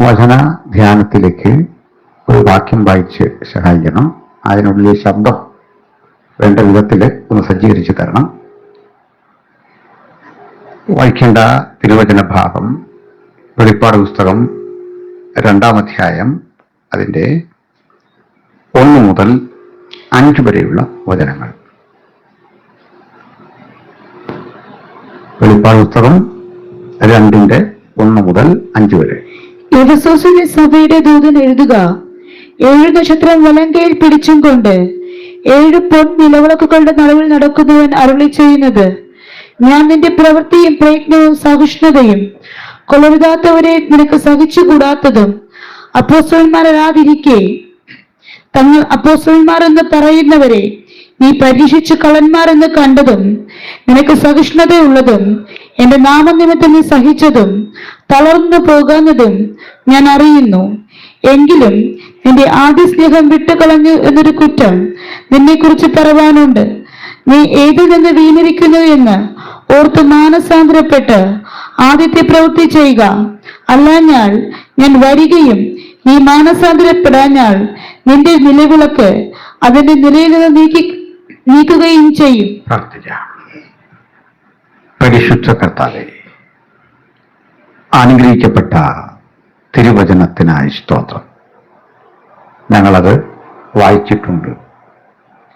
വചന ധ്യാനത്തിലേക്ക് ഒരു വാക്യം വായിച്ച് സഹായിക്കണം. അതിനുള്ളിൽ ശബ്ദം വേണ്ട വിധത്തിൽ ഒന്ന് സജ്ജീകരിച്ച് തരണം. വായിക്കേണ്ട തിരുവചന ഭാഗം വെളിപ്പാട് പുസ്തകം 2-ാം അധ്യായം അതിൻ്റെ 1 മുതൽ 5 വരെയുള്ള വചനങ്ങൾ. വെളിപ്പാട് പുസ്തകം 2-ന്റെ 1 മുതൽ 5 വരെ. എഫെസോസിലെ സഭയുടെ ദൂതൻ എഴുതുക: 7 നക്ഷത്രം വലങ്കയിൽ പിടിച്ചും കൊണ്ട് 7 പൊൻ നിലവിളക്കുകളുടെ നടുവിൽ നടക്കുന്നവൻ അരുളി ചെയ്യുന്നത്: ഞാൻ നിന്റെ പ്രവൃത്തിയും പ്രയത്നവും സഹിഷ്ണുതയും കൊള്ളരുതാത്തവരെ നിനക്ക് സഹിച്ചുകൂടാത്തതും അപ്പോസ്തലന്മാരാതിരിക്കെ തങ്ങൾ അപ്പോസ്തലന്മാർ എന്ന് പറയുന്നവരെ നീ പരീക്ഷിച്ച് കള്ളന്മാരെന്ന് കണ്ടതും നിനക്ക് സഹിഷ്ണുതയുള്ളതും എന്റെ നാമനിമിത്തം നീ സഹിച്ചതും തളർന്നു പോകാഞ്ഞതും ഞാൻ അറിയുന്നു. എങ്കിലും നിന്റെ ആദ്യ സ്നേഹം വിട്ടുകളഞ്ഞു എന്നൊരു കുറ്റം നിന്നെ കുറിച്ച് പറവാനുണ്ട്. നീ ഏതിൽ നിന്ന് വീണിരിക്കുന്നു എന്ന് ഓർത്ത് മാനസാന്തരപ്പെട്ട് ആദ്യത്തെ പ്രവൃത്തി ചെയ്യുക. അല്ലാഞ്ഞാൽ ഞാൻ വരികയും നീ മാനസാന്തരപ്പെടാഞ്ഞാൽ നിന്റെ നിലവിളക്ക് അതിന്റെ നിലയിൽ നിന്ന് നീക്കുകയും ചെയ്യും. പരിശുദ്ധ കർത്താവേ, അനുഗ്രഹിക്കപ്പെട്ട തിരുവചനത്തിനായി സ്തോത്രം. ഞങ്ങളത് വായിച്ചിട്ടുണ്ട്.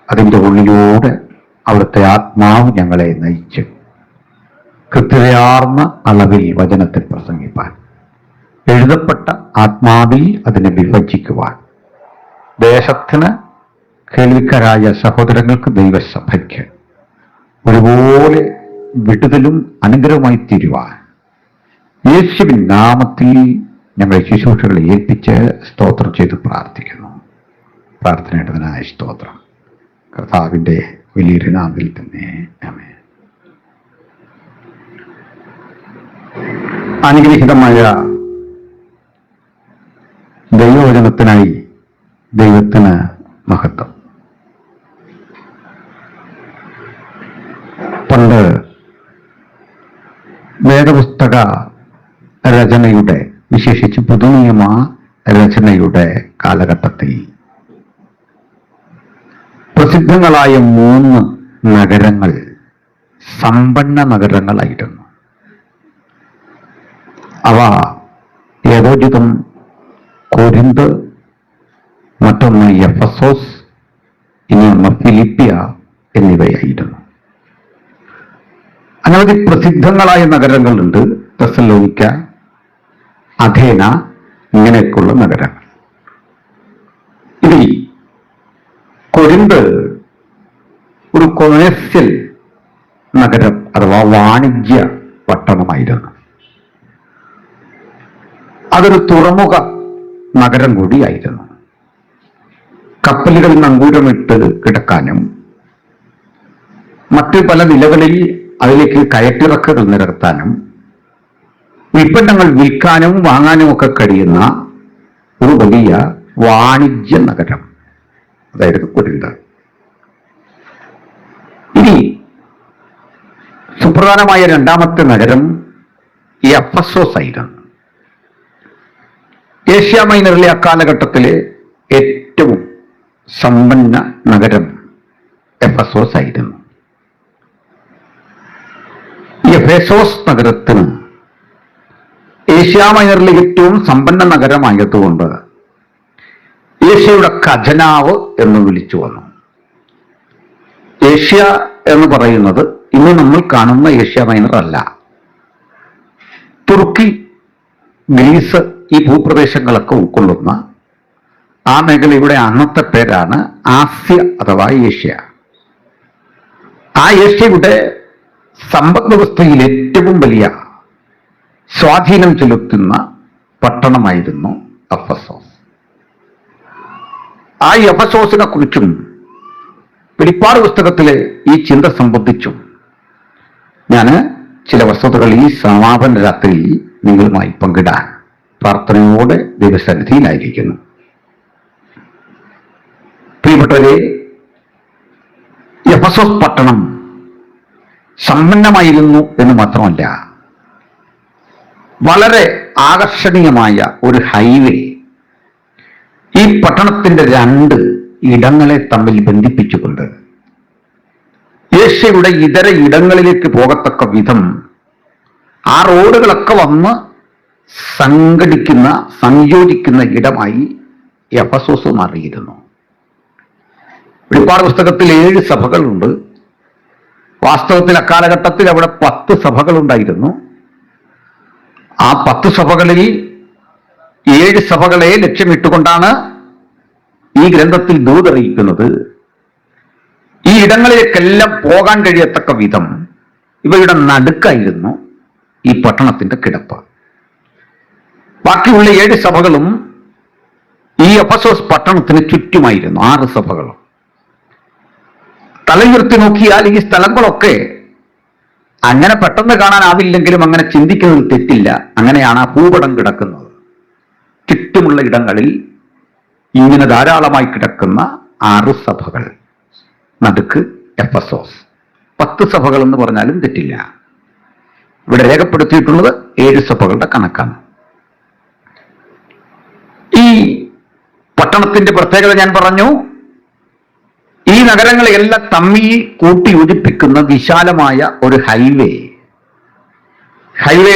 അതിൻ്റെ ഉള്ളിലൂടെ അവിടുത്തെ ആത്മാവ് ഞങ്ങളെ നയിച്ച് കൃത്യതയാർന്ന അളവിൽ വചനത്തിൽ പ്രസംഗിപ്പാൻ, എഴുതപ്പെട്ട ആത്മാവിൽ അതിനെ വിഭജിക്കുവാൻ, ദേശത്തിന് കേൾവിക്കാരായ സഹോദരങ്ങൾക്ക്, ദൈവസഭയ്ക്ക് ഒരുപോലെ വിടുതലും അനുഗ്രഹമായി തീരുവാൻ യേശുവിൻ നാമത്തിൽ ഞങ്ങളെ ശുശ്രൂഷകളെ ഏൽപ്പിച്ച് സ്തോത്രം ചെയ്ത് പ്രാർത്ഥിക്കുന്നു. പ്രാർത്ഥനയുടേതിനായ സ്തോത്രം കർത്താവിൻ്റെ വലിയൊരു നാമത്തിൽ തന്നെ. ആമേൻ. അനുഗ്രഹീതമായ ദൈവവചനത്തിനായി ദൈവത്തിന് മഹത്വം. പണ്ട് വേദപുസ്തക രചനയുടെ, വിശേഷിച്ച് പുതുനിയമ രചനയുടെ കാലഘട്ടത്തിൽ പ്രസിദ്ധങ്ങളായ 3 നഗരങ്ങൾ സമ്പന്ന നഗരങ്ങളായിരുന്നു. അവ യഥോചിതം കൊരിന്ത്, മറ്റൊന്ന് എഫെസോസ്, ഇനിയൊന്ന് ഫിലിപ്പിയ എന്നിവയായിരുന്നു. അനവധി പ്രസിദ്ധങ്ങളായ നഗരങ്ങളുണ്ട്. തെസ്സലോനിക്ക, അഥേന, ഇങ്ങനെയൊക്കെയുള്ള നഗരങ്ങൾ. ഇതിൽ കൊരിന്ത് ഒരു കൊമേഴ്സ്യൽ നഗരം അഥവാ വാണിജ്യ പട്ടണമായിരുന്നു. അതൊരു തുറമുഖ നഗരം കൂടിയായിരുന്നു. കപ്പലുകൾ നങ്കൂരമിട്ട് കിടക്കാനും മറ്റ് പല നിലകളിൽ അതിലേക്ക് കയറ്റിറക്കുകൾ നിരത്താനും ഉൽപ്പന്നങ്ങൾ വിൽക്കാനും വാങ്ങാനും ഒക്കെ കഴിയുന്ന ഒരു വലിയ വാണിജ്യ നഗരം അതായിരുന്നു കൊരിന്ത്. ഇനി സുപ്രധാനമായ 2-ാമത്തെ നഗരം എഫെസോസ് ആയിരുന്നു. ഏഷ്യ മൈനറിലെ അക്കാലഘട്ടത്തിലെ ഏറ്റവും സമ്പന്ന നഗരം എഫെസോസ് ആയിരുന്നു. എഫെസോസ് നഗരത്തിന് ഏഷ്യ മൈനറിലെ ഏറ്റവും സമ്പന്ന നഗരമായതുകൊണ്ട് ഏഷ്യയുടെ ഖജനാവ് എന്ന് വിളിച്ചു വന്നു. ഏഷ്യ എന്ന് പറയുന്നത് ഇന്ന് നമ്മൾ കാണുന്ന ഏഷ്യ മൈനർ അല്ല. തുർക്കി, ഗ്രീസ്, ഈ ഭൂപ്രദേശങ്ങളൊക്കെ ഉൾക്കൊള്ളുന്ന ആ മേഖലയുടെ അന്നത്തെ പേരാണ് ആസ്യ അഥവാ ഏഷ്യ. ആ ഏഷ്യയുടെ സമ്പദ് വ്യവസ്ഥയിൽ ഏറ്റവും വലിയ സ്വാധീനം ചെലുത്തുന്ന പട്ടണമായിരുന്നു എഫെസോസ്. ആ എഫെസോസിനെ കുറിച്ചും വെളിപ്പാട് പുസ്തകത്തിലെ ഈ ചിന്ത സംബന്ധിച്ചും ഞാൻ ചില വസ്തുതകൾ ഈ സമാപന രാത്രിയിൽ നിങ്ങളുമായി പങ്കിടാൻ പ്രാർത്ഥനയോടെ ദൈവസന്നിധിയിലായിരിക്കുന്നു. പ്രിയപ്പെട്ടവരെ, എഫെസോസ് പട്ടണം സമ്പന്നമായിരുന്നു എന്ന് മാത്രമല്ല, വളരെ ആകർഷണീയമായ ഒരു ഹൈവേ ഈ പട്ടണത്തിന്റെ രണ്ട് ഇടങ്ങളെ തമ്മിൽ ബന്ധിപ്പിച്ചുകൊണ്ട് ഏഷ്യയുടെ ഇതര ഇടങ്ങളിലേക്ക് പോകത്തക്ക വിധം ആ റോഡുകളൊക്കെ വന്ന് സംയോജിക്കുന്ന ഇടമായി എഫെസോസ് മാറിയിരുന്നു. വെളിപ്പാട് പുസ്തകത്തിൽ 7 സഭകളുണ്ട്. വാസ്തവത്തിൽ അക്കാലഘട്ടത്തിൽ അവിടെ 10 സഭകളുണ്ടായിരുന്നു. ആ 10 സഭകളിൽ 7 സഭകളെ ലക്ഷ്യമിട്ടുകൊണ്ടാണ് ഈ ഗ്രന്ഥത്തിൽ ദൂതറിയിക്കുന്നത്. ഈ ഇടങ്ങളിലേക്കെല്ലാം പോകാൻ കഴിയത്തക്ക വിധം ഇവയുടെ നടുക്കായിരുന്നു ഈ പട്ടണത്തിന്റെ കിടപ്പ്. ബാക്കിയുള്ള 7 സഭകളും ഈ എഫെസോസ് പട്ടണത്തിന് ചുറ്റുമായിരുന്നു. 6 സഭകളും. തലയുയർത്തി നോക്കിയാൽ ഈ സ്ഥലങ്ങളൊക്കെ അങ്ങനെ പെട്ടെന്ന് കാണാനാവില്ലെങ്കിലും അങ്ങനെ ചിന്തിക്കുന്നത് തെറ്റില്ല. അങ്ങനെയാണ് ആ ഭൂപടം കിടക്കുന്നത്. ചുറ്റുമുള്ള ഇടങ്ങളിൽ ഇങ്ങനെ ധാരാളമായി കിടക്കുന്ന 6 സഭകൾ, നടുക്ക് എഫെസോസ്. 10 സഭകൾ എന്ന് പറഞ്ഞാലും തെറ്റില്ല. ഇവിടെ രേഖപ്പെടുത്തിയിട്ടുള്ളത് 7 സഭകളുടെ കണക്കാണ്. ഈ പട്ടണത്തിന്റെ പ്രത്യേകത ഞാൻ പറഞ്ഞു. ഈ നഗരങ്ങളെല്ലാം തമ്മിൽ കൂട്ടി യോജിപ്പിക്കുന്ന വിശാലമായ ഒരു ഹൈവേ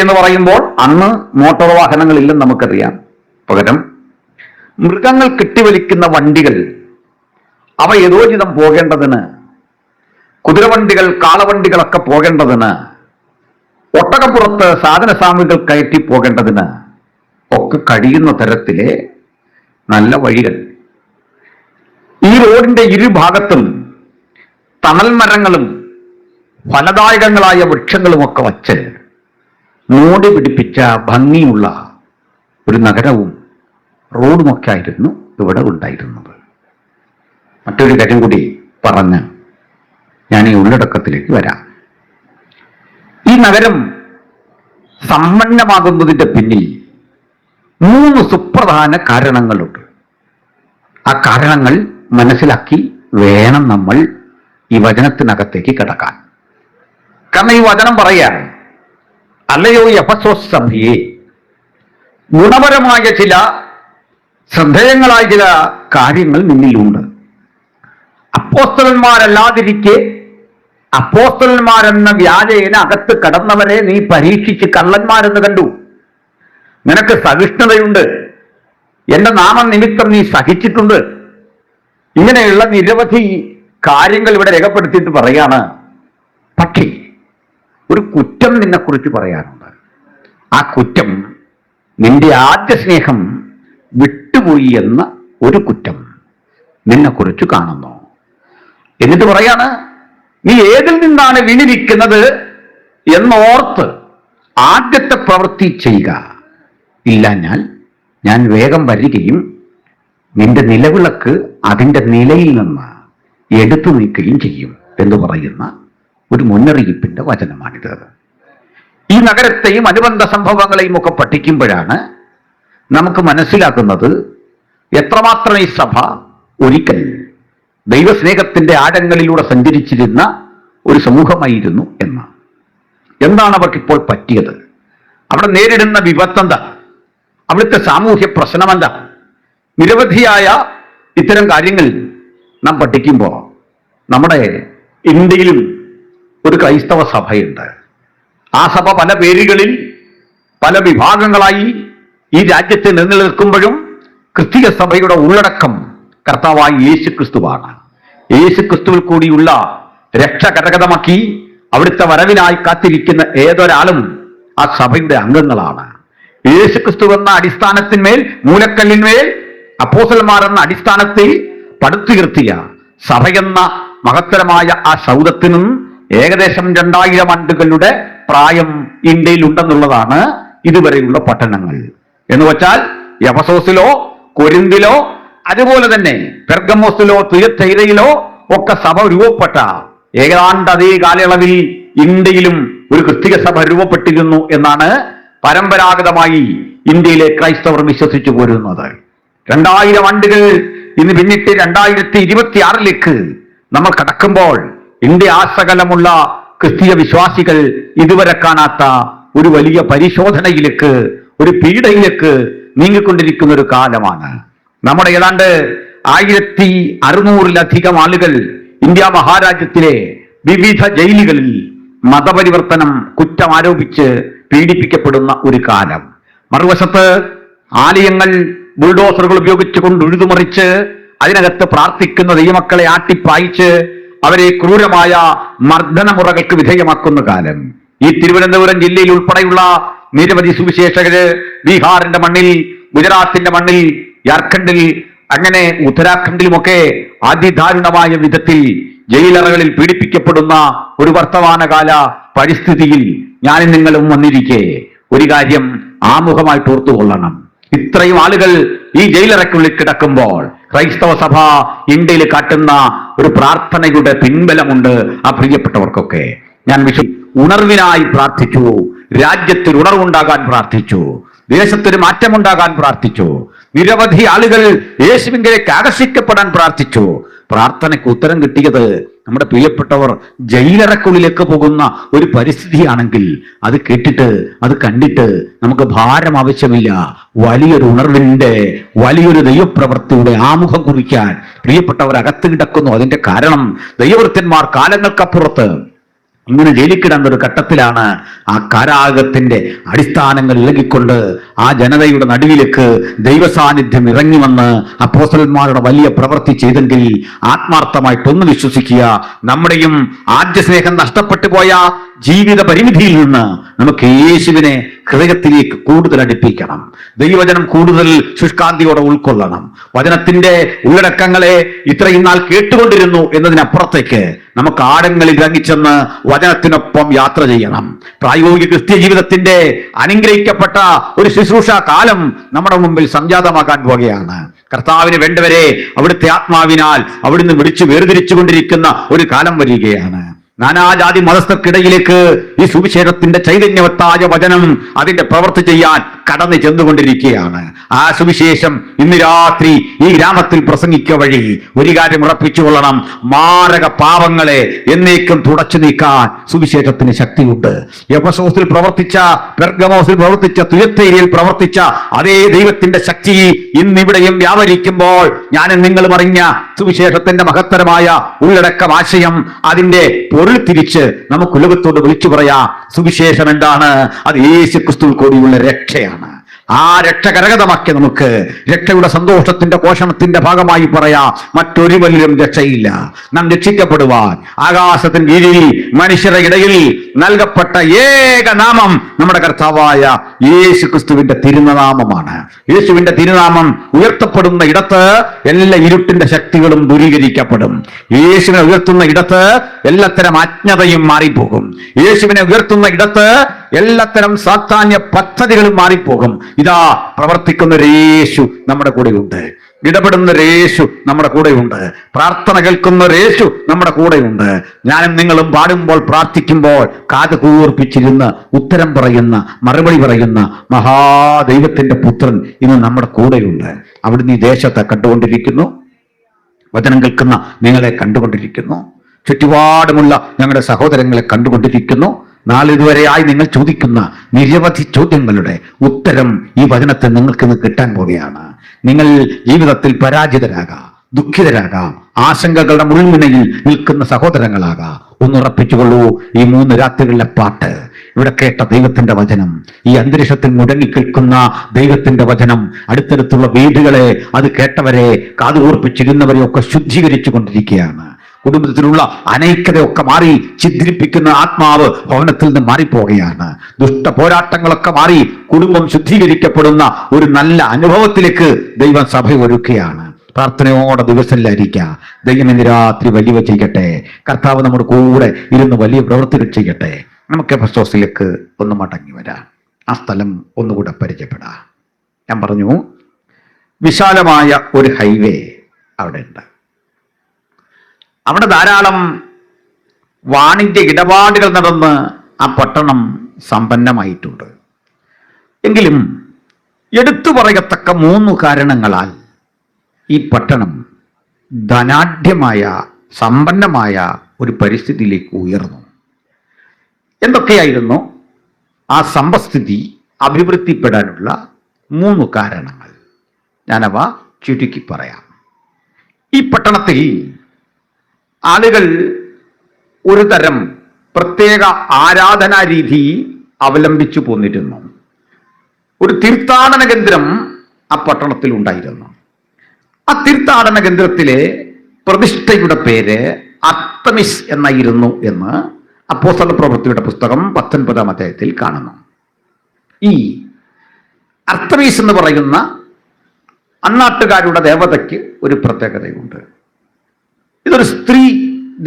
എന്ന് പറയുമ്പോൾ അന്ന് മോട്ടോർ വാഹനങ്ങളില്ലെന്ന് നമുക്കറിയാം. പകരം മൃഗങ്ങൾ കെട്ടിവലിക്കുന്ന വണ്ടികൾ, അവ യഥോചിതം പോകേണ്ടതിന്, കുതിരവണ്ടികൾ, കാളവണ്ടികളൊക്കെ പോകേണ്ടതിന്, ഒട്ടകപ്പുറത്ത് സാധന സാമഗ്രികൾ കയറ്റി പോകേണ്ടതിന് ഒക്കെ കഴിയുന്ന തരത്തിലെ നല്ല വഴികൾ. ഈ റോഡിന്റെ ഇരുഭാഗത്തും തണൽ മരങ്ങളും ഫലദായകങ്ങളായ വൃക്ഷങ്ങളുമൊക്കെ വച്ച് മൂടി പിടിപ്പിച്ച ഭംഗിയുള്ള ഒരു നഗരവും റോഡുമൊക്കെ ആയിരുന്നു ഇവിടെ ഉണ്ടായിരുന്നത്. മറ്റൊരു കാര്യം കൂടി പറഞ്ഞ് ഞാൻ ഈ ഉള്ളടക്കത്തിലേക്ക് വരാം. ഈ നഗരം സമ്പന്നമാകുന്നതിന്റെ പിന്നിൽ 3 സുപ്രധാന കാരണങ്ങളുണ്ട്. ആ കാരണങ്ങൾ മനസ്സിലാക്കി വേണം നമ്മൾ ഈ വചനത്തിനകത്തേക്ക് കിടക്കാൻ. കാരണം ഈ വചനം പറയാൻ, അല്ലയോ എഫെസോസ് സഭയെ, ഗുണപരമായ ചില ശ്രദ്ധേയങ്ങളായ ചില കാര്യങ്ങൾ നിന്നിലുണ്ട്. അപ്പോസ്തലന്മാരല്ലാതിരിക്കെ അപ്പോസ്തലന്മാരെന്ന വ്യാജേന അകത്ത് കടന്നവരെ നീ പരീക്ഷിച്ച് കള്ളന്മാരെന്ന് കണ്ടു. നിനക്ക് സഹിഷ്ണുതയുണ്ട്, എന്റെ നാമനിമിത്തം നീ സഹിച്ചിട്ടുണ്ട്. ഇങ്ങനെയുള്ള നിരവധി കാര്യങ്ങൾ ഇവിടെ രേഖപ്പെടുത്തിയിട്ട് പറയാണ്. പക്ഷേ ഒരു കുറ്റം നിന്നെക്കുറിച്ച് പറയാനുണ്ട്. ആ കുറ്റം നിന്റെ ആദ്യ സ്നേഹം വിട്ടുപോയി എന്ന ഒരു കുറ്റം നിന്നെക്കുറിച്ച് കാണുന്നു. എന്നിട്ട് പറയാണ്, നീ ഏതിൽ നിന്നാണ് വീണിരിക്കുന്നത് എന്നോർത്ത് ആദ്യത്തെ പ്രവൃത്തി ചെയ്യുക. ഇല്ലാഞ്ഞാൽ ഞാൻ വേഗം വരികയും നിന്റെ നിലവിളക്ക് അതിൻ്റെ നിലയിൽ നിന്ന് എടുത്തു നീക്കുകയും ചെയ്യും എന്ന് പറയുന്ന ഒരു മുന്നറിയിപ്പിന്റെ വചനമാണിത്. ഈ നഗരത്തെയും അനുബന്ധ സംഭവങ്ങളെയും ഒക്കെ പഠിക്കുമ്പോഴാണ് നമുക്ക് മനസ്സിലാക്കുന്നത് എത്രമാത്രം ഈ സഭ ഒരിക്കൽ ദൈവസ്നേഹത്തിന്റെ ആഴങ്ങളിലൂടെ സഞ്ചരിച്ചിരുന്ന ഒരു സമൂഹമായിരുന്നു എന്ന്. എന്താണ് അവർക്കിപ്പോൾ പറ്റിയത്? അവിടെ നേരിടുന്ന വിപത്തെന്താ? അവിടുത്തെ സാമൂഹ്യ പ്രശ്നമെന്താ? നിരവധിയായ ഇത്തരം കാര്യങ്ങൾ നാം പഠിക്കുമ്പോൾ നമ്മുടെ ഇന്ത്യയിലും ഒരു ക്രൈസ്തവ സഭയുണ്ട്. ആ സഭ പല പേരുകളിൽ പല വിഭാഗങ്ങളായി ഈ രാജ്യത്ത് നിലനിൽക്കുമ്പോഴും ക്രിസ്തീയ സഭയുടെ ഉള്ളടക്കം കർത്താവായ യേശു ക്രിസ്തുവാണ്. യേശു ക്രിസ്തുവിൽ കൂടിയുള്ള രക്ഷ കരഗതമാക്കി അവിടുത്തെ വരവിനായി കാത്തിരിക്കുന്ന ഏതൊരാളും ആ സഭയുടെ അംഗങ്ങളാണ്. യേശു ക്രിസ്തു എന്ന അടിസ്ഥാനത്തിന്മേൽ, മൂലക്കല്ലിന്മേൽ അപ്പോസ്തലന്മാർ എന്ന അടിസ്ഥാനത്തിൽ പടുത്തുയർത്തിയ സഭയെന്ന മഹത്തരമായ ആ സൗധത്തിനും ഏകദേശം 2000 ആണ്ടുകളുടെ പ്രായം ഇന്ത്യയിൽ ഉണ്ടെന്നുള്ളതാണ് ഇതുവരെയുള്ള പഠനങ്ങൾ. എന്ന് വെച്ചാൽ എഫെസോസിലോ കൊരിന്തിലോ അതുപോലെ തന്നെ പെർഗമോസിലോ തുയത്തൈരയിലോ ഒക്കെ സഭ രൂപപ്പെട്ട ഏതാണ്ട് അതേ കാലയളവിൽ ഇന്ത്യയിലും ഒരു ക്രിസ്തീയ സഭ രൂപപ്പെട്ടിരുന്നു എന്നാണ് പരമ്പരാഗതമായി ഇന്ത്യയിലെ ക്രൈസ്തവർ വിശ്വസിച്ചു പോരുന്നത്. 2000 ആണ്ടുകൾ ഇന്ന് പിന്നിട്ട് 2026 നമ്മൾ കടക്കുമ്പോൾ ഇന്ത്യ ആസകലമുള്ള ക്രിസ്തീയ വിശ്വാസികൾ ഇതുവരെ കാണാത്ത ഒരു വലിയ പരിശോധനയിലേക്ക്, ഒരു പീഡയിലേക്ക് നീങ്ങിക്കൊണ്ടിരിക്കുന്ന ഒരു കാലമാണ്. നമ്മുടെ ഏതാണ്ട് 1600-ലധികം ആളുകൾ ഇന്ത്യ മഹാരാജ്യത്തിലെ വിവിധ ജയിലുകളിൽ മതപരിവർത്തനം കുറ്റം ആരോപിച്ച് പീഡിപ്പിക്കപ്പെടുന്ന ഒരു കാലം. മറുവശത്ത് ആലയങ്ങൾ ബുൾഡോസറുകൾ ഉപയോഗിച്ചുകൊണ്ട് ഉഴുതുമറിച്ച് അതിനകത്ത് പ്രാർത്ഥിക്കുന്ന ദൈവമക്കളെ ആട്ടിപ്പായിച്ച് അവരെ ക്രൂരമായ മർദ്ദനമുറകൾക്ക് വിധേയമാക്കുന്ന കാലം. ഈ തിരുവനന്തപുരം ജില്ലയിൽ ഉൾപ്പെടെയുള്ള നിരവധി സുവിശേഷകര് ബീഹാറിന്റെ മണ്ണിൽ, ഗുജറാത്തിന്റെ മണ്ണിൽ, ജാർഖണ്ഡിൽ, അങ്ങനെ ഉത്തരാഖണ്ഡിലുമൊക്കെ അതിദാരുണമായ വിധത്തിൽ ജയിലറകളിൽ പീഡിപ്പിക്കപ്പെടുന്ന ഒരു വർത്തമാനകാല പരിസ്ഥിതിയിൽ ഞാനും നിങ്ങളും വന്നിരിക്കെ ഒരു കാര്യം ആമുഖമായിട്ട് ഓർത്തുകൊള്ളണം. ഇത്രയും ആളുകൾ ഈ ജയിലറയ്ക്കുള്ളിൽ കിടക്കുമ്പോൾ ക്രൈസ്തവ സഭ ഇന്ത്യയിൽ കാട്ടുന്ന ഒരു പ്രാർത്ഥനയുടെ പിൻബലമുണ്ട് ആ പ്രിയപ്പെട്ടവർക്കൊക്കെ. ഞാൻ ഉണർവിനായി പ്രാർത്ഥിച്ചു, രാജ്യത്തിൽ ഉണർവുണ്ടാകാൻ പ്രാർത്ഥിച്ചു, ദേശത്തൊരു മാറ്റമുണ്ടാകാൻ പ്രാർത്ഥിച്ചു, നിരവധി ആളുകൾ യേശുവിലേക്ക് ആകർഷിക്കപ്പെടാൻ പ്രാർത്ഥിച്ചു. പ്രാർത്ഥനയ്ക്ക് ഉത്തരം കിട്ടിയത് നമ്മുടെ പ്രിയപ്പെട്ടവർ ജയിലറക്കുള്ളിലേക്ക് പോകുന്ന ഒരു പരിസ്ഥിതിയാണെങ്കിൽ അത് കേട്ടിട്ട്, അത് കണ്ടിട്ട് നമുക്ക് ഭാരം ആവശ്യമില്ല. വലിയൊരു ഉണർവിന്റെ, വലിയൊരു ദൈവപ്രവൃത്തിയുടെ ആമുഖം കുറിക്കാൻ പ്രിയപ്പെട്ടവർ അകത്ത് കിടക്കുന്നു. അതിന്റെ കാരണം ദൈവവൃത്യന്മാർ കാലങ്ങൾക്കപ്പുറത്ത് ഇങ്ങനെ ജയിലിൽ കിടന്ന ഒരു ഘട്ടത്തിലാണ് ആ കാരാഗത്തിന്റെ അടിസ്ഥാനങ്ങൾ ഇളകിക്കൊണ്ട് ആ ജനതയുടെ നടുവിലേക്ക് ദൈവസാന്നിധ്യം ഇറങ്ങി വന്ന് അപ്പോസ്തലന്മാരുടെ വലിയ പ്രവൃത്തി ചെയ്തെങ്കിൽ ആത്മാർത്ഥമായിട്ടൊന്ന് വിശ്വസിക്കുക, നമ്മുടെയും ആദ്യ സ്നേഹം നഷ്ടപ്പെട്ടു പോയ ജീവിത പരിമിതിയിൽ നിന്ന് നമുക്ക് യേശുവിനെ ഹൃദയത്തിലേക്ക് കൂടുതൽ അടുപ്പിക്കണം. ദൈവവചനം കൂടുതൽ ശുഷ്കാന്തിയോടെ ഉൾക്കൊള്ളണം. വചനത്തിന്റെ ഉള്ളടക്കങ്ങളെ ഇത്രയും നാൾ കേട്ടുകൊണ്ടിരുന്നു എന്നതിനപ്പുറത്തേക്ക് നമുക്ക് ആഴങ്ങളിൽ ഇറങ്ങിച്ചെന്ന് വചനത്തിനൊപ്പം യാത്ര ചെയ്യണം. പ്രായോഗിക ക്രിസ്ത്യ ജീവിതത്തിന്റെ അനുഗ്രഹിക്കപ്പെട്ട ഒരു ശുശ്രൂഷ കാലം നമ്മുടെ മുമ്പിൽ സംജാതമാകാൻ പോകുകയാണ്. കർത്താവിന് വേണ്ടവരെ അവിടുത്തെ ആത്മാവിനാൽ അവിടുന്ന് വിളിച്ചു വേർതിരിച്ചു കൊണ്ടിരിക്കുന്ന ഒരു കാലം വരികയാണ്. നാനാജാതി മതസ്ഥർക്കിടയിലേക്ക് ഈ സുവിശേഷത്തിന്റെ ചൈതന്യവത്തായ വചനം അതിന്റെ പ്രവൃത്തി ചെയ്യാൻ കടന്നു ചെന്നുകൊണ്ടിരിക്കുകയാണ്. ആ സുവിശേഷം ഇന്ന് രാത്രി ഈ ഗ്രാമത്തിൽ പ്രസംഗിക്കുക വഴി ഒരു കാര്യം ഉറപ്പിച്ചുകൊള്ളണം: മാരക പാപങ്ങളെ എന്നേക്കും തുടച്ചു നീക്കാൻ സുവിശേഷത്തിന് ശക്തിയുണ്ട്. എഫെസോസിൽ പ്രവർത്തിച്ച, പെർഗമോസിൽ പ്രവർത്തിച്ച, തുയത്തൈരിയിൽ പ്രവർത്തിച്ച അതേ ദൈവത്തിന്റെ ശക്തി ഇന്നിവിടെയും വ്യാപരിക്കുമ്പോൾ ഞാനും നിങ്ങളും അറിഞ്ഞ സുവിശേഷത്തിന്റെ മഹത്തരമായ ഉള്ളടക്കം, ആശയം, അതിന്റെ പൊരുൾ തിരിച്ച് നമുക്ക് ഉലകത്തോട് വിളിച്ചു പറയാം. സുവിശേഷം എന്താണ്? അത് യേശു ക്രിസ്തുവിൽ കൂടിയുള്ള രക്ഷയാണ്. ആ രക്ഷ കരഗതമാക്കി നമുക്ക് രക്ഷയുടെ സന്തോഷത്തിന്റെ പോഷണത്തിന്റെ ഭാഗമായി പറയാം, മറ്റൊരു വലിയും രക്ഷയില്ല. നാം രക്ഷിക്കപ്പെടുവാൻ ആകാശത്തിന് കീഴിൽ മനുഷ്യരുടെ ഇടയിൽ നൽകപ്പെട്ട ഏക നാമം നമ്മുടെ കർത്താവായ യേശു ക്രിസ്തുവിന്റെ തിരുനാമമാണ്. യേശുവിന്റെ തിരുനാമം ഉയർത്തപ്പെടുന്ന ഇടത്ത് എല്ലാ ഇരുട്ടിന്റെ ശക്തികളും ദൂരീകരിക്കപ്പെടും. യേശുവിനെ ഉയർത്തുന്ന ഇടത്ത് എല്ലാത്തരം അജ്ഞതയും മാറിപ്പോകും. യേശുവിനെ ഉയർത്തുന്ന ഇടത്ത് എല്ലാത്തരം സാത്താന്യ പദ്ധതികളും മാറിപ്പോകും. ഇതാ പ്രവർത്തിക്കുന്ന ഒരു യേശു നമ്മുടെ കൂടെയുണ്ട്, ഇടപെടുന്ന ഒരു യേശു നമ്മുടെ കൂടെയുണ്ട്, പ്രാർത്ഥന കേൾക്കുന്ന ഒരു യേശു നമ്മുടെ കൂടെയുണ്ട്. ഞാനും നിങ്ങളും പാടുമ്പോൾ, പ്രാർത്ഥിക്കുമ്പോൾ കാത് കൂർപ്പിച്ചിരുന്ന് ഉത്തരം പറയുന്ന, മറുപടി പറയുന്ന മഹാദൈവത്തിന്റെ പുത്രൻ ഇന്ന് നമ്മുടെ കൂടെയുണ്ട്. അവിടുന്ന് ഈ ദേശത്തെ കണ്ടുകൊണ്ടിരിക്കുന്നു, വചനം കേൾക്കുന്ന നിങ്ങളെ കണ്ടുകൊണ്ടിരിക്കുന്നു, ചുറ്റുപാടുമുള്ള ഞങ്ങളുടെ സഹോദരങ്ങളെ കണ്ടുകൊണ്ടിരിക്കുന്നു. നാളിതുവരെയായി നിങ്ങൾ ചോദിക്കുന്ന നിരവധി ചോദ്യങ്ങളുടെ ഉത്തരം ഈ വചനത്തിൽ നിങ്ങൾക്ക് ഇന്ന് കിട്ടാൻ പോവുകയാണ്. നിങ്ങൾ ജീവിതത്തിൽ പരാജിതരാകാം, ദുഃഖിതരാകാം, ആശങ്കകളുടെ മുൾമുനയിൽ നിൽക്കുന്ന സഹോദരങ്ങളാകാം. ഒന്നുറപ്പിച്ചുകൊള്ളൂ, ഈ 3 രാത്രികളിലെ പാട്ട്, ഇവിടെ കേട്ട ദൈവത്തിന്റെ വചനം, ഈ അന്തരീക്ഷത്തിൽ മുടങ്ങിക്കേൾക്കുന്ന ദൈവത്തിന്റെ വചനം അടുത്തടുത്തുള്ള വീടുകളെ, അത് കേട്ടവരെ, കാതുകൂർപ്പിച്ചിരുന്നവരെ ഒക്കെ ശുദ്ധീകരിച്ചു കൊണ്ടിരിക്കുകയാണ്. കുടുംബത്തിലുള്ള അനൈക്യതയൊക്കെ മാറി ഛിദ്രിപ്പിക്കുന്ന ആത്മാവ് ഭവനത്തിൽ നിന്ന് മാറിപ്പോവുകയാണ്. ദുഷ്ട പോരാട്ടങ്ങളൊക്കെ മാറി കുടുംബം ശുദ്ധീകരിക്കപ്പെടുന്ന ഒരു നല്ല അനുഭവത്തിലേക്ക് ദൈവം സഭ ഒരുക്കുകയാണ്. പ്രാർത്ഥനയോടെ ദിവസത്തിലായിരിക്കുക. ദൈവം ഇന്ന് രാത്രി വലിയ ചെയ്യട്ടെ. കർത്താവ് നമ്മുടെ കൂടെ ഇരുന്ന് വലിയ പ്രവൃത്തികൾ ചെയ്യട്ടെ. നമുക്ക് എഫെസോസിലേക്ക് ഒന്ന് മടങ്ങി വരാം. ആ സ്ഥലം ഒന്നുകൂടെ പരിചയപ്പെടാം. ഞാൻ പറഞ്ഞു, വിശാലമായ ഒരു ഹൈവേ അവിടെ ഉണ്ട്. അവിടെ ധാരാളം വാണിജ്യ ഇടപാടുകൾ നടന്ന് ആ പട്ടണം സമ്പന്നമായിട്ടുണ്ട്. എങ്കിലും എടുത്തു പറയത്തക്ക 3 കാരണങ്ങളാൽ ഈ പട്ടണം ധനാഢ്യമായ, സമ്പന്നമായ ഒരു പരിസ്ഥിതിയിലേക്ക് ഉയർന്നു. എന്തൊക്കെയായിരുന്നു ആ സമ്പദ്സ്ഥിതി അഭിവൃദ്ധിപ്പെടാനുള്ള 3 കാരണങ്ങൾ ഞാനവ ചുരുക്കി പറയാം. ഈ പട്ടണത്തിൽ ആളുകൾ ഒരു തരം പ്രത്യേക ആരാധനാ രീതി അവലംബിച്ചു പോന്നിരുന്നു. ഒരു തീർത്ഥാടന കേന്ദ്രം ആ പട്ടണത്തിൽ ഉണ്ടായിരുന്നു. ആ തീർത്ഥാടന കേന്ദ്രത്തിലെ പ്രതിഷ്ഠയുടെ പേര് അർത്തമിസ് എന്നായിരുന്നു എന്ന് അപ്പോസ്തല പ്രവൃത്തിയുടെ പുസ്തകം 19-ാം അധ്യായത്തിൽ കാണുന്നു. ഈ അർത്തമീസ് എന്ന് പറയുന്ന അന്നാട്ടുകാരുടെ ദേവതയ്ക്ക് ഒരു പ്രത്യേകതയുണ്ട്. ഇതൊരു സ്ത്രീ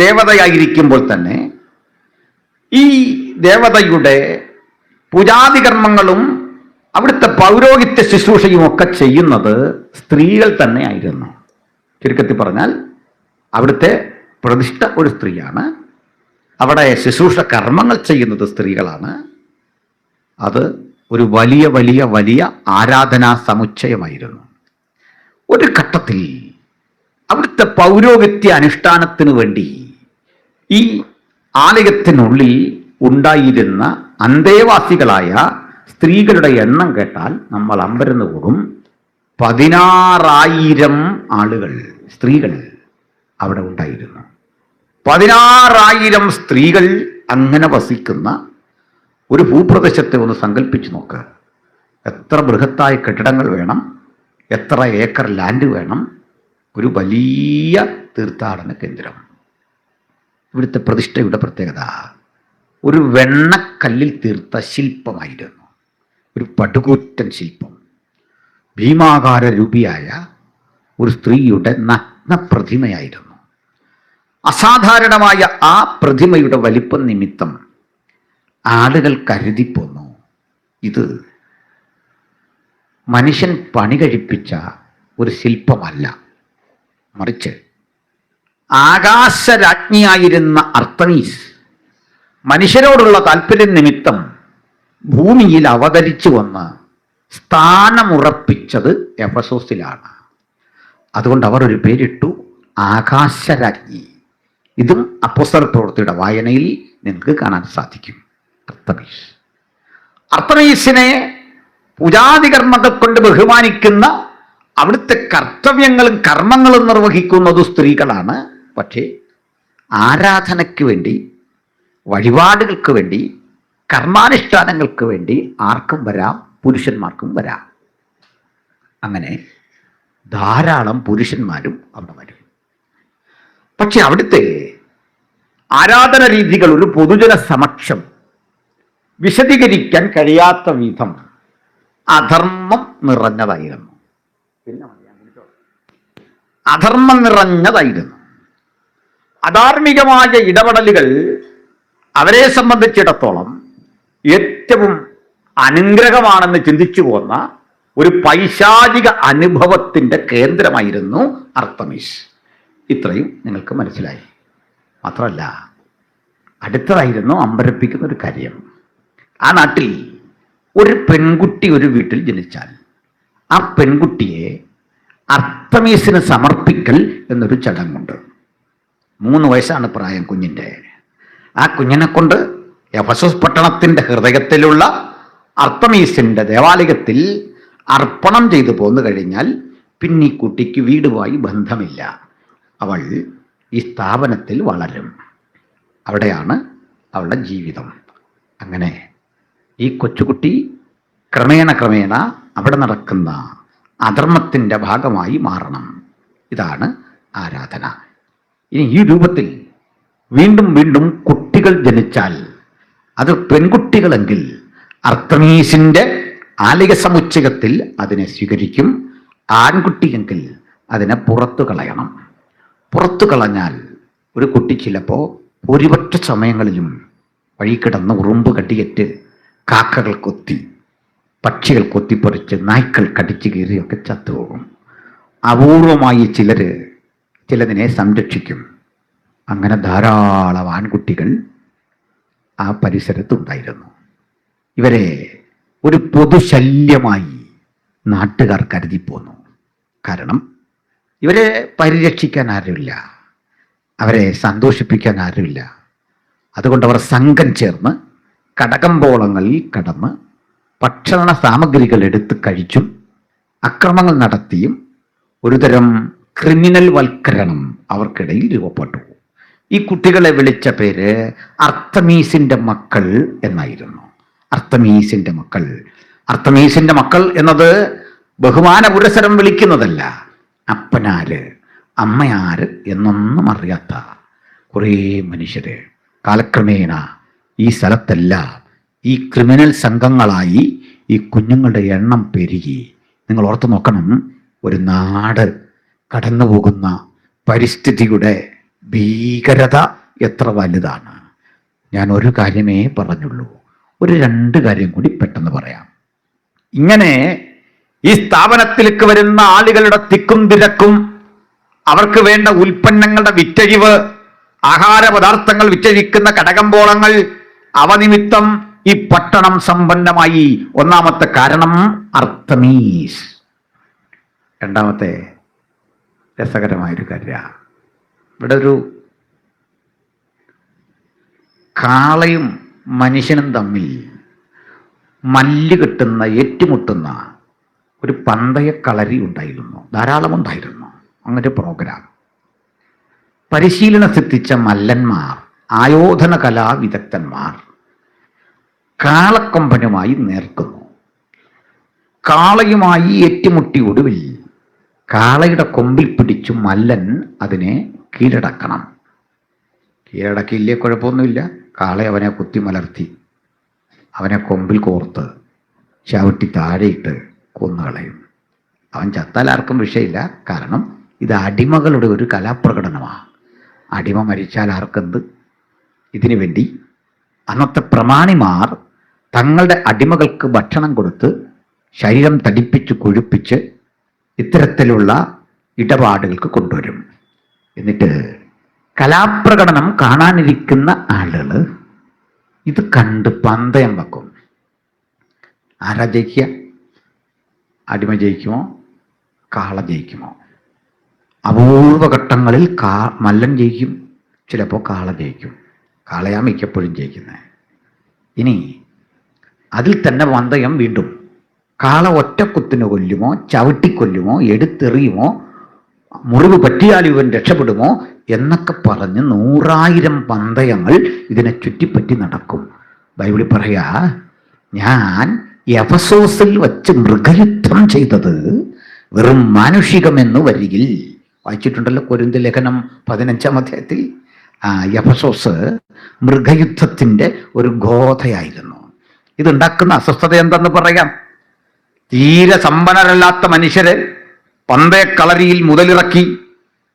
ദേവതയായിരിക്കുമ്പോൾ തന്നെ ഈ ദേവതയുടെ പൂജാതി കർമ്മങ്ങളും അവിടുത്തെ പൗരോഹിത്യ ശുശ്രൂഷയും ഒക്കെ ചെയ്യുന്നത് സ്ത്രീകൾ തന്നെ ആയിരുന്നു. ചുരുക്കത്തിൽ പറഞ്ഞാൽ അവിടുത്തെ പ്രതിഷ്ഠ ഒരു സ്ത്രീയാണ്, അവിടെ ശുശ്രൂഷ കർമ്മങ്ങൾ ചെയ്യുന്നത് സ്ത്രീകളാണ്. അത് ഒരു വലിയ വലിയ വലിയ ആരാധനാ സമുച്ചയമായിരുന്നു. ഒരു ഘട്ടത്തിൽ അവിടുത്തെ പൗരോഹിത്യ അനുഷ്ഠാനത്തിനു വേണ്ടി ഈ ആലയത്തിനുള്ളിൽ ഉണ്ടായിരുന്ന അന്തേവാസികളായ സ്ത്രീകളുടെ എണ്ണം കേട്ടാൽ നമ്മൾ അമ്പരന്ന് കൂടും. 16,000 ആളുകൾ, സ്ത്രീകൾ അവിടെ ഉണ്ടായിരുന്നു. 16,000 സ്ത്രീകൾ അങ്ങനെ വസിക്കുന്ന ഒരു ഭൂപ്രദേശത്തെ ഒന്ന് സങ്കല്പിച്ച് നോക്ക്. എത്ര ബൃഹത്തായ കെട്ടിടങ്ങൾ വേണം, എത്ര ഏക്കർ ലാൻഡ് വേണം. ഒരു വലിയ തീർത്ഥാടന കേന്ദ്രം. ഇവിടുത്തെ പ്രതിഷ്ഠയുടെ പ്രത്യേകത ഒരു വെണ്ണക്കല്ലിൽ തീർത്ത ശില്പമായിരുന്നു. ഒരു പടുകൂറ്റൻ ശില്പം. ഭീമാകാര രൂപിയായ ഒരു സ്ത്രീയുടെ നഗ്ന പ്രതിമയായിരുന്നു. അസാധാരണമായ ആ പ്രതിമയുടെ വലിപ്പം നിമിത്തം ആളുകൾ കരുതിപ്പോന്നു, ഇത് മനുഷ്യൻ പണി കഴിപ്പിച്ച ഒരു ശില്പമല്ല, മറിച്ച് ആകാശരാജ്ഞിയായിരുന്ന അർത്തമീസ് മനുഷ്യരോടുള്ള താല്പര്യം നിമിത്തം ഭൂമിയിൽ അവതരിച്ചു വന്ന് സ്ഥാനമുറപ്പിച്ചത് എഫെസോസിലാണ്. അതുകൊണ്ട് അവർ ഒരു പേരിട്ടു, ആകാശരാജ്ഞി. ഇതും അപ്പോസ്തല പ്രവൃത്തിയുടെ വായനയിൽ നിങ്ങൾക്ക് കാണാൻ സാധിക്കും. അർത്തമീസിനെ പൂജാതി കർമ്മങ്ങൾ കൊണ്ട് ബഹുമാനിക്കുന്ന, അവിടുത്തെ കർത്തവ്യങ്ങളും കർമ്മങ്ങളും നിർവഹിക്കുന്നത് സ്ത്രീകളാണ്. പക്ഷേ ആരാധനയ്ക്ക് വേണ്ടി, വഴിപാടുകൾക്ക് വേണ്ടി, കർമാനുഷ്ഠാനങ്ങൾക്ക് വേണ്ടി ആർക്കും വരാം, പുരുഷന്മാർക്കും വരാം. അങ്ങനെ ധാരാളം പുരുഷന്മാരും അവിടെ വരും. പക്ഷെ അവിടുത്തെ ആരാധന രീതികൾ ഒരു പൊതുജന സമക്ഷം വിശദീകരിക്കാൻ കഴിയാത്ത വിധം അധർമ്മം നിറഞ്ഞതായിരുന്നു. അധർമ്മം നിറഞ്ഞതായിരുന്നു. അധാർമികമായ ഇടപെടലുകൾ അവരെ സംബന്ധിച്ചിടത്തോളം ഏറ്റവും അനുഗ്രഹമാണെന്ന് ചിന്തിച്ചു പോന്ന ഒരു പൈശാചിക അനുഭവത്തിൻ്റെ കേന്ദ്രമായിരുന്നു അർത്തമീസ്. ഇത്രയും നിങ്ങൾക്ക് മനസ്സിലായി. മാത്രമല്ല, അടുത്തതായിരുന്നു അമ്പരപ്പിക്കുന്ന ഒരു കാര്യം. ആ നാട്ടിൽ ഒരു പെൺകുട്ടി ഒരു വീട്ടിൽ ജനിച്ചാൽ ആ പെൺകുട്ടിയെ അർത്തമീസിന് സമർപ്പിക്കൽ എന്നൊരു ചടങ്ങുണ്ട്. 3 വയസ്സാണ് പ്രായം കുഞ്ഞിൻ്റെ. ആ കുഞ്ഞിനെ കൊണ്ട് എഫെസോസ് പട്ടണത്തിൻ്റെ ഹൃദയത്തിലുള്ള അർത്തമീസിൻ്റെ ദേവാലയത്തിൽ അർപ്പണം ചെയ്തു പോന്നു കഴിഞ്ഞാൽ പിന്നെ ഈ കുട്ടിക്ക് വീടുമായി ബന്ധമില്ല. അവൾ ഈ സ്ഥാപനത്തിൽ വളരും. അവിടെയാണ് അവളുടെ ജീവിതം. അങ്ങനെ ഈ കൊച്ചുകുട്ടി ക്രമേണ ക്രമേണ അവിടെ നടക്കുന്ന അധർമ്മത്തിൻ്റെ ഭാഗമായി മാറണം. ഇതാണ് ആരാധന. ഇനി ഈ രൂപത്തിൽ വീണ്ടും വീണ്ടും കുട്ടികൾ ജനിച്ചാൽ അത് പെൺകുട്ടികളെങ്കിൽ അർത്തമീസിൻ്റെ ആലയ സമുച്ചയത്തിൽ അതിനെ സ്വീകരിക്കും. ആൺകുട്ടിയെങ്കിൽ അതിനെ പുറത്തു കളയണം. പുറത്തു കളഞ്ഞാൽ ഒരു കുട്ടി ചിലപ്പോൾ ഭൂരിപക്ഷ സമയങ്ങളിലും വഴി കിടന്ന് ഉറുമ്പ് കടിയേറ്റ് കാക്കകൾ കൊത്തി, പക്ഷികൾ കൊത്തിപ്പറിച്ച്, നായ്ക്കൾ കടിച്ചു കീറിയൊക്കെ ചത്തുപോകും. അപൂർവമായി ചിലതിനെ സംരക്ഷിക്കും. അങ്ങനെ ധാരാളം ആൺകുട്ടികൾ ആ പരിസരത്തുണ്ടായിരുന്നു. ഇവരെ ഒരു പൊതുശല്യമായി നാട്ടുകാർ കരുതിപ്പോന്നു. കാരണം ഇവരെ പരിരക്ഷിക്കാൻ ആരുമില്ല, അവരെ സന്തോഷിപ്പിക്കാൻ ആരുമില്ല. അതുകൊണ്ട് അവർ സംഘം ചേർന്ന് കടകമ്പോളങ്ങളിൽ കടന്ന് ഭക്ഷണ സാമഗ്രികൾ എടുത്ത് കഴിച്ചും അക്രമങ്ങൾ നടത്തിയും ഒരുതരം ക്രിമിനൽ വൽക്കരണം അവർക്കിടയിൽ രൂപപ്പെട്ടു. ഈ കുട്ടികളെ വിളിച്ച പേര് അർത്തമീസിന്റെ മക്കൾ എന്നായിരുന്നു. അർത്തമീസിന്റെ മക്കൾ. അർത്തമീസിന്റെ മക്കൾ എന്നത് ബഹുമാന പുരസരം വിളിക്കുന്നതല്ല. അപ്പനാര് അമ്മയാര് എന്നൊന്നും അറിയാത്ത കുറേ മനുഷ്യര് കാലക്രമേണ ഈ സ്ഥലത്തെല്ലാം ഈ ക്രിമിനൽ സംഘങ്ങളായി ഈ കുഞ്ഞുങ്ങളുടെ എണ്ണം പെരുകി. നിങ്ങൾ ഓർത്തു നോക്കണം, ഒരു നാട് കടന്നു പോകുന്ന പരിസ്ഥിതിയുടെ ഭീകരത എത്ര വലുതാണ്. ഞാൻ ഒരു കാര്യമേ പറഞ്ഞുള്ളൂ, ഒരു 2 കാര്യം കൂടി പെട്ടെന്ന് പറയാം. ഇങ്ങനെ ഈ സ്ഥാപനത്തിലേക്ക് വരുന്ന ആളുകളുടെ തിക്കും തിരക്കും, അവർക്ക് വേണ്ട ഉൽപ്പന്നങ്ങളുടെ വിറ്റഴിവ്, ആഹാര പദാർത്ഥങ്ങൾ വിറ്റഴിക്കുന്ന കടകമ്പോളങ്ങൾ, അവ നിമിത്തം ഈ പട്ടണം സമ്പന്നമായി. ഒന്നാമത്തെ കാരണം അർത്തമീസ്. രണ്ടാമത്തെ രസകരമായൊരു കാര്യ, ഇവിടെ ഒരു കാളയും മനുഷ്യനും തമ്മിൽ മല്ല് കെട്ടുന്ന, ഏറ്റുമുട്ടുന്ന ഒരു പന്തയക്കളരി ഉണ്ടായിരുന്നു, ധാരാളം ഉണ്ടായിരുന്നു. അങ്ങനെ പ്രോഗ്രാം പരിശീലനം സിദ്ധിച്ച മല്ലന്മാർ, ആയോധന കലാ വിദഗ്ധന്മാർ കാളക്കൊമ്പനുമായി നേർക്കുന്നു. കാളയുമായി ഏറ്റുമുട്ടി ഒടുവിൽ കാളയുടെ കൊമ്പിൽ പിടിച്ചു മല്ലൻ അതിനെ കീഴടക്കണം. കീഴടക്കിയില്ലേ കുഴപ്പമൊന്നുമില്ല. കാള അവനെ കുത്തി മലർത്തി അവനെ കൊമ്പിൽ കോർത്ത് ചവിട്ടി താഴെയിട്ട് കൊന്നുകളയും. അവൻ ചത്താൽ ആർക്കും വിഷയമില്ല, കാരണം ഇത് അടിമകളുടെ ഒരു കലാപ്രകടനമാണ്. അടിമ മരിച്ചാൽ ആർക്കെന്ത്? ഇതിനു വേണ്ടി അന്നത്തെ പ്രമാണിമാർ തങ്ങളുടെ അടിമകൾക്ക് ഭക്ഷണം കൊടുത്ത് ശരീരം തടിപ്പിച്ച് കൊഴുപ്പിച്ച് ഇത്തരത്തിലുള്ള ഇടപാടുകൾക്ക് കൊണ്ടുവരും. എന്നിട്ട് കലാപ്രകടനം കാണാനിരിക്കുന്ന ആളുകൾ ഇത് കണ്ട് പന്തയം വെക്കും. ആരാ ജയിക്കുക? അടിമ ജയിക്കുമോ കാള ജയിക്കുമോ? അപൂർവഘട്ടങ്ങളിൽ മല്ലൻ ജയിക്കും, ചിലപ്പോൾ കാള ജയിക്കും. കാളയാ മിക്കപ്പോഴും ജയിക്കുന്നത്. ഇനി അതിൽ തന്നെ പന്തയം വീണ്ടും. കാള ഒറ്റക്കുത്തിന് കൊല്ലുമോ, ചവിട്ടിക്കൊല്ലുമോ, എടുത്തെറിയുമോ, മുറിവ് പറ്റിയാൽ ഇവൻ രക്ഷപ്പെടുമോ എന്നൊക്കെ പറഞ്ഞ് 100,000 പന്തയങ്ങൾ ഇതിനെ ചുറ്റിപ്പറ്റി നടക്കും. ബൈബിളിൽ പറയാ, ഞാൻ എഫസോസിൽ വച്ച് മൃഗയുദ്ധം ചെയ്തത് വെറും മാനുഷികമെന്ന് വരികിൽ. വായിച്ചിട്ടുണ്ടല്ലോ കൊരിന്ത്യർ ലേഖനം 15-ാം അധ്യായത്തിൽ. എഫസോസ് മൃഗയുദ്ധത്തിന്റെ ഒരു ഗോധയായിരുന്നു. ഇതുണ്ടാക്കുന്ന അസ്വസ്ഥത എന്തെന്ന് പറയാം. തീരെ സമ്പന്നരല്ലാത്ത മനുഷ്യര് പന്തയക്കളരിയിൽ മുതലിറക്കി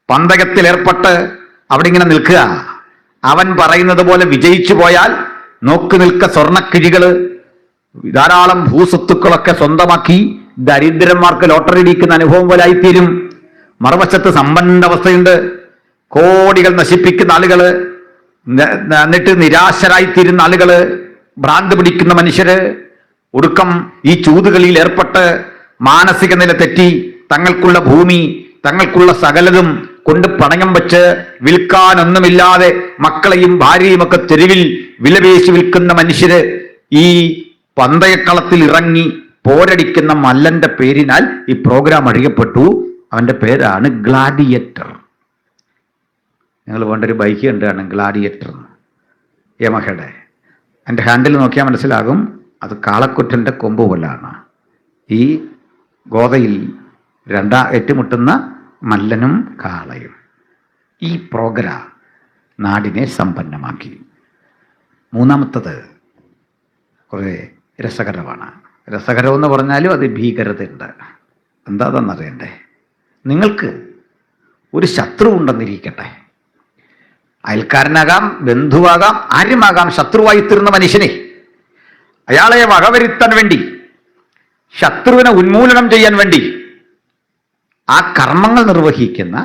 പന്തയത്തിലേർപ്പെട്ട് അവിടെ ഇങ്ങനെ നിൽക്കുക. അവൻ പറയുന്നത് പോലെ വിജയിച്ചു പോയാൽ നോക്കി നിൽക്ക സ്വർണക്കിഴികള്, ധാരാളം ഭൂസ്വത്തുക്കളൊക്കെ സ്വന്തമാക്കി ദരിദ്രന്മാർക്ക് ലോട്ടറി ഇടിക്കുന്ന അനുഭവം പോലെ ആയിത്തീരും. മറുവശത്ത് സമ്പന്ന അവസ്ഥയുണ്ട്, കോടികൾ നശിപ്പിക്കുന്ന ആളുകള്, എന്നിട്ട് നിരാശരായിത്തീരുന്ന ആളുകള്, ഭ്രാന്ത് പിടിക്കുന്ന മനുഷ്യര്, ഒടുക്കം ഈ ചൂതുകളിയിൽ ഏർപ്പെട്ട് മാനസിക നില തെറ്റി തങ്ങൾക്കുള്ള ഭൂമി, തങ്ങൾക്കുള്ള സകലതും കൊണ്ട് പണയം വെച്ച് വിൽക്കാനൊന്നുമില്ലാതെ മക്കളെയും ഭാര്യയും ഒക്കെ തെരുവിൽ വിലപേശി വിൽക്കുന്ന മനുഷ്യര് ഈ പന്തയക്കളത്തിൽ ഇറങ്ങി പോരടിക്കുന്ന മല്ലന്റെ പേരിനാൽ ഈ പ്രോഗ്രാം അറിയപ്പെട്ടു. അവന്റെ പേരാണ് ഗ്ലാഡിയേറ്റർ. നിങ്ങൾ വേണ്ടൊരു ബൈക്ക് കണ്ടാണ് ഗ്ലാഡിയേറ്റർ, യമഹയുടെ. എൻ്റെ ഹാൻഡിൽ നോക്കിയാൽ മനസ്സിലാകും, അത് കാളക്കുറ്റൻ്റെ കൊമ്പ് പോലാണ്. ഈ ഗോതയിൽ ഏറ്റുമുട്ടുന്ന മല്ലനും കാളയും. ഈ പ്രോഗ്രാം നാടിനെ സമ്പന്നമാക്കി. മൂന്നാമത്തത് കുറേ രസകരമാണ്. രസകരമെന്ന് പറഞ്ഞാലും അത് ഭീകരതയുണ്ട്. എന്താണെന്നറിയണ്ടേ? നിങ്ങൾക്ക് ഒരു ശത്രു ഉണ്ടെന്നിരിക്കട്ടെ, അയൽക്കാരനാകാം, ബന്ധുവാകാം, ആരുമാകാം. ശത്രുവായി തീർന്ന മനുഷ്യനെ അയാളെ വകവരുത്താൻ വേണ്ടി, ശത്രുവിനെ ഉന്മൂലനം ചെയ്യാൻ വേണ്ടി ആ കർമ്മങ്ങൾ നിർവഹിക്കുന്ന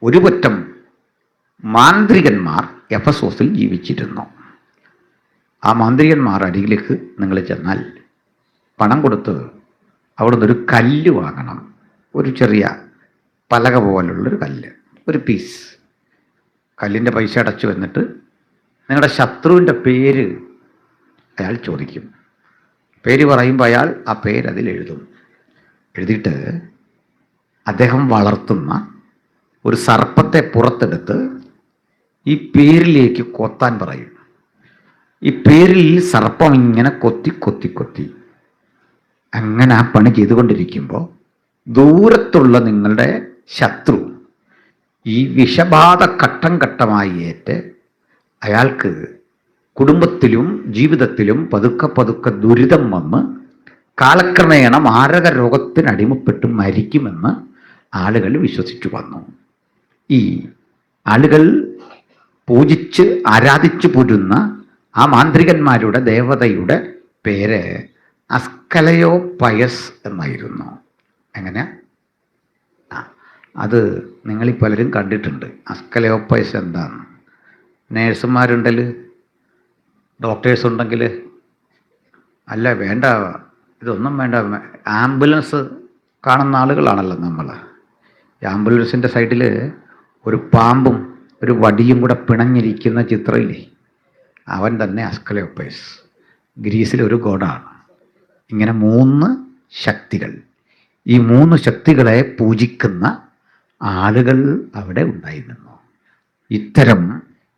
ഒരു പറ്റം മാന്ത്രികന്മാർ എഫസോസിൽ ജീവിച്ചിരുന്നു. ആ മാന്ത്രികന്മാർ അടിയിലേക്ക് നിങ്ങൾ ചെന്നാൽ പണം കൊടുത്ത് അവിടുന്ന് ഒരു കല്ല് വാങ്ങണം. ഒരു ചെറിയ പലക പോലുള്ളൊരു കല്ല്, ഒരു പീസ് കല്ലിൻ്റെ പൈസ അടച്ചു വന്നിട്ട് നിങ്ങളുടെ ശത്രുവിൻ്റെ പേര് അയാൾ ചോദിക്കും. പേര് പറയുമ്പോൾ അയാൾ ആ പേര് അതിൽ എഴുതും. എഴുതിയിട്ട് അദ്ദേഹം വളർത്തുന്ന ഒരു സർപ്പത്തെ പുറത്തെടുത്ത് ഈ പേരിലേക്ക് കൊത്താൻ പറയും. ഈ പേരിൽ സർപ്പം ഇങ്ങനെ കൊത്തി കൊത്തി കൊത്തി അങ്ങനെ ആ പണി ചെയ്തുകൊണ്ടിരിക്കുമ്പോൾ ദൂരത്തുള്ള നിങ്ങളുടെ ശത്രു ഈ വിഷബാധ ഘട്ടം ഘട്ടമായി ഏറ്റ് അയാൾക്ക് കുടുംബത്തിലും ജീവിതത്തിലും പതുക്കെ പതുക്കെ ദുരിതം വന്ന് കാലക്രമേണ മാരക രോഗത്തിന് അടിമപ്പെട്ട് മരിക്കുമെന്ന് ആളുകൾ വിശ്വസിച്ചു വന്നു. ഈ ആളുകൾ പൂജിച്ച് ആരാധിച്ചു പോരുന്ന ആ മാന്ത്രികന്മാരുടെ ദേവതയുടെ പേര് അസ്കലയോപയസ് എന്നായിരുന്നു. എങ്ങനെ? അത് നിങ്ങളീ പലരും കണ്ടിട്ടുണ്ട്. അസ്കലയോപയസ് എന്താണ്? നേഴ്സുമാരുണ്ടെങ്കിൽ, ഡോക്ടേഴ്സ് ഉണ്ടെങ്കിൽ, അല്ല വേണ്ട, ഇതൊന്നും വേണ്ട, ആംബുലൻസ് കാണുന്ന ആളുകളാണല്ലോ നമ്മൾ. ഈ ആംബുലൻസിൻ്റെ സൈഡിൽ ഒരു പാമ്പും ഒരു വടിയും കൂടെ പിണഞ്ഞിരിക്കുന്ന ചിത്രമില്ലേ, അവൻ തന്നെ അസ്കലയോപയസ്. ഗ്രീസിലെ ഒരു ഗോഡാണ്. ഇങ്ങനെ 3 ശക്തികൾ, ഈ 3 ശക്തികളെ പൂജിക്കുന്ന ആളുകൾ അവിടെ ഉണ്ടായിരുന്നു. ഇത്തരം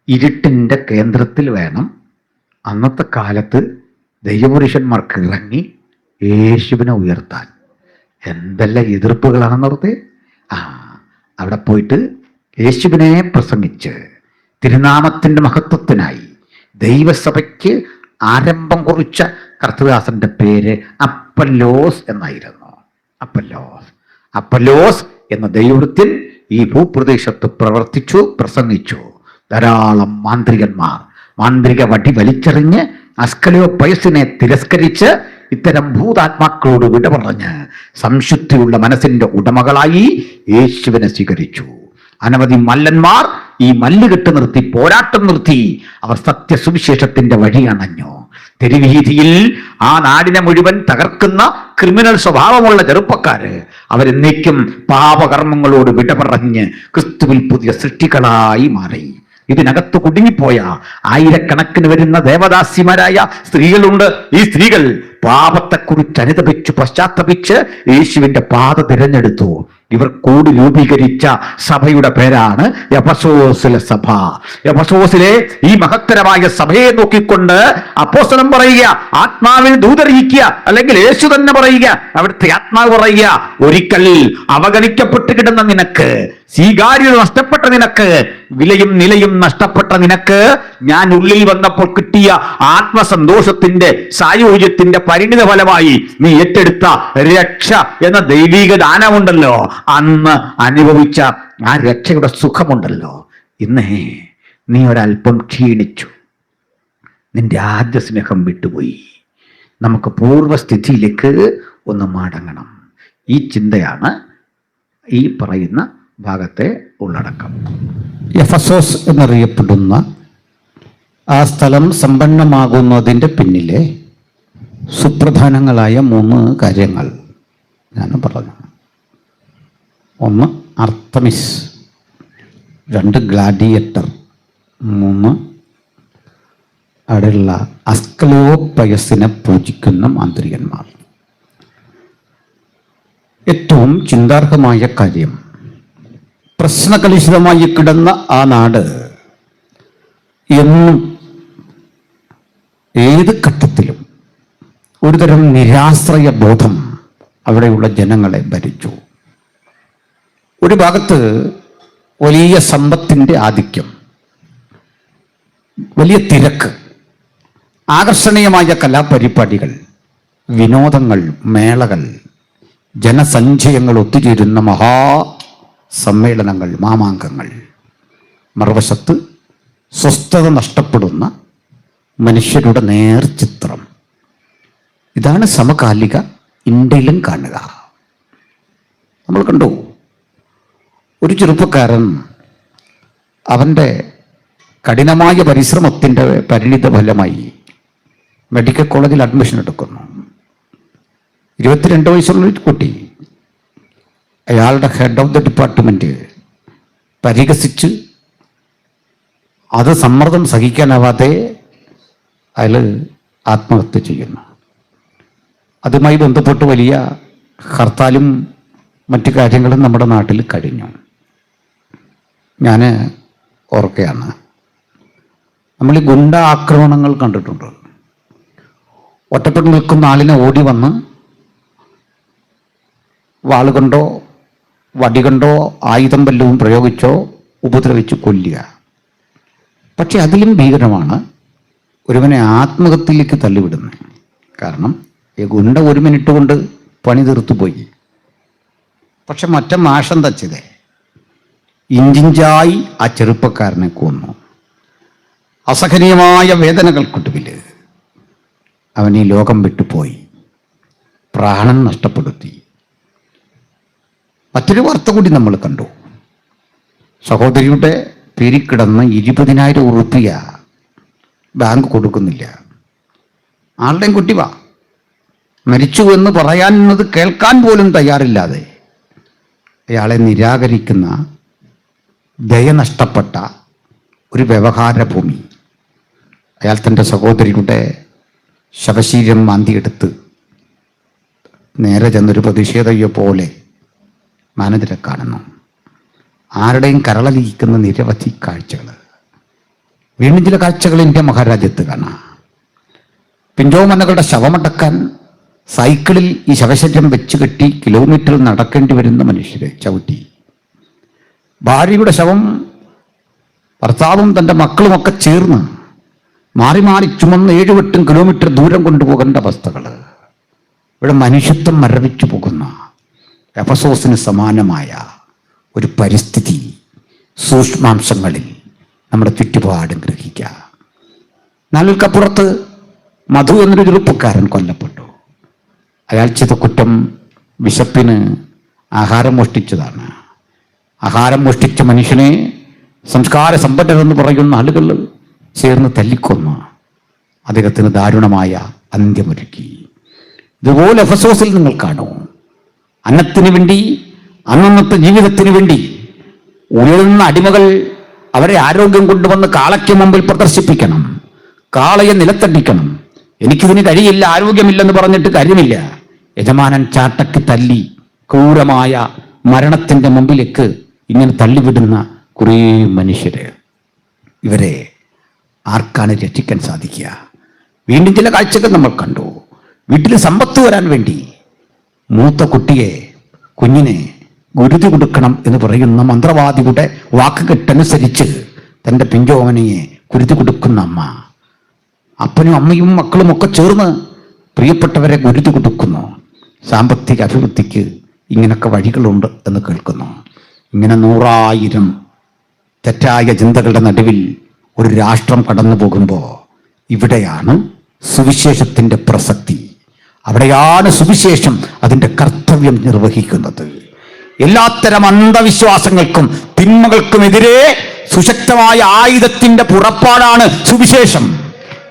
ഇരുട്ടിൻ്റെ കേന്ദ്രത്തിൽ വേണം അന്നത്തെ കാലത്ത് ദൈവപുരുഷന്മാർക്ക് ഇറങ്ങി യേശുവിനെ ഉയർത്താൻ. എന്തെല്ലാം എതിർപ്പുകളാണെന്നോർത്ത് അവിടെ പോയിട്ട് യേശുവിനെ പ്രസംഗിച്ച് തിരുനാമത്തിൻ്റെ മഹത്വത്തിനായി ദൈവസഭയ്ക്ക് ആരംഭം കുറിച്ച കർത്തദാസന്റെ പേര് അപ്പല്ലോസ് എന്നായിരുന്നു. അപ്പല്ലോസ് എന്ന ദൈവവൃത്തിൽ ഈ ഭൂപ്രദേശത്ത് പ്രവർത്തിച്ചു, പ്രസംഗിച്ചു. ധാരാളം മാന്ത്രിക വടി വലിച്ചെറിഞ്ഞ് അസ്കലയോപയസിനെ തിരസ്കരിച്ച് ഇത്തരം ഭൂതാത്മാക്കളോട് വിട പറഞ്ഞ് സംശുദ്ധിയുള്ള മനസ്സിന്റെ ഉടമകളായി യേശുവിനെ സ്വീകരിച്ചു. അനവധി മല്ലന്മാർ ഈ മല്ലുകെട്ട് നിർത്തി, പോരാട്ടം നിർത്തി, അവർ സത്യസുവിശേഷത്തിന്റെ വഴിയണഞ്ഞു. തെരുവീതിയിൽ ആ നാടിനെ മുഴുവൻ തകർക്കുന്ന ക്രിമിനൽ സ്വഭാവമുള്ള ചെറുപ്പക്കാര് അവരെന്നേക്കും പാപകർമ്മങ്ങളോട് വിട പറഞ്ഞ് ക്രിസ്തുവിൽ പുതിയ സൃഷ്ടികളായി മാറി. ഇതിനകത്ത് കുടുങ്ങിപ്പോയ ആയിരക്കണക്കിന് വരുന്ന ദേവദാസിമാരായ സ്ത്രീകളുണ്ട്. ഈ സ്ത്രീകൾ പാപത്തെക്കുറിച്ച് അനുതപിച്ച് പശ്ചാത്തപിച്ച് യേശുവിന്റെ പാത തിരഞ്ഞെടുത്തു. ഇവർ കൂടി രൂപീകരിച്ച സഭയുടെ പേരാണ് എഫെസോസിലെ സഭ. എഫെസോസിലെ ഈ മഹത്തരമായ സഭയെ നോക്കിക്കൊണ്ട് അപ്പോസ്തലൻ പറയുക, ആത്മാവിൽ ദൂതറിയിക്കുക, അല്ലെങ്കിൽ യേശു തന്നെ പറയുക, അവിടുത്തെ ആത്മാവ് പറയുക, ഒരിക്കൽ അവഗണിക്കപ്പെട്ട് കിടന്ന നിനക്ക്, സ്വീകാര്യത നഷ്ടപ്പെട്ട നിനക്ക്, വിലയും നിലയും നഷ്ടപ്പെട്ട നിനക്ക് ഞാൻ ഉള്ളിൽ വന്നപ്പോൾ കിട്ടിയ ആത്മസന്തോഷത്തിന്റെ സായുജ്യത്തിന്റെ പരിണിത ഫലമായി നീ ഏറ്റെടുത്ത രക്ഷ എന്ന ദൈവിക ദാനമുണ്ടല്ലോ, അന്ന് അനുഭവിച്ച ആ രക്ഷയുടെ സുഖമുണ്ടല്ലോ, ഇന്നേ നീ ഒരല്പം ക്ഷീണിച്ചു, നിന്റെ ആദ്യ സ്നേഹം വിട്ടുപോയി, നമുക്ക് പൂർവ്വസ്ഥിതിയിലേക്ക് ഒന്ന് മടങ്ങണം. ഈ ചിന്തയാണ് ഈ പറയുന്ന ഭാഗത്തെ ഉള്ളടക്കം. എഫെസോസ് എന്നറിയപ്പെടുന്ന ആ സ്ഥലം സമ്പന്നമാകുന്നതിൻ്റെ പിന്നിലെ സുപ്രധാനങ്ങളായ 3 കാര്യങ്ങൾ ഞാൻ പറഞ്ഞു. 1 അർത്തമിസ്, 2 ഗ്ലാഡിയേറ്റർ, 3 അവിടെയുള്ള അസ്കലയോപയസിനെ പൂജിക്കുന്ന മാന്ത്രികന്മാർ. ഏറ്റവും ചിന്താർഹമായ കാര്യം, പ്രശ്നകലുഷിതമായി കിടന്ന ആ നാട് എന്നും ഏത് ഘട്ടത്തിലും ഒരുതരം നിരാശ്രയ ബോധം അവിടെയുള്ള ജനങ്ങളെ ഭരിച്ചു. ഒരു ഭാഗത്ത് വലിയ സമ്പത്തിൻ്റെ ആധിക്യം, വലിയ തിരക്ക്, ആകർഷണീയമായ കലാപരിപാടികൾ, വിനോദങ്ങൾ, മേളകൾ, ജനസഞ്ചയങ്ങൾ ഒത്തുചേരുന്ന സമ്മേളനങ്ങൾ, മാമാങ്കങ്ങൾ. മറുവശത്ത് സ്വസ്ഥത നഷ്ടപ്പെടുന്ന മനുഷ്യരുടെ നേർചിത്രം. ഇതാണ് സമകാലിക ഇന്ത്യയിലും കാണുക. നമ്മൾ കണ്ടു, ഒരു ചെറുപ്പക്കാരൻ അവൻ്റെ കഠിനമായ പരിശ്രമത്തിൻ്റെ പരിണിത ഫലമായി മെഡിക്കൽ കോളേജിൽ അഡ്മിഷൻ എടുക്കുന്നു. 22 വയസ്സുള്ളൊരു കുട്ടി അയാളുടെ ഹെഡ് ഓഫ് ദ ഡിപ്പാർട്ട്മെൻറ്റ് പരിഹസിച്ച് അത് സമ്മർദ്ദം സഹിക്കാനാവാതെ അയാൾ ആത്മഹത്യ ചെയ്യുന്നു. അതുമായി ബന്ധപ്പെട്ട് വലിയ ഹർത്താലും മറ്റു കാര്യങ്ങളും നമ്മുടെ നാട്ടിൽ കഴിഞ്ഞു. ഞാൻ ഓർക്കുകയാണ്, നമ്മൾ ഈ ഗുണ്ട ആക്രമണങ്ങൾ കണ്ടിട്ടുണ്ട്. ഒറ്റപ്പെട്ട് നിൽക്കുന്ന ആളിനെ ഓടി വന്ന് വാളുകൊണ്ടോ വടികൊണ്ടോ ആയുധം വല്ലതും പ്രയോഗിച്ചോ ഉപദ്രവിച്ച് കൊല്ലുക. പക്ഷെ അതിലും ഭീകരമാണ് ഒരുവനെ ആത്മഹത്യയിലേക്ക് തള്ളിവിടുന്നത്. കാരണം ഈ ഗുണ്ട 1 മിനിറ്റ് കൊണ്ട് പണി തീർത്തു പോയി. പക്ഷെ മറ്റേ മാഷം തച്ചത് ഇഞ്ചിഞ്ചായി ആ ചെറുപ്പക്കാരനെ കൊന്നു. അസഹനീയമായ വേദനകൾക്കൊടുവിൽ അവൻ ഈ ലോകം വിട്ടുപോയി, പ്രാണൻ നഷ്ടപ്പെടുത്തി. മറ്റൊരു വാർത്ത കൂടി നമ്മൾ കണ്ടു. സഹോദരിയുടെ പേരിൽ കിടന്ന് 20,000 ഉറുപ്പിക ബാങ്ക് കൊടുക്കുന്നില്ല. ആളുടെയും കുട്ടി വാ മരിച്ചു എന്ന് പറയാനുള്ളത് കേൾക്കാൻ പോലും തയ്യാറില്ലാതെ അയാളെ നിരാകരിക്കുന്ന ദയ നഷ്ടപ്പെട്ട ഒരു വ്യവഹാര ഭൂമി. അയാൾ തൻ്റെ സഹോദരിയുടെ ശവശീലം മാന്തിയെടുത്ത് നേരെ ചെന്നൊരു പ്രതിഷേധയെ പോലെ മാനേജരെ കാണുന്നു. ആരുടെയും കരളലിയിക്കുന്ന നിരവധി കാഴ്ചകൾ. വീണ്ടും ചില കാഴ്ചകൾ ഇന്ത്യ മഹാരാജ്യത്ത് കാണാം. പിഞ്ചോമനകളുടെ ശവമടക്കാൻ സൈക്കിളിൽ ഈ ശവശരീരം വെച്ച് കെട്ടി കിലോമീറ്റർ നടക്കേണ്ടി വരുന്ന മനുഷ്യരെ ചവിട്ടി. ഭാര്യയുടെ ശവം ഭർത്താവും തൻ്റെ മക്കളുമൊക്കെ ചേർന്ന് മാറി മാറി ചുമന്ന് 7-8 കിലോമീറ്റർ ദൂരം കൊണ്ടുപോകേണ്ട അവസ്ഥകൾ. ഇവിടെ മനുഷ്യത്വം മരവിച്ചു പോകുന്ന എഫസോസിന് സമാനമായ ഒരു പരിസ്ഥിതി സൂക്ഷ്മാംശങ്ങളിൽ നമ്മുടെ ചുറ്റുപാടും ഗ്രഹിക്കുക. നാളുകൾക്കപ്പുറത്ത് മധു എന്നൊരു ചെറുപ്പക്കാരൻ കൊല്ലപ്പെട്ടു. അയാൾ ചെയ്ത കുറ്റം വിശപ്പിന് ആഹാരം മോഷ്ടിച്ചതാണ്. ആഹാരം മോഷ്ടിച്ച മനുഷ്യനെ സംസ്കാര സമ്പന്നരെന്ന് പറയുന്ന ആളുകൾ ചേർന്ന് തല്ലിക്കൊന്ന് അദ്ദേഹത്തിന് ദാരുണമായ അന്ത്യമൊരുക്കി. ഇതുപോലെ എഫസോസിൽ നിങ്ങൾ കാണൂ. അന്നത്തിന് വേണ്ടി, അന്നന്നത്തെ ജീവിതത്തിന് വേണ്ടി ഉയർന്ന അടിമകൾ അവരെ ആരോഗ്യം കൊണ്ടുവന്ന് കാളയ്ക്ക് മുമ്പിൽ പ്രദർശിപ്പിക്കണം, കാളയെ നിലത്തടിക്കണം. എനിക്കിതിന് കഴിയില്ല, ആരോഗ്യമില്ലെന്ന് പറഞ്ഞിട്ട് കാര്യമില്ല. യജമാനൻ ചാട്ടക്ക് തല്ലി ക്രൂരമായ മരണത്തിന്റെ മുമ്പിലേക്ക് ഇങ്ങനെ തള്ളിവിടുന്ന കുറേ മനുഷ്യര്. ഇവരെ ആർക്കാണ് രക്ഷിക്കാൻ സാധിക്കുക? വീണ്ടും ചില കാഴ്ചകൾ നമ്മൾ കണ്ടു. വീട്ടിൽ സമ്പത്ത് വരാൻ വേണ്ടി മൂത്ത കുഞ്ഞിനെ ഗുരുതി കൊടുക്കണം എന്ന് പറയുന്ന മന്ത്രവാദിയുടെ വാക്കുകെട്ടനുസരിച്ച് തൻ്റെ പിഞ്ചോമനയെ ഗുരുതി കൊടുക്കുന്ന അമ്മ. അപ്പനും അമ്മയും മക്കളും ഒക്കെ ചേർന്ന് പ്രിയപ്പെട്ടവരെ ഗുരുതി കൊടുക്കുന്നു. സാമ്പത്തിക അഭിവൃദ്ധിക്ക് ഇങ്ങനൊക്കെ വഴികളുണ്ട് എന്ന് കേൾക്കുന്നു. ഇങ്ങനെ 100,000 തെറ്റായ ചിന്തകളുടെ നടുവിൽ ഒരു രാഷ്ട്രം കടന്നു പോകുമ്പോൾ ഇവിടെയാണ് സുവിശേഷത്തിൻ്റെ പ്രസക്തി. അവിടെയാണ് സുവിശേഷം അതിൻ്റെ കർത്തവ്യം നിർവഹിക്കുന്നത്. എല്ലാത്തരം അന്ധവിശ്വാസങ്ങൾക്കും തിന്മകൾക്കുമെതിരെ സുശക്തമായ ആയുധത്തിന്റെ പുറപ്പാടാണ് സുവിശേഷം.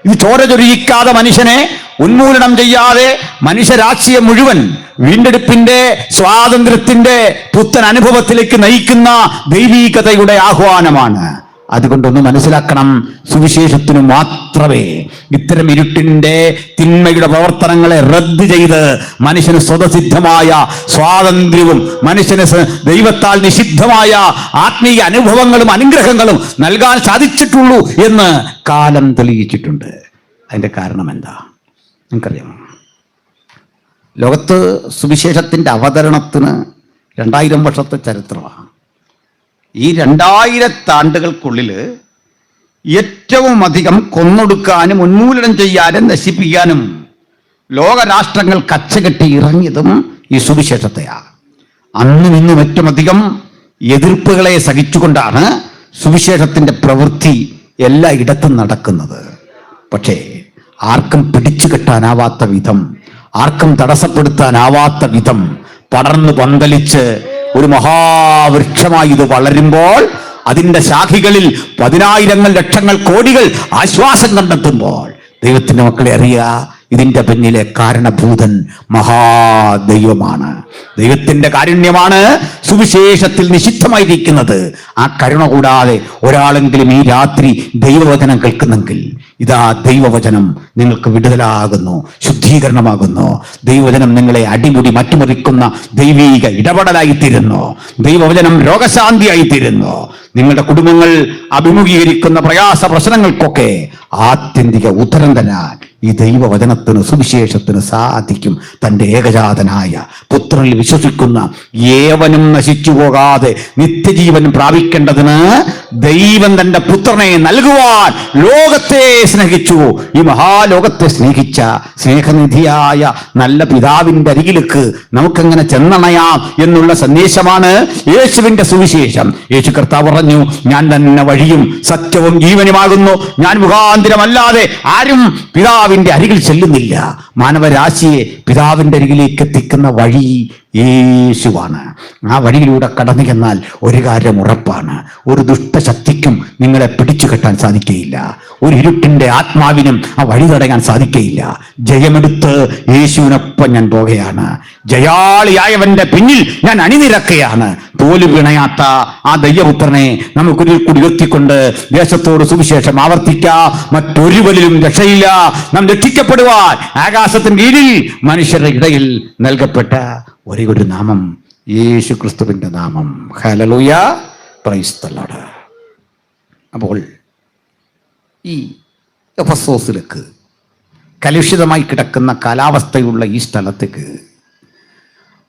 ഇത് ചോര ചൊരിയിക്കാതെ, മനുഷ്യനെ ഉന്മൂലനം ചെയ്യാതെ മനുഷ്യരാശിയെ മുഴുവൻ വീണ്ടെടുപ്പിന്റെ, സ്വാതന്ത്ര്യത്തിന്റെ പുത്തൻ അനുഭവത്തിലേക്ക് നയിക്കുന്ന ദൈവീകതയുടെ ആഹ്വാനമാണ്. അതുകൊണ്ടൊന്ന് മനസ്സിലാക്കണം, സുവിശേഷത്തിന് മാത്രമേ ഇത്തരം ഇരുട്ടിന്റെ തിന്മയുടെ പ്രവർത്തനങ്ങളെ റദ്ദ് ചെയ്ത് മനുഷ്യന് സ്വതസിദ്ധമായ സ്വാതന്ത്ര്യവും മനുഷ്യന് ദൈവത്താൽ നിഷിദ്ധമായ ആത്മീയ അനുഭവങ്ങളും അനുഗ്രഹങ്ങളും നൽകാൻ സാധിച്ചിട്ടുള്ളൂ എന്ന് കാലം തെളിയിച്ചിട്ടുണ്ട്. അതിന്റെ കാരണം എന്താ നിങ്ങൾക്കറിയാമോ? ലോകത്ത് സുവിശേഷത്തിന്റെ അവതരണത്തിന് 2000 വർഷത്തെ ചരിത്രമാണ്. ഈ 2000 ആണ്ടുകൾക്കുള്ളിൽ ഏറ്റവും അധികം കൊന്നൊടുക്കാനും ഉന്മൂലനം ചെയ്യാനും നശിപ്പിക്കാനും ലോകരാഷ്ട്രങ്ങൾ കച്ചകെട്ടി ഇറങ്ങിയതും ഈ സുവിശേഷത്തെയാണ്. അന്നും ഇന്നും ഏറ്റവും അധികം എതിർപ്പുകളെ സഹിച്ചുകൊണ്ടാണ് സുവിശേഷത്തിന്റെ പ്രവൃത്തി എല്ലായിടത്തും നടക്കുന്നത്. പക്ഷേ ആർക്കും പിടിച്ചു കെട്ടാനാവാത്ത വിധം, ആർക്കും തടസ്സപ്പെടുത്താനാവാത്ത വിധം പടർന്നു പന്തലിച്ച് ഒരു മഹാവൃക്ഷമായി ഇത് വളരുമ്പോൾ, അതിൻ്റെ ശാഖകളിൽ 10,000 ലക്ഷങ്ങൾ കോടികൾ ആശ്വാസം കണ്ടെത്തുമ്പോൾ ദൈവത്തിൻ്റെ മക്കളെ അറിയുക, ഇതിന്റെ പിന്നിലെ കാരണഭൂതൻ മഹാദൈവമാണ്. ദൈവത്തിന്റെ കാരുണ്യമാണ് സുവിശേഷത്തിൽ നിഷിദ്ധമായിരിക്കുന്നത്. ആ കരുണ കൂടാതെ ഒരാളെങ്കിലും ഈ രാത്രി ദൈവവചനം കേൾക്കുന്നെങ്കിൽ ഇതാ ദൈവവചനം നിങ്ങൾക്ക് വിടുതലാകുന്നു, ശുദ്ധീകരണമാകുന്നു. ദൈവവചനം നിങ്ങളെ അടിമുടി മാറ്റിമറിക്കുന്ന ദൈവീക ഇടപെടലായിത്തീരുന്നു. ദൈവവചനം രോഗശാന്തിയായിത്തീരുന്നു. നിങ്ങളുടെ കുടുംബങ്ങൾ അഭിമുഖീകരിക്കുന്ന പ്രയാസ പ്രശ്നങ്ങൾക്കൊക്കെ ആത്യന്തിക ഉത്തരം തരാൻ ഈ ദൈവവചനത്തിന്, സുവിശേഷത്തിന് സാധിക്കും. തൻ്റെ ഏകജാതനായ പുത്രനിൽ വിശ്വസിക്കുന്ന ഏവനും നശിച്ചു പോകാതെ നിത്യജീവൻ പ്രാപിക്കേണ്ടതിന് ദൈവം തൻ്റെ പുത്രനെ നൽകുവാൻ ലോകത്തെ സ്നേഹിച്ചു. ഈ മഹാലോകത്തെ സ്നേഹിച്ച സ്നേഹനിധിയായ നല്ല പിതാവിൻ്റെ അരികിലേക്ക് നമുക്കെങ്ങനെ ചെന്നണയാം എന്നുള്ള സന്ദേശമാണ് യേശുവിൻ്റെ സുവിശേഷം. യേശു കർത്താവ് പറഞ്ഞു, ഞാൻ തന്നെ വഴിയും സത്യവും ജീവനുമാകുന്നു. ഞാൻ മുഖാന്തരമല്ലാതെ ആരും പിതാവിന്റെ അരികിൽ ചെല്ലുന്നില്ല. മാനവരാശിയെ പിതാവിന്റെ അരികിലേക്ക് എത്തിക്കുന്ന വഴി യേശുവാണ്. ആ വഴിയിലൂടെ കടന്നു ചെന്നാൽ ഒരു കാര്യം ഉറപ്പാണ്, ഒരു ദുഷ്ടശക്തിക്കും നിങ്ങളെ പിടിച്ചു കെട്ടാൻ സാധിക്കുകയില്ല. ഒരു ഇരുട്ടിന്റെ ആത്മാവിനും ആ വഴി തടയാൻ സാധിക്കുകയില്ല. ജയമെടുത്ത് യേശുവിനൊപ്പം ഞാൻ പോകുകയാണ്. ജയാളിയായവന്റെ പിന്നിൽ ഞാൻ അണിനിരക്കുകയാണ്. തോല് പിണയാത്ത ആ ദൈവപുത്രനെ നമുക്കൊരു കൂടി ഉയർത്തിക്കൊണ്ട് ദേശത്തോട് സുവിശേഷം ആവർത്തിക്കാം. മറ്റൊരുവരിലും രക്ഷയില്ല. നാം രക്ഷിക്കപ്പെടുവാൻ ആകാശത്തിന് കീഴിൽ മനുഷ്യരുടെ ഇടയിൽ നൽകപ്പെട്ട ഒരേ ഒരു നാമം യേശു ക്രിസ്തുവിന്റെ നാമം. Hallelujah, praise the Lord. അപ്പോൾ ഈ എഫെസോസിലേക്ക്, കലുഷിതമായി കിടക്കുന്ന കാലാവസ്ഥയുള്ള ഈ സ്ഥലത്തേക്ക്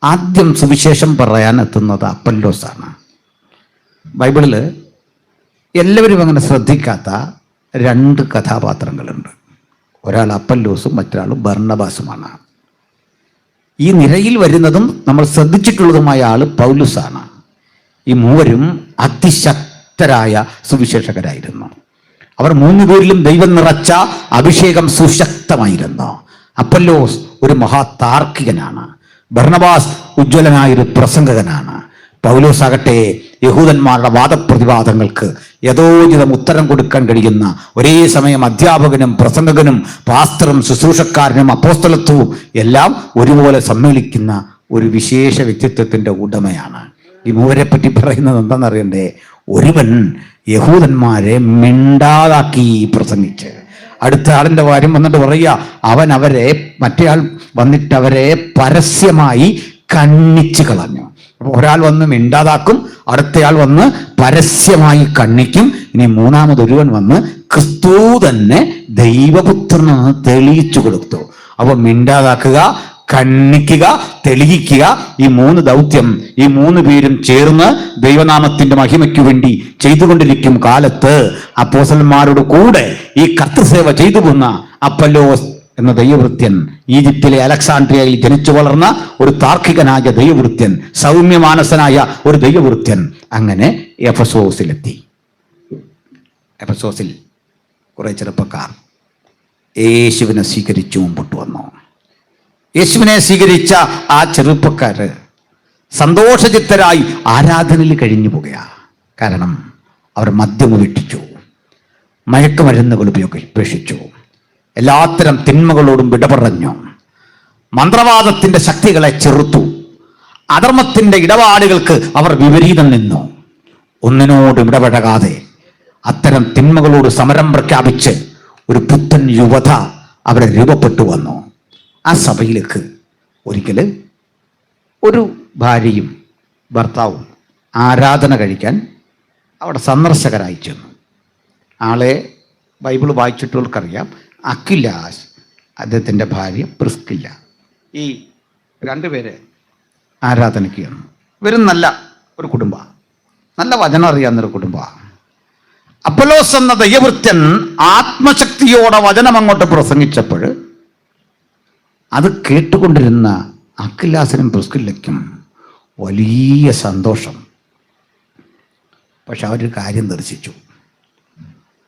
ആദ്യം സുവിശേഷം പറയാൻ എത്തുന്നത് അപ്പല്ലോസാണ്. ബൈബിളിൽ എല്ലാവരും അങ്ങനെ ശ്രദ്ധിക്കാത്ത രണ്ട് കഥാപാത്രങ്ങളുണ്ട്. ഒരാൾ അപ്പല്ലോസും മറ്റൊരാൾ ബർന്നബാസുമാണ്. ഈ നിരയിൽ വരുന്നതും നമ്മൾ ശ്രദ്ധിച്ചിട്ടുള്ളതുമായ ആള് പൗലുസാണ്. ഈ മൂവരും അതിശക്തരായ സുവിശേഷകരായിരുന്നു. അവർ മൂന്നുപേരിലും ദൈവം നിറച്ച അഭിഷേകം സുശക്തമായിരുന്നു. അപ്പല്ലോസ് ഒരു മഹാതാർക്കികനാണ്. ബർന്നബാസ് ഉജ്ജ്വലനായൊരു പ്രസംഗകനാണ്. പൗലോസ് ആകട്ടെ യഹൂദന്മാരുടെ വാദപ്രതിവാദങ്ങൾക്ക് യഥോചിതം ഉത്തരം കൊടുക്കാൻ കഴിയുന്ന, ഒരേ സമയം അധ്യാപകനും പ്രസംഗകനും പാസ്റ്ററും ശുശ്രൂഷക്കാരനും അപ്പോസ്തലത്വവും എല്ലാം ഒരുപോലെ സമ്മേളിക്കുന്ന ഒരു വിശേഷ വ്യക്തിത്വത്തിന്റെ ഉടമയാണ്. ഈ മൂവരെ പറ്റി പറയുന്നത് എന്താണെന്നറിയണ്ടേ? ഒരുവൻ യഹൂദന്മാരെ മിണ്ടാതാക്കി പ്രസംഗിച്ച്, അടുത്ത ആളിന്റെ കാര്യം വന്നിട്ട് പറയുക, അവൻ അവരെ, മറ്റേയാൾ വന്നിട്ട് അവരെ പരസ്യമായി കണ്ണിച്ച് കളഞ്ഞു. അപ്പൊ ഒരാൾ വന്ന് മിണ്ടാതാക്കും, അടുത്തയാൾ വന്ന് പരസ്യമായി കണ്ണിക്കും. ഇനി മൂന്നാമതൊരുവൻ വന്ന് ക്രിസ്തു തന്നെ ദൈവപുത്രനെന്ന് തെളിയിച്ചു കൊടുത്തു. അപ്പൊ മിണ്ടാതാക്കുക, കണ്ണിക്കുക, തെളിയിക്കുക, ഈ മൂന്ന് ദൗത്യം ഈ മൂന്ന് പേരും ചേർന്ന് ദൈവനാമത്തിന്റെ മഹിമയ്ക്ക് വേണ്ടി ചെയ്തുകൊണ്ടിരിക്കും കാലത്ത് അപ്പോസ്തലന്മാരോട് കൂടെ ഈ കർത്തൃസേവ ചെയ്തു പോന്ന അപ്പല്ലോസ് എന്ന ദൈവവൃത്യൻ, ഈജിപ്തിലെ അലക്സാണ്ട്രിയയിൽ ജനിച്ചു വളർന്ന ഒരു താർക്കികനായ ദൈവവൃത്യൻ, സൗമ്യമാനസനായ ഒരു ദൈവവൃത്യൻ, അങ്ങനെ എഫെസോസിലെത്തി. എഫെസോസിൽ കുറെ ചെറുപ്പക്കാർ യേശുവിനെ സ്വീകരിച്ചു മുമ്പോട്ട് വന്നു. യേശുവിനെ സ്വീകരിച്ച ആ ചെറുപ്പക്കാര് സന്തോഷചിത്തരായി ആരാധനയിൽ കഴിഞ്ഞു പോകുകയാണ്. കാരണം അവർ മദ്യം ഉപേക്ഷിച്ചു, മയക്കുമരുന്നുകൾ ഉപേക്ഷിച്ചു, എല്ലാത്തരം തിന്മകളോടും വിട പറഞ്ഞു, മന്ത്രവാദത്തിന്റെ ശക്തികളെ ചെറുത്തു, അധർമ്മത്തിന്റെ ഇടപാടുകൾക്ക് അവർ വിപരീതം നിന്നു. ഒന്നിനോടും ഇടപഴകാതെ അത്തരം തിന്മകളോട് സമരം പ്രഖ്യാപിച്ച് ഒരു പുത്തൻ യുവത അവിടെ രൂപപ്പെട്ടു വന്നു. ആ സഭയിലേക്ക് ഒരിക്കല് ഒരു ഭാര്യയും ഭർത്താവും ആരാധന കഴിക്കാൻ അവിടെ സന്ദർശകരായി ചെന്നു. ആളെ ബൈബിൾ വായിച്ചിട്ടുള്ളവർക്കറിയാം. അക്വിലാസ്, അദ്ദേഹത്തിൻ്റെ ഭാര്യ പ്രിസ്കില്ല, ഈ രണ്ടുപേരെ ആരാധനയ്ക്ക് ചെന്നു. ഇവരും നല്ല ഒരു കുടുംബമാണ്, നല്ല വചനം അറിയാവുന്നൊരു കുടുംബമാണ്. അപ്പൊല്ലോസ് എന്ന ദൈവവൃത്യൻ ആത്മശക്തിയോടെ വചനം അങ്ങോട്ട് പ്രസംഗിച്ചപ്പോൾ അത് കേട്ടുകൊണ്ടിരുന്ന അക്വിലാസിനും പ്രിസ്കില്ലയ്ക്കും വലിയ സന്തോഷം. പക്ഷെ അവരൊരു കാര്യം ദർശിച്ചു.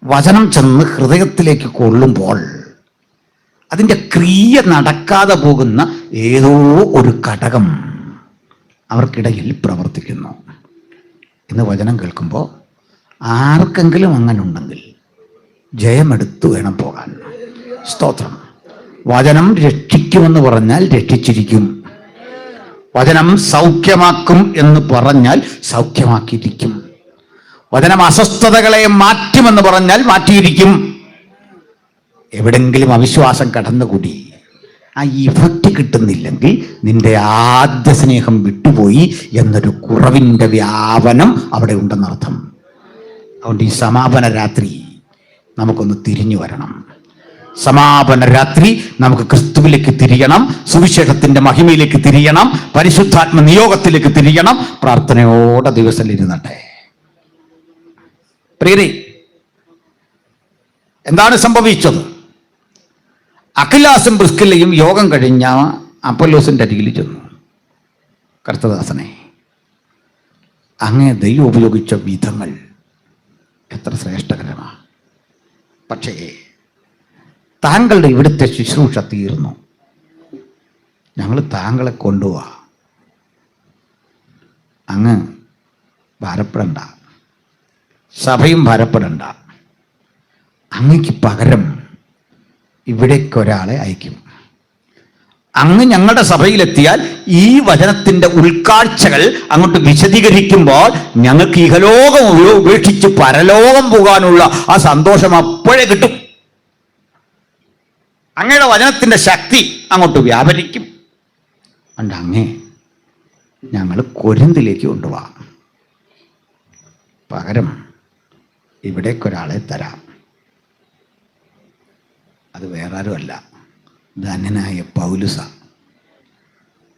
വചനം ചെന്ന് ഹൃദയത്തിലേക്ക് കൊള്ളുമ്പോൾ അതിൻ്റെ ക്രിയ നടക്കാതെ പോകുന്ന ഏതോ ഒരു ഘടകം അവർക്കിടയിൽ പ്രവർത്തിക്കുന്നു. ഇന്ന് വചനം കേൾക്കുമ്പോൾ ആർക്കെങ്കിലും അങ്ങനെ ഉണ്ടെങ്കിൽ ജയമെടുത്തു വേണം പോകാൻ. സ്തോത്രം. വചനം രക്ഷിക്കുമെന്ന് പറഞ്ഞാൽ രക്ഷിച്ചിരിക്കും. വചനം സൗഖ്യമാക്കും എന്ന് പറഞ്ഞാൽ സൗഖ്യമാക്കിയിരിക്കും. വചനം അസ്വസ്ഥതകളെ മാറ്റുമെന്ന് പറഞ്ഞാൽ മാറ്റിയിരിക്കും. എവിടെങ്കിലും അവിശ്വാസം കടന്നുകൂടി ആ ഇഫക്റ്റ് കിട്ടുന്നില്ലെങ്കിൽ നിന്റെ ആദ്യ സ്നേഹം വിട്ടുപോയി എന്നൊരു കുറവിൻ്റെ വ്യാപനം അവിടെ ഉണ്ടെന്നർത്ഥം. അതുകൊണ്ട് ഈ സമാപന രാത്രി നമുക്കൊന്ന് തിരിഞ്ഞു വരണം. സമാപന രാത്രി നമുക്ക് ക്രിസ്തുവിലേക്ക് തിരിയണം, സുവിശേഷത്തിന്റെ മഹിമയിലേക്ക് തിരിയണം, പരിശുദ്ധാത്മ നിയോഗത്തിലേക്ക് തിരിയണം. പ്രാർത്ഥനയോടെ ദിവസം ഇരുന്നട്ടെ. പ്രിയരേ, എന്താണ് സംഭവിച്ചത്? അഖിലാസും പ്രിസ്കില്ലയും യോഗം കഴിഞ്ഞ അപ്പൊല്ലോസിന്റെ അരികിൽ ചെന്നു. കർത്തദാസനെ, അങ്ങേ ദൈവം ഉപയോഗിച്ച വിധങ്ങൾ എത്ര ശ്രേഷ്ഠകരമാണ്. പക്ഷേ താങ്കളുടെ ഇവിടുത്തെ ശുശ്രൂഷ തീർന്നു. ഞങ്ങൾ താങ്കളെ കൊണ്ടുപോവാ. അങ്ങ് ഭാരപ്പെടണ്ട, സഭയും ഭാരപ്പെടണ്ട. അങ്ങക്ക് പകരം ഇവിടേക്കൊരാളെ അയക്കും. അങ്ങ് ഞങ്ങളുടെ സഭയിലെത്തിയാൽ ഈ വചനത്തിന്റെ ഉൾക്കാഴ്ചകൾ അങ്ങോട്ട് വിശദീകരിക്കുമ്പോൾ ഞങ്ങൾക്ക് ഇഹലോകം ഉപേക്ഷിച്ച് പരലോകം പോകാനുള്ള ആ സന്തോഷം അപ്പോഴേ കിട്ടും. അങ്ങയുടെ വചനത്തിന്റെ ശക്തി അങ്ങോട്ട് വ്യാപരിക്കും. അതുകൊണ്ട് അങ്ങേ ഞങ്ങൾ കൊരിന്തിലേക്ക് കൊണ്ടുപോകാം. പകരം ഇവിടേക്കൊരാളെ തരാം. അത് വേറെ ആരുമല്ല, ധന്യനായ പൗലുസ.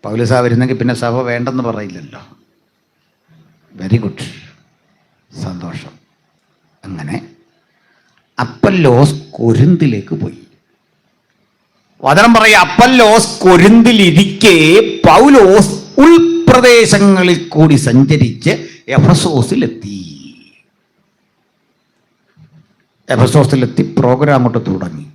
പൗലുസ വരുന്നെങ്കിൽ പിന്നെ സഭ വേണ്ടെന്ന് പറയില്ലല്ലോ. വെരി ഗുഡ്, സന്തോഷം. അങ്ങനെ അപ്പല്ലോസ് കൊരിന്തിലേക്ക് പോയി. വചനം പറയുക, അപ്പല്ലോസ് കൊരിന്തിലിരിക്കെ പൗലോസ് ഉൾപ്രദേശങ്ങളിൽ കൂടി സഞ്ചരിച്ച് എഫസോസിലെത്തി. എഫസോസിലെത്തി പ്രോഗ്രാം അങ്ങോട്ട് തുടങ്ങി.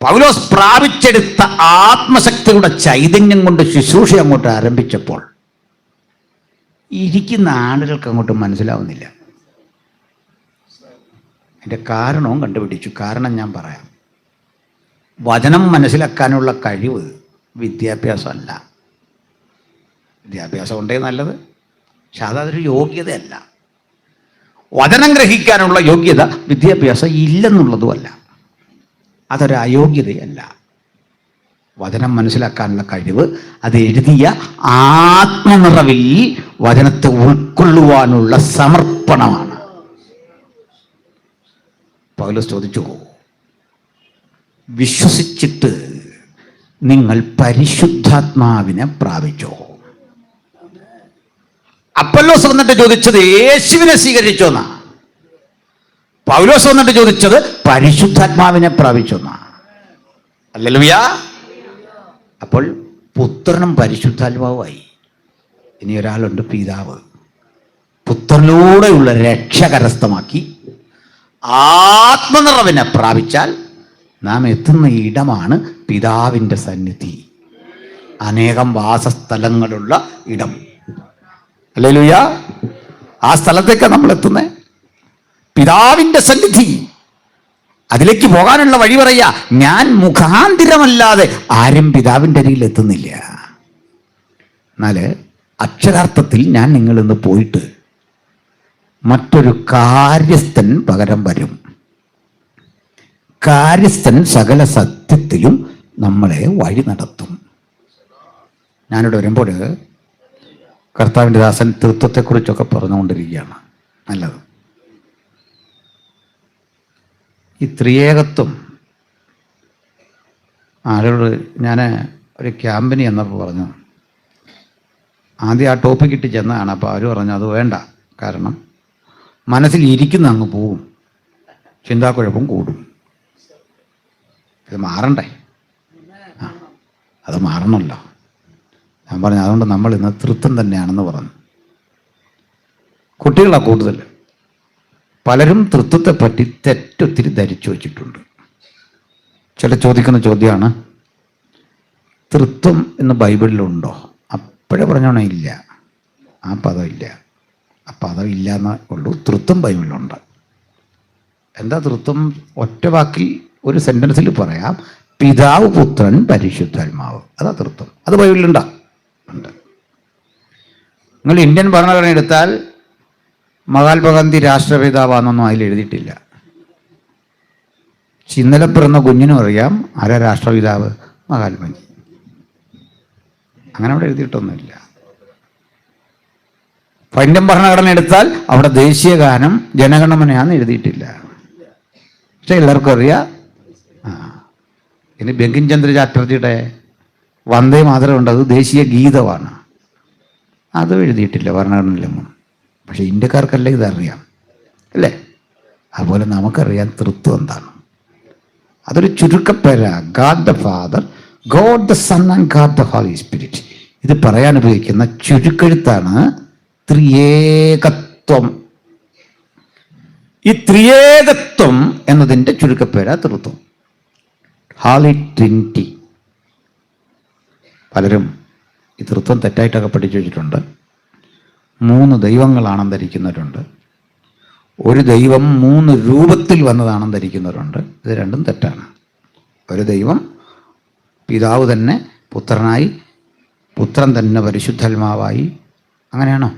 പൗലോസ് പ്രാപിച്ചെടുത്ത ആത്മശക്തിയുടെ ചൈതന്യം കൊണ്ട് ശുശ്രൂഷ അങ്ങോട്ട് ആരംഭിച്ചപ്പോൾ ഇരിക്കുന്ന ആളുകൾക്ക് അങ്ങോട്ട് മനസ്സിലാവുന്നില്ല. അതിൻ്റെ കാരണവും കണ്ടുപിടിച്ചു. കാരണം ഞാൻ പറയാം. വചനം മനസ്സിലാക്കാനുള്ള കഴിവ് വിദ്യാഭ്യാസമല്ല. വിദ്യാഭ്യാസം ഉണ്ടേ നല്ലത്, പക്ഷെ അതൊരു യോഗ്യതയല്ല. വചനം ഗ്രഹിക്കാനുള്ള യോഗ്യത വിദ്യാഭ്യാസം ഇല്ലെന്നുള്ളതുമല്ല, അതൊരു അയോഗ്യതയല്ല. വചനം മനസ്സിലാക്കാനുള്ള കഴിവ് അത് എഴുതിയ ആത്മനിറവിൽ വചനത്തെ ഉൾക്കൊള്ളുവാനുള്ള സമർപ്പണമാണ്. പൗലോസ് ചോദിച്ചു, വിശ്വസിച്ചിട്ട് നിങ്ങൾ പരിശുദ്ധാത്മാവിനെ പ്രാപിച്ചോ? അപ്പൊല്ലോസ് വന്നിട്ട് ചോദിച്ചത് യേശുവിനെ സ്വീകരിച്ചോന്നാ. പൗലോസ് വന്നിട്ട് ചോദിച്ചത് പരിശുദ്ധാത്മാവിനെ പ്രാപിച്ചോന്നാ. ഹല്ലേലൂയ. അപ്പോൾ പുത്രനും പരിശുദ്ധാത്മാവുമായി. ഇനി ഒരാളുണ്ട്, പിതാവ്. പുത്രനിലൂടെയുള്ള രക്ഷ കരസ്ഥമാക്കി ആത്മനിറവിനെ പ്രാപിച്ചാൽ നാം എത്തുന്ന ഇടമാണ് പിതാവിൻ്റെ സന്നിധി, അനേകം വാസസ്ഥലങ്ങളുള്ള ഇടം. ഹല്ലേലൂയ. ആ സ്ഥലത്തേക്ക് നമ്മൾ എത്തുന്നത്, പിതാവിൻ്റെ സന്നിധി. അതിലേക്ക് പോകാനുള്ള വഴി പറയാ, ഞാൻ മുഖാന്തിരമല്ലാതെ ആരും പിതാവിൻ്റെ അരികിൽ എത്തുന്നില്ല. എന്നാൽ അക്ഷരാർത്ഥത്തിൽ ഞാൻ നിങ്ങൾ ഇന്ന് പോയിട്ട് മറ്റൊരു കാര്യസ്ഥൻ പകരം വരും. കാര്യസ്ഥൻ സകല സത്യത്തിലും നമ്മളെ വഴി നടത്തും. ഞാനിവിടെ വരുമ്പോൾ കർത്താവിൻ്റെ ദാസൻ തൃത്വത്തെക്കുറിച്ചൊക്കെ പറഞ്ഞുകൊണ്ടിരിക്കുകയാണ്. നല്ലത്. ഈ ത്രിയേകത്വം ആരോട് ഞാൻ ഒരു ക്യാമ്പിന് ചെന്നപ്പോൾ പറഞ്ഞു, ആദ്യം ആ ടോപ്പിക് ഇട്ട് ചെന്നതാണ്. അപ്പോൾ അവർ പറഞ്ഞു അത് വേണ്ട, കാരണം മനസ്സിൽ ഇരിക്കുന്ന അങ്ങ് പോവും, ചിന്താക്കുഴപ്പം കൂടും. ഇത് മാറണ്ടേ? അത് മാറണമല്ലോ. ഞാൻ പറഞ്ഞു അതുകൊണ്ട് നമ്മൾ ഇന്ന് തൃത്വം തന്നെയാണെന്ന് പറഞ്ഞു. കുട്ടികളാണ് കൂടുതൽ. പലരും തൃത്വത്തെപ്പറ്റി തെറ്റൊത്തിരി ധരിച്ചു വച്ചിട്ടുണ്ട്. ചില ചോദിക്കുന്ന ചോദ്യമാണ്, തൃത്വം എന്ന് ബൈബിളിലുണ്ടോ? അപ്പോഴേ പറഞ്ഞോണേ ഇല്ല, ആ പദം ഇല്ല. ആ പദം ഇല്ല എന്നേ ഉള്ളൂ. തൃത്വം ബൈബിളിലുണ്ട്. എന്താ തൃത്വം? ഒറ്റ വാക്കിൽ ഒരു സെന്റൻസിൽ പറയാം, പിതാവ്, പുത്രൻ, പരിശുദ്ധാത്മാവ്. അതാ തൃത്വം. അത് ബൈബിളിലുണ്ടോ? ഉണ്ട്. നിങ്ങൾ ഇന്ത്യൻ ഭരണഘടന എടുത്താൽ മഹാത്മാഗാന്ധി രാഷ്ട്രപിതാവാണെന്നൊന്നും അതിൽ എഴുതിയിട്ടില്ല. ഇന്നലെ പിറന്ന കുഞ്ഞിനും അറിയാം ആരാ രാഷ്ട്രപിതാവ്, മഹാത്മാജി. അങ്ങനെ അവിടെ എഴുതിയിട്ടൊന്നുമില്ല. ഇന്ത്യൻ ഭരണഘടന എടുത്താൽ അവിടെ ദേശീയ ഗാനം ജനഗണമനയാന്ന് എഴുതിയിട്ടില്ല. പക്ഷെ എല്ലാവർക്കും അറിയാം. ഇനി ബങ്കിം ചന്ദ്ര ചാറ്റർജിയുടെ വന്ദേ മാതരം ഉണ്ട്, അത് ദേശീയ ഗീതമാണ്. അതും എഴുതിയിട്ടില്ല ഭരണഘടനയിലൊന്നും. പക്ഷെ ഇന്ത്യക്കാർക്കല്ല ഇതറിയാം, അല്ലേ? അതുപോലെ നമുക്കറിയാം തൃത്വം എന്താണ്. അതൊരു ചുരുക്കപ്പേരാ. God the Father, God the Son and God the Holy Spirit. ഇത് പറയാൻ ഉപയോഗിക്കുന്ന ചുരുക്കെഴുത്താണ് ത്രിയേകത്വം. ഈ ത്രിയേകത്വം എന്നതിൻ്റെ ചുരുക്കപ്പേരാ തൃത്വം, ഹോളി ട്രിനിറ്റി. പലരും ഈ തൃത്വം തെറ്റായിട്ടൊക്കെ പഠിച്ചു വെച്ചിട്ടുണ്ട്. 3 ദൈവങ്ങളാണെന്ന് ധരിക്കുന്നവരുണ്ട്. ഒരു ദൈവം 3 രൂപത്തിൽ വന്നതാണെന്ന് ധരിക്കുന്നവരുണ്ട്. ഇത് രണ്ടും തെറ്റാണ്. ഒരു ദൈവം പിതാവ് തന്നെ പുത്രനായി, പുത്രൻ തന്നെ പരിശുദ്ധാത്മാവായി. അങ്ങനെയാണോ?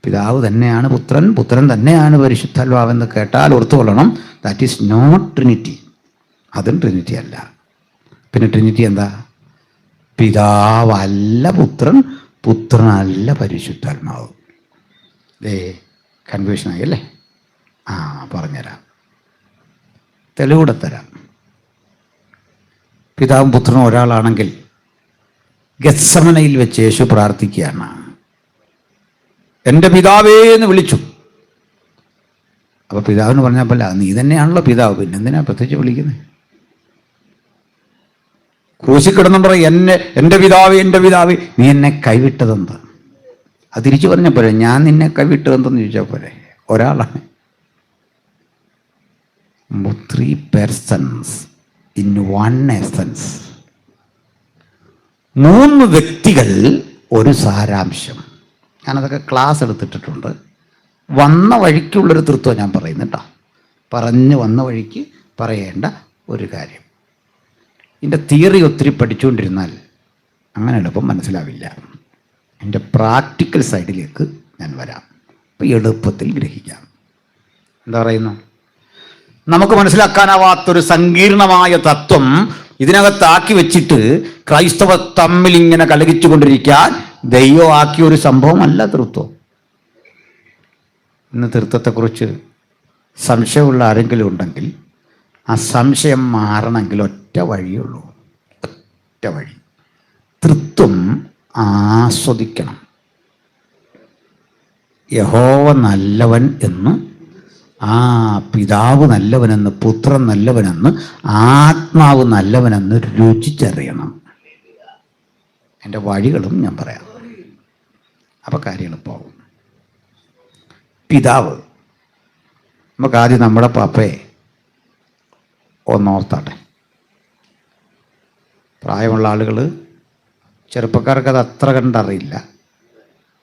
പിതാവ് തന്നെയാണ് പുത്രൻ, പുത്രൻ തന്നെയാണ് പരിശുദ്ധാത്മാവെന്ന് കേട്ടാൽ ഓർത്തുകൊള്ളണം, ദാറ്റ് ഈസ് നോട്ട് ട്രിനിറ്റി. അതും ട്രിനിറ്റി അല്ല. പിന്നെ ട്രിനിറ്റി എന്താ? പിതാവല്ല പുത്രൻ, പുത്രനല്ല പരിശുദ്ധാത്മാവ്. കൺഫ്യൂഷനായി അല്ലേ? പറഞ്ഞുതരാം, തെളിവൂടെ തരാം. പിതാവും പുത്രനും ഒരാളാണെങ്കിൽ ഗെത്സമനയിൽ വെച്ച് യേശു പ്രാർത്ഥിക്കുകയാണ്, എൻ്റെ പിതാവേ എന്ന് വിളിച്ചു. അപ്പൊ പിതാവിന് പറഞ്ഞപ്പോൾ നീ തന്നെയാണല്ലോ പിതാവ്, പിന്നെന്തിനാ പ്രത്യേകിച്ച് വിളിക്കുന്നത്? ക്രൂശിൽ കിടന്നുണ്ടോ എൻ്റെ പിതാവേ, എൻ്റെ പിതാവേ, നീ എന്നെ കൈവിട്ടതെന്ത്? അത് തിരിച്ചു പറഞ്ഞ പോലെ, ഞാൻ നിന്നെ കൈവിട്ടതെന്തെന്ന് ചോദിച്ചാൽ പോലെ. ഒരാളാണ്. 3 persons in one essence. 3 വ്യക്തികൾ, ഒരു സാരാംശം. ഞാനതൊക്കെ ക്ലാസ് എടുത്തിട്ടുണ്ട്. വന്ന വഴിക്കുള്ളൊരു തൃത്വം ഞാൻ പറയുന്നുട്ടോ. പറഞ്ഞു വന്ന വഴിക്ക് പറയേണ്ട ഒരു കാര്യം. ഇതിൻ്റെ തിയറി ഒത്തിരി പഠിച്ചുകൊണ്ടിരുന്നാൽ അങ്ങനെ എളുപ്പം മനസ്സിലാവില്ല. എൻ്റെ പ്രാക്ടിക്കൽ സൈഡിലേക്ക് ഞാൻ വരാം. അപ്പോൾ എളുപ്പത്തിൽ ഗ്രഹിക്കാം. എന്താ പറയുന്നു? നമുക്ക് മനസ്സിലാക്കാനാവാത്തൊരു സങ്കീർണമായ തത്വം ഇതിനകത്താക്കി വെച്ചിട്ട് ക്രൈസ്തവർ തമ്മിൽ ഇങ്ങനെ കലഹിച്ചു കൊണ്ടിരിക്കാൻ ദൈവം ആക്കിയ ഒരു സംഭവമല്ല തൃത്വം. ഇന്ന് തൃത്വത്തെക്കുറിച്ച് സംശയമുള്ള ആരെങ്കിലും ഉണ്ടെങ്കിൽ ആ സംശയം മാറണമെങ്കിൽ ഒറ്റ വഴിയുള്ളൂ. ഒറ്റ വഴി. തൃത്വം ആസ്വദിക്കണം. യഹോവ നല്ലവൻ എന്ന്, പിതാവ് നല്ലവനെന്ന്, പുത്രൻ നല്ലവനെന്ന്, ആത്മാവ് നല്ലവനെന്ന് രുചിച്ചറിയണം. എൻ്റെ വഴികളും ഞാൻ പറയാം. അപ്പം കാര്യങ്ങൾ പോകും. പിതാവ്, നമുക്ക് ആദ്യം നമ്മുടെ പാപ്പയെ ഒന്നോർത്താട്ടെ. പ്രായമുള്ള ആളുകൾ, ചെറുപ്പക്കാർക്ക് അത് അത്ര കണ്ടറിയില്ല.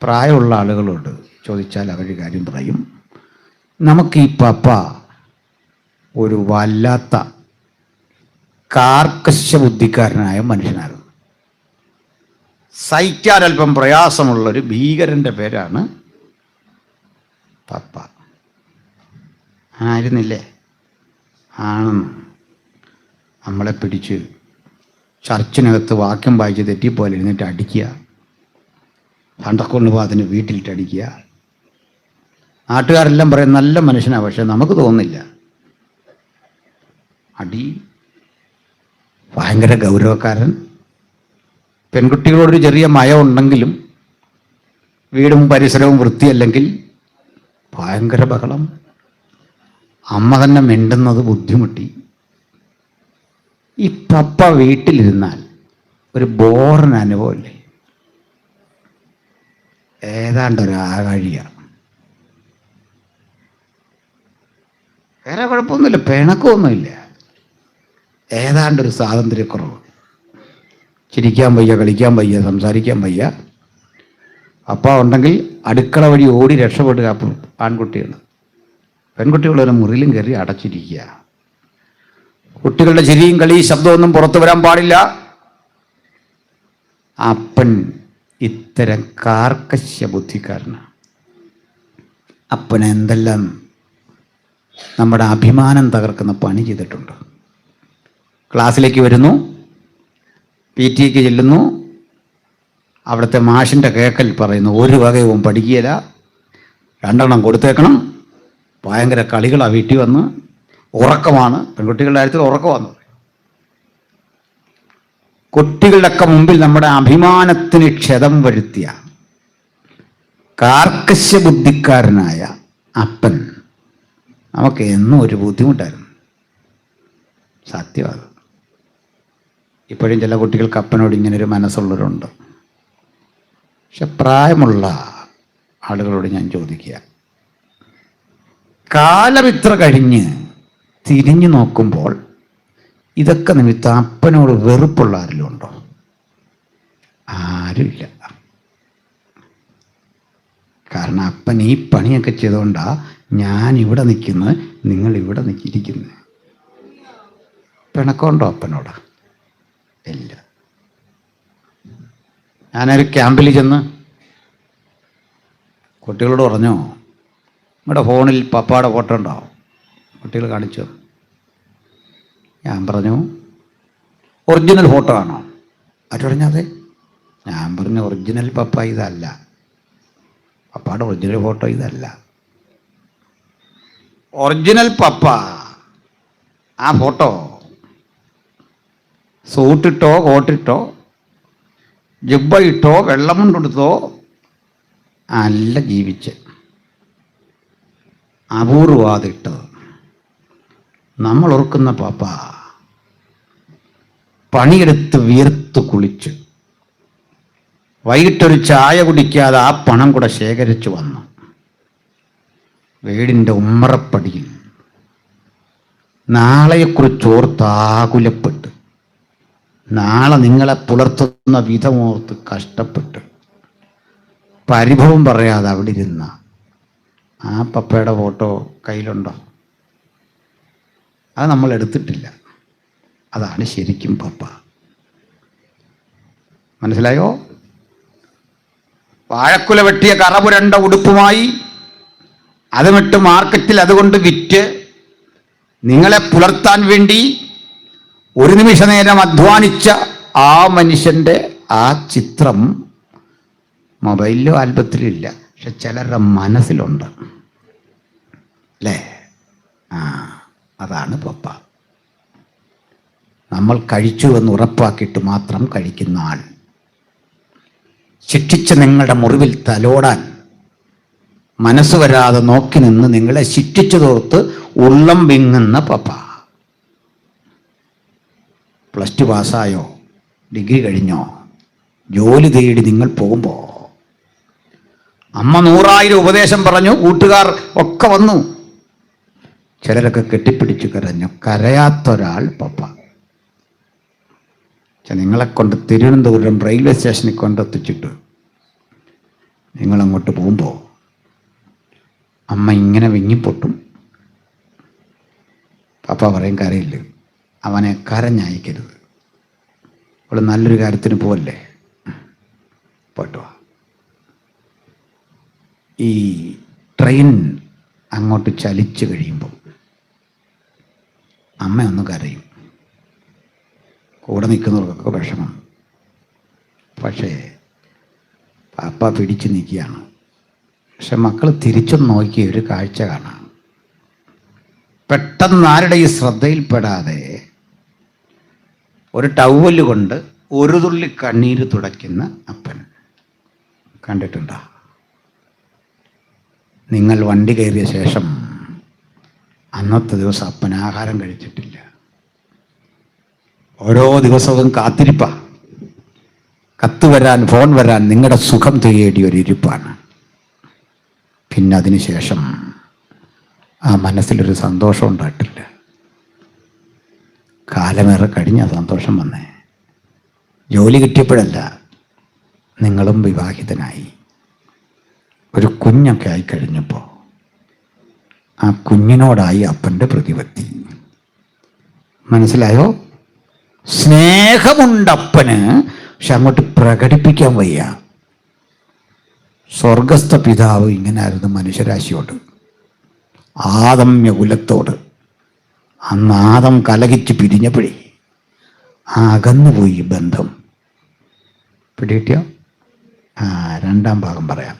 പ്രായമുള്ള ആളുകളോട് ചോദിച്ചാൽ അവർ കാര്യം പറയും. നമുക്ക് ഈ പപ്പ ഒരു വല്ലാത്ത കാർക്കശ ബുദ്ധിക്കാരനായ മനുഷ്യനായിരുന്നു. സഹിക്കാൻ അല്പം പ്രയാസമുള്ളൊരു ഭീകരൻ്റെ പേരാണ് പപ്പ. ആയിരുന്നില്ലേ? ആണെന്ന്. നമ്മളെ പിടിച്ച് ചർച്ചിനകത്ത് വാക്യം വായിച്ച് തെറ്റിപ്പോലെ ഇരുന്നിട്ട് അടിക്കുക, പണ്ടക്കൊണ്ട് അതിന് വീട്ടിലിട്ട് അടിക്കുക. നാട്ടുകാരെല്ലാം പറയും നല്ല മനുഷ്യനാണ്, പക്ഷെ നമുക്ക് തോന്നുന്നില്ല. അടി, ഭയങ്കര ഗൗരവക്കാരൻ. പെൺകുട്ടികളോടൊരു ചെറിയ മയം ഉണ്ടെങ്കിലും വീടും പരിസരവും വൃത്തിയല്ലെങ്കിൽ ഭയങ്കര ബഹളം. അമ്മ തന്നെ മിണ്ടുന്നത് ബുദ്ധിമുട്ടി. ഈ പപ്പ വീട്ടിലിരുന്നാൽ ഒരു ബോറിന് അനുഭവമില്ലേ? ഏതാണ്ടൊരു ആകാഴിയാണ്. വേറെ കുഴപ്പമൊന്നുമില്ല, പിണക്കമൊന്നുമില്ല. ഏതാണ്ടൊരു സ്വാതന്ത്ര്യക്കുറവ്. ചിരിക്കാൻ വയ്യ, കളിക്കാൻ വയ്യ, സംസാരിക്കാൻ വയ്യ. അപ്പ ഉണ്ടെങ്കിൽ അടുക്കള വഴി ഓടി രക്ഷപ്പെടുക ആൺകുട്ടികൾ. പെൺകുട്ടികളൊരു മുറിയിലും കയറി അടച്ചിരിക്കുക. കുട്ടികളുടെ ചിരിയും കളി ശബ്ദമൊന്നും പുറത്തു വരാൻ പാടില്ല. അപ്പൻ ഇത്തരം കാർക്കശ്യ ബുദ്ധിക്കാരനാണ്. അപ്പൻ എന്തെല്ലാം നമ്മുടെ അഭിമാനം തകർക്കുന്ന പണി ചെയ്തിട്ടുണ്ട്. ക്ലാസ്സിലേക്ക് വരുന്നു, PT ചെല്ലുന്നു, അവിടുത്തെ മാഷിൻ്റെ കേക്കൽ പറയുന്നു, ഒരു വകയും പഠിക്കുകയില്ല, 2 എണ്ണം കൊടുത്തേക്കണം, ഭയങ്കര കളികളാണ്, വീട്ടിൽ വന്ന് ഉറക്കമാണ്, പെൺകുട്ടികളുടെ കാര്യത്തിൽ ഉറക്കമാണ്. കുട്ടികളുടെയൊക്കെ മുമ്പിൽ നമ്മുടെ അഭിമാനത്തിന് ക്ഷതം വരുത്തിയ കാർക്കശ്യ ബുദ്ധിക്കാരനായ അപ്പൻ നമുക്ക് എന്നും ഒരു ബുദ്ധിമുട്ടായിരുന്നു. സത്യമാണ്. ഇപ്പോഴും ചില കുട്ടികൾക്ക് അപ്പനോട് ഇങ്ങനൊരു മനസ്സുള്ളവരുണ്ട്. പക്ഷെ പ്രായമുള്ള ആളുകളോട് ഞാൻ ചോദിക്കുക, കാലം ഇത്ര കഴിഞ്ഞ് തിരിഞ്ഞു നോക്കുമ്പോൾ ഇതൊക്കെ നിമിത്തം അപ്പനോട് വെറുപ്പുള്ള ആരെങ്കിലും ഉണ്ടോ? ആരുമില്ല. കാരണം അപ്പൻ ഈ പണിയൊക്കെ ചെയ്തുകൊണ്ടാണ് ഞാൻ ഇവിടെ നിൽക്കുന്നത്, നിങ്ങൾ ഇവിടെ ഇരിക്കുന്നത്. പിണക്കമുണ്ടോ അപ്പനോട്? ഇല്ല. ഞാനൊരു ക്യാമ്പിൽ ചെന്ന് കുട്ടികളോട് പറഞ്ഞോ, നിങ്ങളുടെ ഫോണിൽ പപ്പായുടെ ഫോട്ടോ ഉണ്ടോ? കുട്ടികൾ കാണിച്ചു. ഞാൻ പറഞ്ഞു, ഒറിജിനൽ ഫോട്ടോ ആണോ? അവർ പറഞ്ഞു അതെ. ഞാൻ പറഞ്ഞു, ഒറിജിനൽ പപ്പ ഇതല്ല, പപ്പായുടെ ഒറിജിനൽ ഫോട്ടോ ഇതല്ല. ഒറിജിനൽ പപ്പ ആ ഫോട്ടോ സൂട്ടിട്ടോ കോട്ടിട്ടോ ജുബ്ബ ഇട്ടോ വെള്ളം കൊണ്ടെടുത്തോ അല്ല ജീവിച്ച്, അപൂർവാദിട്ടത്. നമ്മൾ ഓർക്കുന്ന പാപ്പ പണിയെടുത്ത് വിയർത്ത് കുളിച്ച് വൈകിട്ടൊരു ചായ കുടിക്കാതെ ആ പണം കൂടെ ശേഖരിച്ചു വന്നു വീടിൻ്റെ ഉമ്മറപ്പടിയിൽ നാളെയെക്കുറിച്ചോർത്താകുലപ്പെട്ട്, നാളെ നിങ്ങളെ പുലർത്തുന്ന വിധമോർത്ത് കഷ്ടപ്പെട്ട് പരിഭവം പറയാതെ അവിടെ ഇരുന്ന ആ പപ്പയുടെ ഫോട്ടോ കയ്യിലുണ്ടോ? അത് നമ്മൾ എടുത്തിട്ടില്ല. അതാണ് ശരിക്കും പപ്പ. മനസ്സിലായോ? വാഴക്കുല വെട്ടിയ കറപുരണ്ട ഉടുപ്പുമായി അതുമിട്ട് മാർക്കറ്റിൽ അതുകൊണ്ട് വിറ്റ് നിങ്ങളെ പുലർത്താൻ വേണ്ടി ഒരു നിമിഷ നേരം അധ്വാനിച്ച ആ മനുഷ്യൻ്റെ ആ ചിത്രം മൊബൈലിലോ ആൽബത്തിലോ ഇല്ല, പക്ഷെ ചിലരുടെ മനസ്സിലുണ്ട് അല്ലേ? അതാണ് പപ്പ. നമ്മൾ കഴിച്ചു എന്ന് ഉറപ്പാക്കിയിട്ട് മാത്രം കഴിക്കുന്ന ആൾ. ശിക്ഷിച്ച നിങ്ങളുടെ മുറിവിൽ തലോടാൻ മനസ്സ് വരാതെ നോക്കി നിന്ന് നിങ്ങളെ ശിക്ഷിച്ചതോർത്ത് ഉള്ളം വിങ്ങുന്ന പപ്പ. +2 പാസ്സായോ, ഡിഗ്രി കഴിഞ്ഞോ, ജോലി തേടി നിങ്ങൾ പോകുമ്പോൾ അമ്മ 100,000 ഉപദേശം പറഞ്ഞു, കൂട്ടുകാർ ഒക്കെ വന്നു, ചിലരൊക്കെ കെട്ടിപ്പിടിച്ച് കരഞ്ഞു. കരയാത്ത ഒരാൾ പപ്പ. നിങ്ങളെ കൊണ്ട് തിരുവനന്തപുരം റെയിൽവേ സ്റ്റേഷനിൽ കൊണ്ടെത്തിച്ചിട്ട് നിങ്ങളങ്ങോട്ട് പോകുമ്പോൾ അമ്മ ഇങ്ങനെ വിങ്ങിപ്പൊട്ടും. പപ്പ പറയും കരയില്ല, അവനെ കരഞ്ഞയക്കരുത്, അവൾ നല്ലൊരു കാര്യത്തിന് പോവല്ലേ, പോട്ടോ. ഈ ട്രെയിൻ അങ്ങോട്ട് ചലിച്ചു കഴിയുമ്പോൾ അമ്മ ഒന്ന് കരയും, കൂടെ നിൽക്കുന്നവർക്കൊക്കെ വിഷമം. പക്ഷേ പാപ്പ പിടിച്ചു നിൽക്കുകയാണ്. പക്ഷെ മക്കൾ തിരിച്ചൊന്ന് നോക്കിയ ഒരു കാഴ്ച കാണാം. പെട്ടെന്ന് ആരുടെ ഈ ശ്രദ്ധയിൽപ്പെടാതെ ഒരു ടവല് കൊണ്ട് ഒരു തുള്ളി കണ്ണീര് തുടയ്ക്കുന്ന അപ്പൻ കണ്ടിട്ടുണ്ടോ? നിങ്ങൾ വണ്ടി കയറിയ ശേഷം അന്നത്തെ ദിവസം അപ്പൻ ആഹാരം കഴിച്ചിട്ടില്ല. ഓരോ ദിവസവും കാത്തിരിപ്പാ, കത്ത് വരാൻ, ഫോൺ വരാൻ, നിങ്ങളുടെ സുഖം തേടി ഒരു ഇരിപ്പാണ്. പിന്നെ അതിനുശേഷം ആ മനസ്സിലൊരു സന്തോഷം ഉണ്ടായിട്ടില്ല. കാലമേറെ കഴിഞ്ഞ സന്തോഷം വന്നേ. ജോലി കിട്ടിയപ്പോഴല്ല, നിങ്ങളും വിവാഹിതനായി ഒരു കുഞ്ഞൊക്കെ ആയി കഴിഞ്ഞപ്പോൾ ആ കുഞ്ഞിനോടായി അപ്പൻ്റെ പ്രതിപത്തി. മനസ്സിലായോ? സ്നേഹമുണ്ടപ്പന്, പക്ഷെ അങ്ങോട്ട് പ്രകടിപ്പിക്കാൻ വയ്യ. സ്വർഗസ്ഥ പിതാവ് ഇങ്ങനായിരുന്നു മനുഷ്യരാശിയോട്, ആദമ്യ കുലത്തോട്. അന്ന് ആദം കലഹിച്ച് പിരിഞ്ഞപ്പോഴേ അകന്നുപോയി ബന്ധം. പിടികിട്ടിയോ? രണ്ടാം ഭാഗം പറയാം.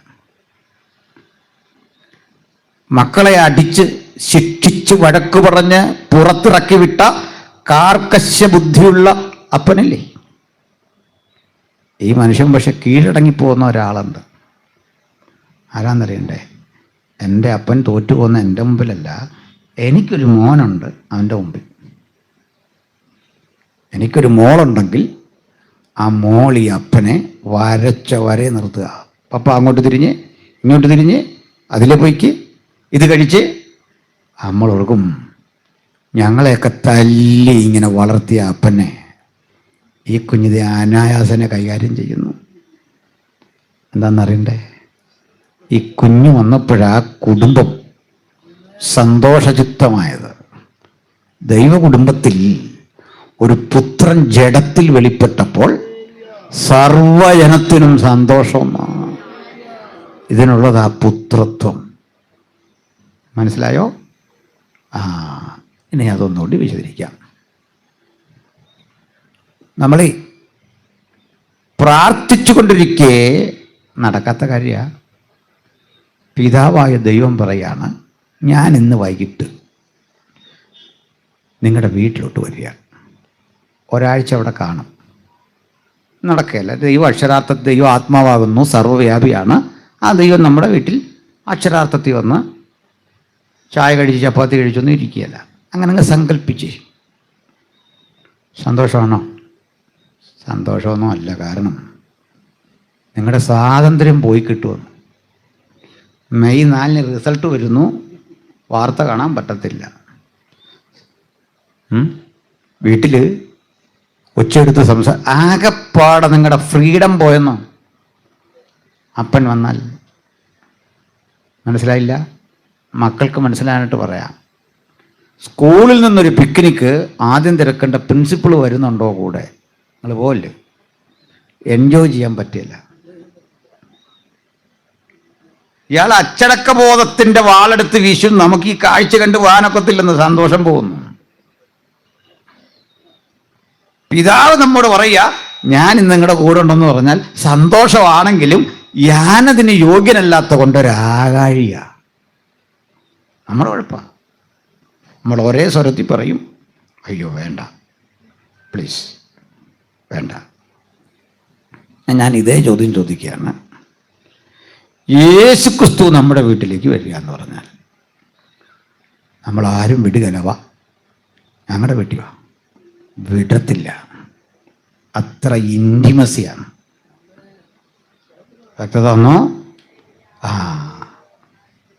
മക്കളെ അടിച്ച് ശിക്ഷിച്ച് വഴക്ക് പറഞ്ഞ് പുറത്തിറക്കി വിട്ട കാർക്കശ്യ ബുദ്ധിയുള്ള അപ്പനല്ലേ ഈ മനുഷ്യൻ. പക്ഷെ കീഴടങ്ങിപ്പോകുന്ന ഒരാളുണ്ട്. ആരാന്നറിയണ്ടേ? എൻ്റെ അപ്പൻ തോറ്റുപോകുന്ന എൻ്റെ മുമ്പിലല്ല, എനിക്കൊരു മോനുണ്ട് അവൻ്റെ മുമ്പിൽ. എനിക്കൊരു മോളുണ്ടെങ്കിൽ ആ മോൾ ഈ അപ്പനെ വരച്ച വരെ നിർത്തുക. പപ്പ അങ്ങോട്ട് തിരിഞ്ഞ് ഇങ്ങോട്ട് തിരിഞ്ഞ് അതിലെ പോയിക്ക് ഇത് കഴിച്ച് നമ്മളോർക്കും ഞങ്ങളെയൊക്കെ തല്ലി ഇങ്ങനെ വളർത്തിയ അപ്പനെ ഈ കുഞ്ഞിത് അനായാസനെ കൈകാര്യം ചെയ്യുന്നു. എന്താണെന്നറിയണ്ടേ? ഈ കുഞ്ഞു വന്നപ്പോഴാ കുടുംബം സന്തോഷചിത്തമായത്. ദൈവകുടുംബത്തിൽ ഒരു പുത്രൻ ജഡത്തിൽ വെളിപ്പെട്ടപ്പോൾ സർവജനത്തിനും സന്തോഷമാണ്. ഇതിനുള്ളത് ആ പുത്രത്വം. മനസ്സിലായോ? ഇനി അതൊന്നുകൂടി വിശദീകരിക്കാം. നമ്മൾ പ്രാർത്ഥിച്ചു കൊണ്ടിരിക്കെ നടക്കാത്ത കാര്യമാണ്. പിതാവായ ദൈവം പറയാണ്, ഞാൻ ഇന്ന് വൈകിട്ട് നിങ്ങളുടെ വീട്ടിലോട്ട് വരിക, ഒരാഴ്ച അവിടെ കാണും. നടക്കുകയല്ല. ദൈവം അക്ഷരാർത്ഥത്തിൽ ദൈവം ആത്മാവാകുന്നു, സർവ്വവ്യാപിയാണ്. ആ ദൈവം നമ്മുടെ വീട്ടിൽ അക്ഷരാർത്ഥത്തിൽ വന്ന് ചായ കഴിച്ച് ചപ്പാത്തി കഴിച്ചൊന്നും ഇരിക്കുകയല്ല. അങ്ങനെ അങ്ങ് സങ്കല്പിച്ച്. സന്തോഷമാണോ? സന്തോഷമൊന്നും അല്ല. കാരണം നിങ്ങളുടെ സ്വാതന്ത്ര്യം പോയി കിട്ടുമെന്ന്. മെയ് 4 റിസൾട്ട് വരുന്നു, വാർത്ത കാണാൻ പറ്റത്തില്ല. വീട്ടിൽ ഒച്ചയെടുത്ത് ആകെപ്പാടെ നിങ്ങളുടെ ഫ്രീഡം പോയെന്നോ അപ്പൻ വന്നാൽ. മനസ്സിലായില്ല? മക്കൾക്ക് മനസ്സിലാനായിട്ട് പറയാം. സ്കൂളിൽ നിന്നൊരു പിക്നിക്ക് ആദ്യം തിരക്കേണ്ട പ്രിൻസിപ്പിൾ വരുന്നുണ്ടോ കൂടെ? നിങ്ങൾ പോകല്ലേ? എൻജോയ് ചെയ്യാൻ പറ്റില്ല. ഇയാൾ അച്ചടക്ക ബോധത്തിൻ്റെ വാളെടുത്ത് വീശും. നമുക്ക് ഈ കാഴ്ച കണ്ട് പോകാനൊക്കത്തില്ലെന്ന് സന്തോഷം പോകുന്നു. പിതാവ് നമ്മോട് പറയുക, ഞാൻ ഇന്ന് നിങ്ങളുടെ കൂടെ ഉണ്ടെന്ന് പറഞ്ഞാൽ സന്തോഷമാണെങ്കിലും ഞാനതിന് യോഗ്യനല്ലാത്ത കൊണ്ടൊരാകാഴിക. നമ്മുടെ കുഴപ്പമാണ്. നമ്മൾ ഒരേ സ്വരത്തിൽ പറയും, അയ്യോ വേണ്ട, പ്ലീസ് വേണ്ട. ഞാൻ ഇതേ ചോദ്യം ചോദിക്കുകയാണ്. യേശുക്രിസ്തു നമ്മുടെ വീട്ടിലേക്ക് വരിക എന്ന് പറഞ്ഞാൽ നമ്മളാരും വിടുകലവ ഞങ്ങളുടെ വീട്ടിൽ വാ, വിടത്തില്ല. അത്ര ഇൻറ്റിമസിയാണ്. വ്യക്തത വന്നോ?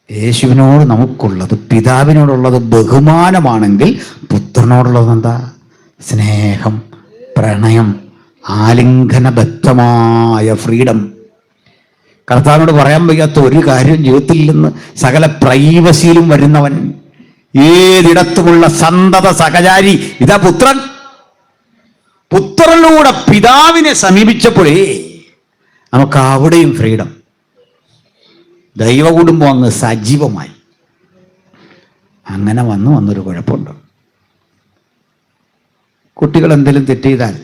യേശുവിനോട് നമുക്കുള്ളത്, പിതാവിനോടുള്ളത് ബഹുമാനമാണെങ്കിൽ പുത്രനോടുള്ളത് എന്താ? സ്നേഹം, പ്രണയം, ആലിംഗനബദ്ധമായ ഫ്രീഡം. കർത്താവിനോട് പറയാൻ വയ്യാത്ത ഒരു കാര്യം ജീവിതത്തിൽ നിന്ന് സകല പ്രൈവസിയിലും വരുന്നവൻ, ഏതിടത്തുമുള്ള സന്തത സഹചാരി. ഇതാ പുത്രൻ. പുത്രനിലൂടെ പിതാവിനെ സമീപിച്ചപ്പോഴേ നമുക്ക് അവിടെയും ഫ്രീഡം. ദൈവകുടുംബം അങ്ങ് സജീവമായി. അങ്ങനെ വന്നൊരു കുഴപ്പമുണ്ട്. കുട്ടികൾ എന്തെങ്കിലും തെറ്റ് ചെയ്താൽ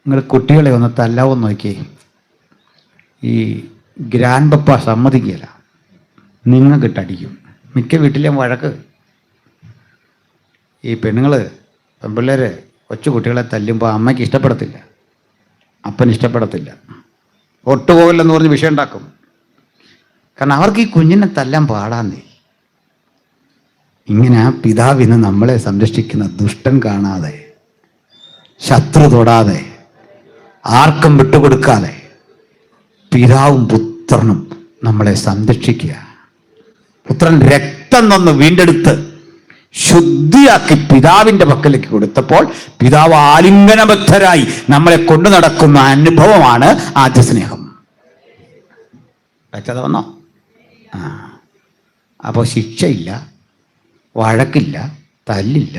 നിങ്ങൾ കുട്ടികളെ ഒന്ന് തല്ലാവോ നോക്കിയേ. ഈ ഗ്രാൻഡ് പപ്പ സമ്മതിക്കില്ല, നിങ്ങൾക്കിട്ടടിക്കും. മിക്ക വീട്ടിലെയും വഴക്ക്. ഈ പെൺപിള്ളേർ കൊച്ചു കുട്ടികളെ തല്ലുമ്പോൾ അമ്മയ്ക്ക് ഇഷ്ടപ്പെടത്തില്ല, അപ്പന് ഇഷ്ടപ്പെടത്തില്ല. ഒട്ടുപോകില്ലെന്ന് പറഞ്ഞ് വിഷയം ഉണ്ടാക്കും. കാരണം അവർക്ക് ഈ കുഞ്ഞിനെ തല്ലാൻ പാടാന്നേ. ഇങ്ങനെ ആ പിതാവിന് നമ്മളെ സംരക്ഷിക്കുന്ന ദുഷ്ടൻ കാണാതെ, ശത്രു തൊടാതെ, ആർക്കും വിട്ടുകൊടുക്കാതെ പിതാവും പുത്രനും നമ്മളെ സംരക്ഷിക്കുക. പുത്രൻ രക്തം തന്ന് വീണ്ടെടുത്ത് ശുദ്ധിയാക്കി പിതാവിൻ്റെ പക്കലേക്ക് കൊടുത്തപ്പോൾ പിതാവ് ആലിംഗനബദ്ധരായി നമ്മളെ കൊണ്ടു നടക്കുന്ന അനുഭവമാണ് ആദ്യ സ്നേഹം. വ്യക്തത വന്നോ? അപ്പോൾ ശിക്ഷയില്ല, വഴക്കില്ല, തല്ലില്ല,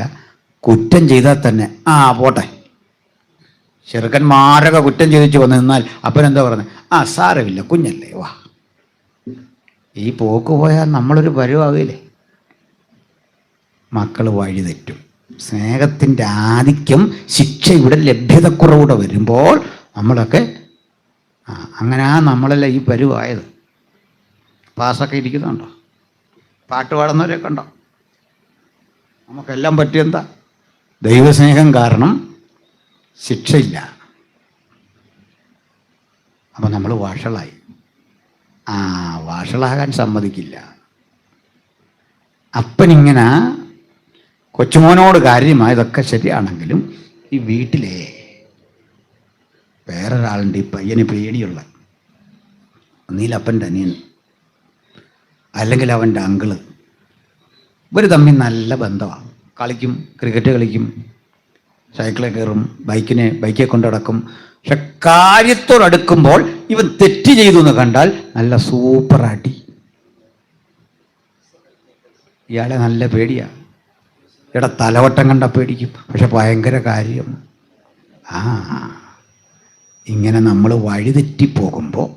കുറ്റം ചെയ്താൽ തന്നെ പോട്ടെ. ചെറുക്കന്മാരൊക്കെ കുറ്റം ചെയ്തിച്ച് വന്ന് നിന്നാൽ അപ്പനെന്താ പറഞ്ഞത്? സാരമില്ല, കുഞ്ഞല്ലേ, വാ. ഈ പോക്ക് പോയാൽ നമ്മളൊരു പരുവാകില്ലേ? മക്കൾ വഴിതെറ്റും. സ്നേഹത്തിൻ്റെ ആധിക്യം, ശിക്ഷയുടെ ലഭ്യതക്കുറവൂടെ വരുമ്പോൾ നമ്മളൊക്കെ അങ്ങനെ നമ്മളല്ല ഈ പരുവായത്. പാസ്സൊക്കെ ഇരിക്കുന്നുണ്ടോ? പാട്ട് പാടുന്നവരൊക്കെ ഉണ്ടോ? നമുക്കെല്ലാം പറ്റിയെന്താ? ദൈവസ്നേഹം കാരണം ശിക്ഷയില്ല. അപ്പം നമ്മൾ വഷളായി. വഷളാകാൻ സമ്മതിക്കില്ല. അപ്പനിങ്ങനെ കൊച്ചുമോനോട് കാര്യമായതൊക്കെ ശരിയാണെങ്കിലും ഈ വീട്ടിലെ വേറൊരാളുണ്ട് ഈ പയ്യന് പേടിയുള്ള. ഒന്നിൽ അപ്പൻ്റെ അനിയൻ, അല്ലെങ്കിൽ അവൻ്റെ അങ്കിള്. ഇവർ തമ്മിൽ നല്ല ബന്ധമാണ്. കളിക്കും, ക്രിക്കറ്റ് കളിക്കും, സൈക്കിളിൽ കയറും, ബൈക്കെ കൊണ്ട് നടക്കും. പക്ഷെ കാര്യത്തോടടുക്കുമ്പോൾ ഇവൻ തെറ്റ് ചെയ്തു എന്ന് കണ്ടാൽ നല്ല സൂപ്പർ അടി. ഇയാളെ നല്ല പേടിയാണ്. തലവട്ടം കണ്ട പേടിക്കും, പക്ഷെ ഭയങ്കര കാര്യം. ഇങ്ങനെ നമ്മൾ വഴിതെറ്റിപ്പോകുമ്പോൾ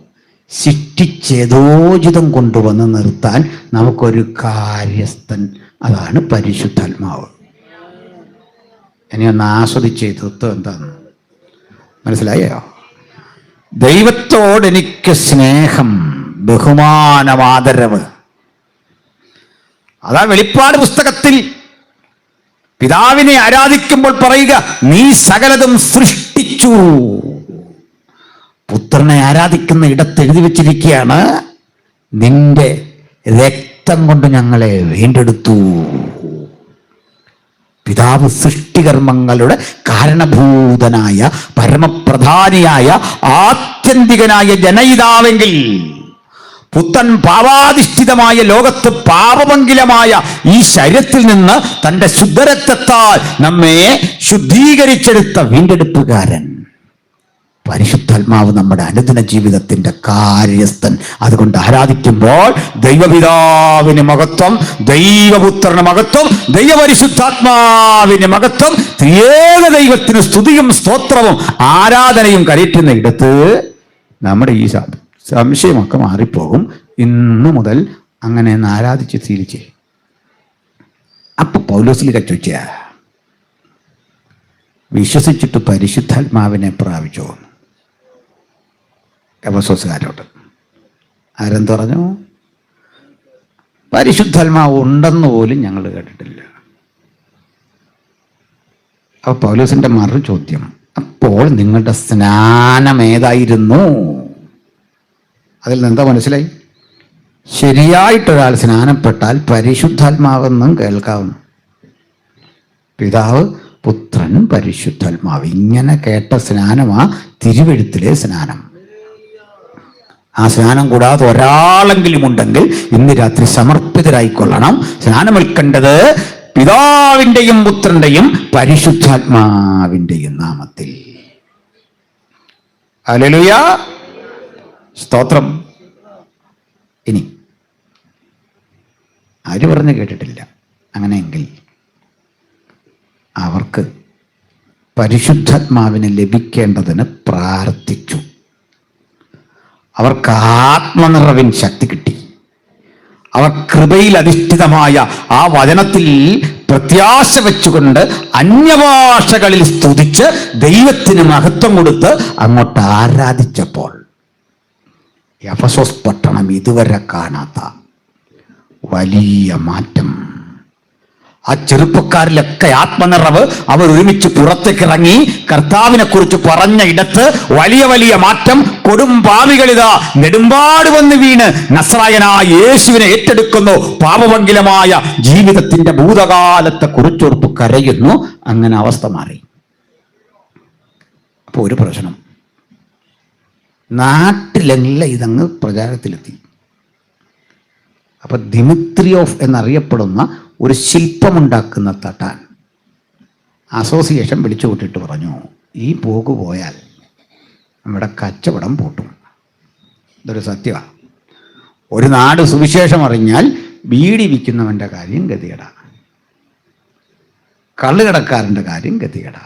ശിക്ഷിച്ചേതോചിതം കൊണ്ടുവന്ന് നിർത്താൻ നമുക്കൊരു കാര്യസ്ഥൻ, അതാണ് പരിശുദ്ധാത്മാവ്. ഇനി ഒന്ന് ആസ്വദിച്ച് തത്വം എന്താന്ന് മനസ്സിലായോ? ദൈവത്തോട് എനിക്ക് സ്നേഹം, ബഹുമാനം, ആദരവ്. അതാ വെളിപ്പാട് പുസ്തകത്തിൽ പിതാവിനെ ആരാധിക്കുമ്പോൾ പറയുക, നീ സകലതും സൃഷ്ടിച്ചു. പുത്രനെ ആരാധിക്കുന്ന ഇടത്ത് എഴുതി വെച്ചിരിക്കുകയാണ്, നിന്റെ രക്തം കൊണ്ട് ഞങ്ങളെ വീണ്ടെടുത്തു. പിതാവ് സൃഷ്ടികർമ്മങ്ങളുടെ കാരണഭൂതനായ, പരമപ്രധാനിയായ, ആത്യന്തികനായ ജനയിതാവെങ്കിൽ പുത്രൻ പാപാധിഷ്ഠിതമായ ലോകത്ത് പാപമംഗിലമായ ഈ ശരീരത്തിൽ നിന്ന് തൻ്റെ ശുദ്ധരക്തത്താൽ നമ്മെ ശുദ്ധീകരിച്ചെടുത്ത വീണ്ടെടുപ്പുകാരൻ പരിശുദ്ധാത്മാവ് നമ്മുടെ അനുദിന ജീവിതത്തിന്റെ കാര്യസ്ഥൻ. അതുകൊണ്ട് ആരാധിക്കുമ്പോൾ ദൈവപിതാവിന് മഹത്വം, ദൈവപുത്രന് മഹത്വം, ദൈവപരിശുദ്ധാത്മാവിന് മഹത്വം, ത്രിയേക ദൈവത്തിന് സ്തുതിയും സ്തോത്രവും ആരാധനയും കരയറ്റുന്ന ഇടത്ത് നമ്മുടെ ഈ സംശയമൊക്കെ മാറിപ്പോകും. ഇന്നു മുതൽ അങ്ങനെ ഒന്ന് ആരാധിച്ച് ശീലിച്ചേ. അപ്പൊ പൗലോസിലേക്ക് ചോദിച്ച, വിശ്വസിച്ചിട്ട് പരിശുദ്ധാത്മാവിനെ പ്രാപിച്ചോ? എഫെസോസുകാരോട് ആരെന്ത് പറഞ്ഞു? പരിശുദ്ധാത്മാവ് ഉണ്ടെന്ന് പോലും ഞങ്ങൾ കേട്ടിട്ടില്ല. അപ്പൊ പൗലോസിന്റെ മറു ചോദ്യം, അപ്പോൾ നിങ്ങളുടെ സ്നാനം ഏതായിരുന്നു? അതിൽ നിന്ന് എന്താ മനസ്സിലായി? ശരിയായിട്ടൊരാൾ സ്നാനപ്പെട്ടാൽ പരിശുദ്ധാത്മാവെന്നും കേൾക്കാവുന്നു. പിതാവ്, പുത്രൻ, പരിശുദ്ധാത്മാവ്, ഇങ്ങനെ കേട്ട സ്നാനമാ തിരുവെഴുത്തിലെ സ്നാനം. ആ സ്നാനം കൂടാതെ ഒരാളെങ്കിലും ഉണ്ടെങ്കിൽ ഇന്ന് രാത്രി സമർപ്പിതരായിക്കൊള്ളണം. സ്നാനമേൽക്കേണ്ടത് പിതാവിൻ്റെയും പുത്രന്റെയും പരിശുദ്ധാത്മാവിൻ്റെയും നാമത്തിൽ. ഹല്ലേലൂയ, സ്തോത്രം. ഇനി ആര് പറഞ്ഞ് കേട്ടിട്ടില്ല? അങ്ങനെയെങ്കിൽ അവർക്ക് പരിശുദ്ധാത്മാവിനെ ലഭിക്കേണ്ടതിന് പ്രാർത്ഥിച്ചു. അവർക്ക് ആത്മനിറവിൻ ശക്തി കിട്ടി. അവർ കൃപയിൽ അധിഷ്ഠിതമായ ആ വചനത്തിൽ പ്രത്യാശ വെച്ചുകൊണ്ട് അന്യഭാഷകളിൽ സ്തുതിച്ച് ദൈവത്തിന് മഹത്വം കൊടുത്ത് അങ്ങോട്ട് ആരാധിച്ചപ്പോൾ എഫെസോസ് പട്ടണം ഇതുവരെ കാണാത്ത വലിയ മാറ്റം. ആ ചെറുപ്പക്കാരിലൊക്കെ ആത്മനിറവ്. അവർ ഒരുമിച്ച് പുറത്തേക്ക് ഇറങ്ങി കർത്താവിനെ കുറിച്ച് പറഞ്ഞ ഇടത്ത് വലിയ വലിയ മാറ്റം. കൊടും പാപികളിതാ നെടുമ്പാട് വന്ന് വീണ് നസ്രായനായ യേശുവിനെ ഏറ്റെടുക്കുന്നു. പാപമംഗിലമായ ജീവിതത്തിന്റെ ഭൂതകാലത്തെ കുറിച്ചോർപ്പ് കരയുന്നു. അങ്ങനെ അവസ്ഥ മാറി. അപ്പൊ ഒരു പ്രശ്നം, നാട്ടിലെല്ലാം ഇതങ്ങ് പ്രചാരത്തിലെത്തി. അപ്പൊ ദിമിത്രിയോഫ് എന്നറിയപ്പെടുന്ന ഒരു ശില്പമുണ്ടാക്കുന്ന തട്ടാൻ അസോസിയേഷൻ വിളിച്ചു കൂട്ടിയിട്ട് പറഞ്ഞു, ഈ പോക്ക് പോയാൽ നമ്മുടെ കച്ചവടം പൂട്ടും. ഇതൊരു സത്യമാണ്. ഒരു നാട് സുവിശേഷം അറിഞ്ഞാൽ ബീഡി വിൽക്കുന്നവൻ്റെ കാര്യം ഗതികേടാണ്. കള്ളുകിടക്കാരൻ്റെ കാര്യം ഗതികേടാ,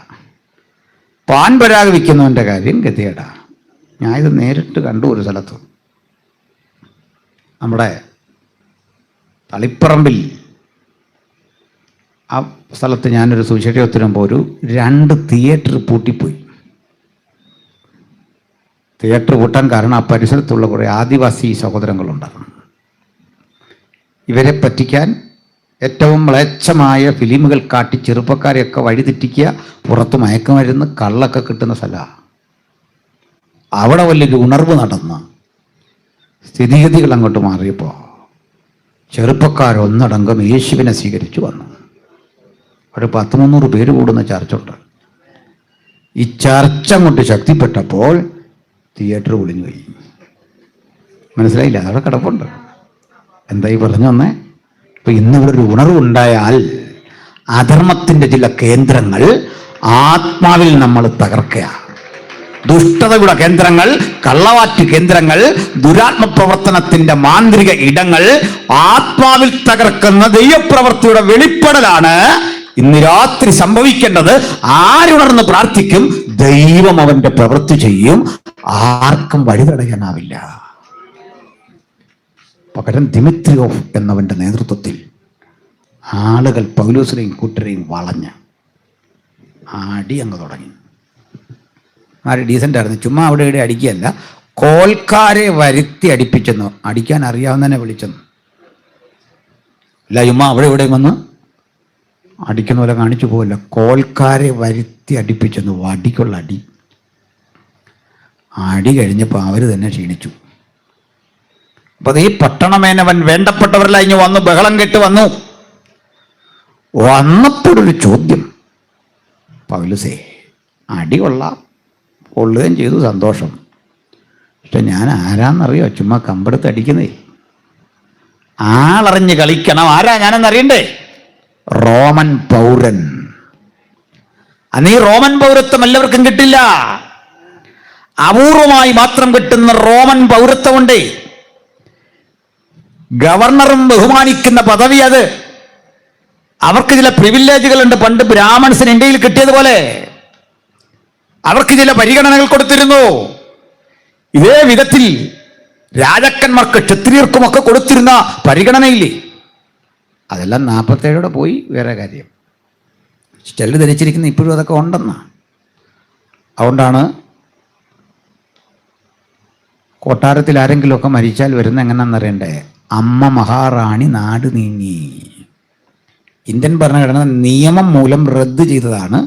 പാൻപരാഗ് വിൽക്കുന്നവൻ്റെ കാര്യം ഗതികേടാ. ഞാൻ ഇത് നേരിട്ട് കണ്ടു ഒരു സ്ഥലത്ത്. നമ്മുടെ തളിപ്പറമ്പിൽ ആ സ്ഥലത്ത് ഞാനൊരു സുശേഷത്തിനുമ്പോൾ ഒരു 2 തിയേറ്റർ പൂട്ടിപ്പോയി. തിയേറ്റർ പൂട്ടാൻ കാരണം ആ പരിസരത്തുള്ള കുറേ ആദിവാസി സഹോദരങ്ങളുണ്ടായിരുന്നു. ഇവരെ പറ്റിക്കാൻ ഏറ്റവും മ്ലേച്ഛമായ ഫിലിമുകൾ കാട്ടി ചെറുപ്പക്കാരെയൊക്കെ വഴിതെറ്റിക്കുക, പുറത്ത് മയക്കുമരുന്ന് കള്ളൊക്കെ കിട്ടുന്ന സ്ഥലമാണ്. അവിടെ വലിയൊരു ഉണർവ് നടന്ന് സ്ഥിതിഗതികൾ അങ്ങോട്ട് മാറിയപ്പോൾ ചെറുപ്പക്കാരൊന്നടങ്കം യേശുവിനെ സ്വീകരിച്ചു വന്നു. ഒരു 100-300 പേര് കൂടുന്ന ചർച്ചുണ്ട്. ഈ ചർച്ച അങ്ങോട്ട് ശക്തിപ്പെട്ടപ്പോൾ തിയേറ്റർ ഒളിഞ്ഞു പോയി. മനസ്സിലായില്ല? അവിടെ കിടപ്പുണ്ട്. എന്തായി പറഞ്ഞു വന്നേ? ഇപ്പൊ ഇന്നിവിടെ ഒരു ഉണർവുണ്ടായാൽ അധർമ്മത്തിന്റെ ചില കേന്ദ്രങ്ങൾ ആത്മാവിൽ നമ്മൾ തകർക്കുക. ദുഷ്ടതയുടെ കേന്ദ്രങ്ങൾ, കള്ളവാറ്റ് കേന്ദ്രങ്ങൾ, ദുരാത്മ പ്രവർത്തനത്തിന്റെ മാന്ത്രിക ഇടങ്ങൾ ആത്മാവിൽ തകർക്കുന്ന ദൈവപ്രവൃത്തിയുടെ വെളിപ്പെടലാണ് ഇന്ന് രാത്രി സംഭവിക്കേണ്ടത്. ആരുണർന്ന് പ്രാർത്ഥിക്കും, ദൈവം അവന്റെ പ്രവൃത്തി ചെയ്യും. ആർക്കും വഴി തടയാനാവില്ല. പകരം ദിമിത്രിയോഫ് എന്നവന്റെ നേതൃത്വത്തിൽ ആളുകൾ പൗലോസിനെയും കൂട്ടരെയും വളഞ്ഞ് അടി അങ്ങ് തുടങ്ങി. ആര് ഡീസൻ്റ് ആയിരുന്നു. ചുമ്മാ അവിടെ ഇവിടെ അടിക്കുകയല്ല, കോൽക്കാരെ വരുത്തി അടിപ്പിച്ചെന്നു. അടിക്കാൻ അറിയാവുന്നതിനെ വിളിച്ചെന്നു. അല്ല ചുമ്മാ അവിടെ ഇവിടെ വന്ന് അടിക്കുന്ന പോലെ കാണിച്ചു പോകില്ല. കോൽക്കാരെ വരുത്തി അടിപ്പിച്ചെന്നു. വടിക്കുള്ള അടി. അടി കഴിഞ്ഞപ്പോൾ അവർ തന്നെ ക്ഷീണിച്ചു. അപ്പൊ ഈ പട്ടണമേനവൻ വേണ്ടപ്പെട്ടവരെല്ലാം ഇനി വന്നു, ബഹളം കെട്ട് വന്നു. വന്നപ്പോഴൊരു ചോദ്യം, പൗലോസേ അടി കൊള്ളുകയും ചെയ്തു, സന്തോഷം. പക്ഷെ ഞാൻ ആരാന്നറിയോ? ചുമ്മാ കമ്പെടുത്ത് അടിക്കുന്നേ. ആളറിഞ്ഞ് കളിക്കണം. ആരാ ഞാനെന്നറിയണ്ടേ? റോമൻ പൗരൻ. അന്ന് ഈ റോമൻ പൗരത്വം എല്ലാവർക്കും കിട്ടില്ല. അപൂർവമായി മാത്രം കിട്ടുന്ന റോമൻ പൗരത്വമുണ്ട്. ഗവർണറും ബഹുമാനിക്കുന്ന പദവി അത്. അവർക്ക് ചില പ്രിവിലേജുകളുണ്ട്. പണ്ട് ബ്രാഹ്മൺസിന് ഇന്ത്യയിൽ കിട്ടിയതുപോലെ അവർക്ക് ചില പരിഗണനകൾ കൊടുത്തിരുന്നു. ഇതേ വിധത്തിൽ രാജാക്കന്മാർക്ക്, ക്ഷത്രിയർക്കുമൊക്കെ കൊടുത്തിരുന്ന പരിഗണനയില്ലേ, അതെല്ലാം 47 പോയി. വേറെ കാര്യം, ചിലർ ധരിച്ചിരിക്കുന്ന ഇപ്പോഴും അതൊക്കെ ഉണ്ടെന്നാ. അതുകൊണ്ടാണ് കൊട്ടാരത്തിൽ ആരെങ്കിലുമൊക്കെ മരിച്ചാൽ വരുന്ന എങ്ങനെയാണെന്നറിയണ്ടേ? അമ്മ മഹാറാണി നാട് നീങ്ങി. ഇന്ത്യൻ ഭരണഘടന നിയമം മൂലം റദ്ദ് ചെയ്തതാണ്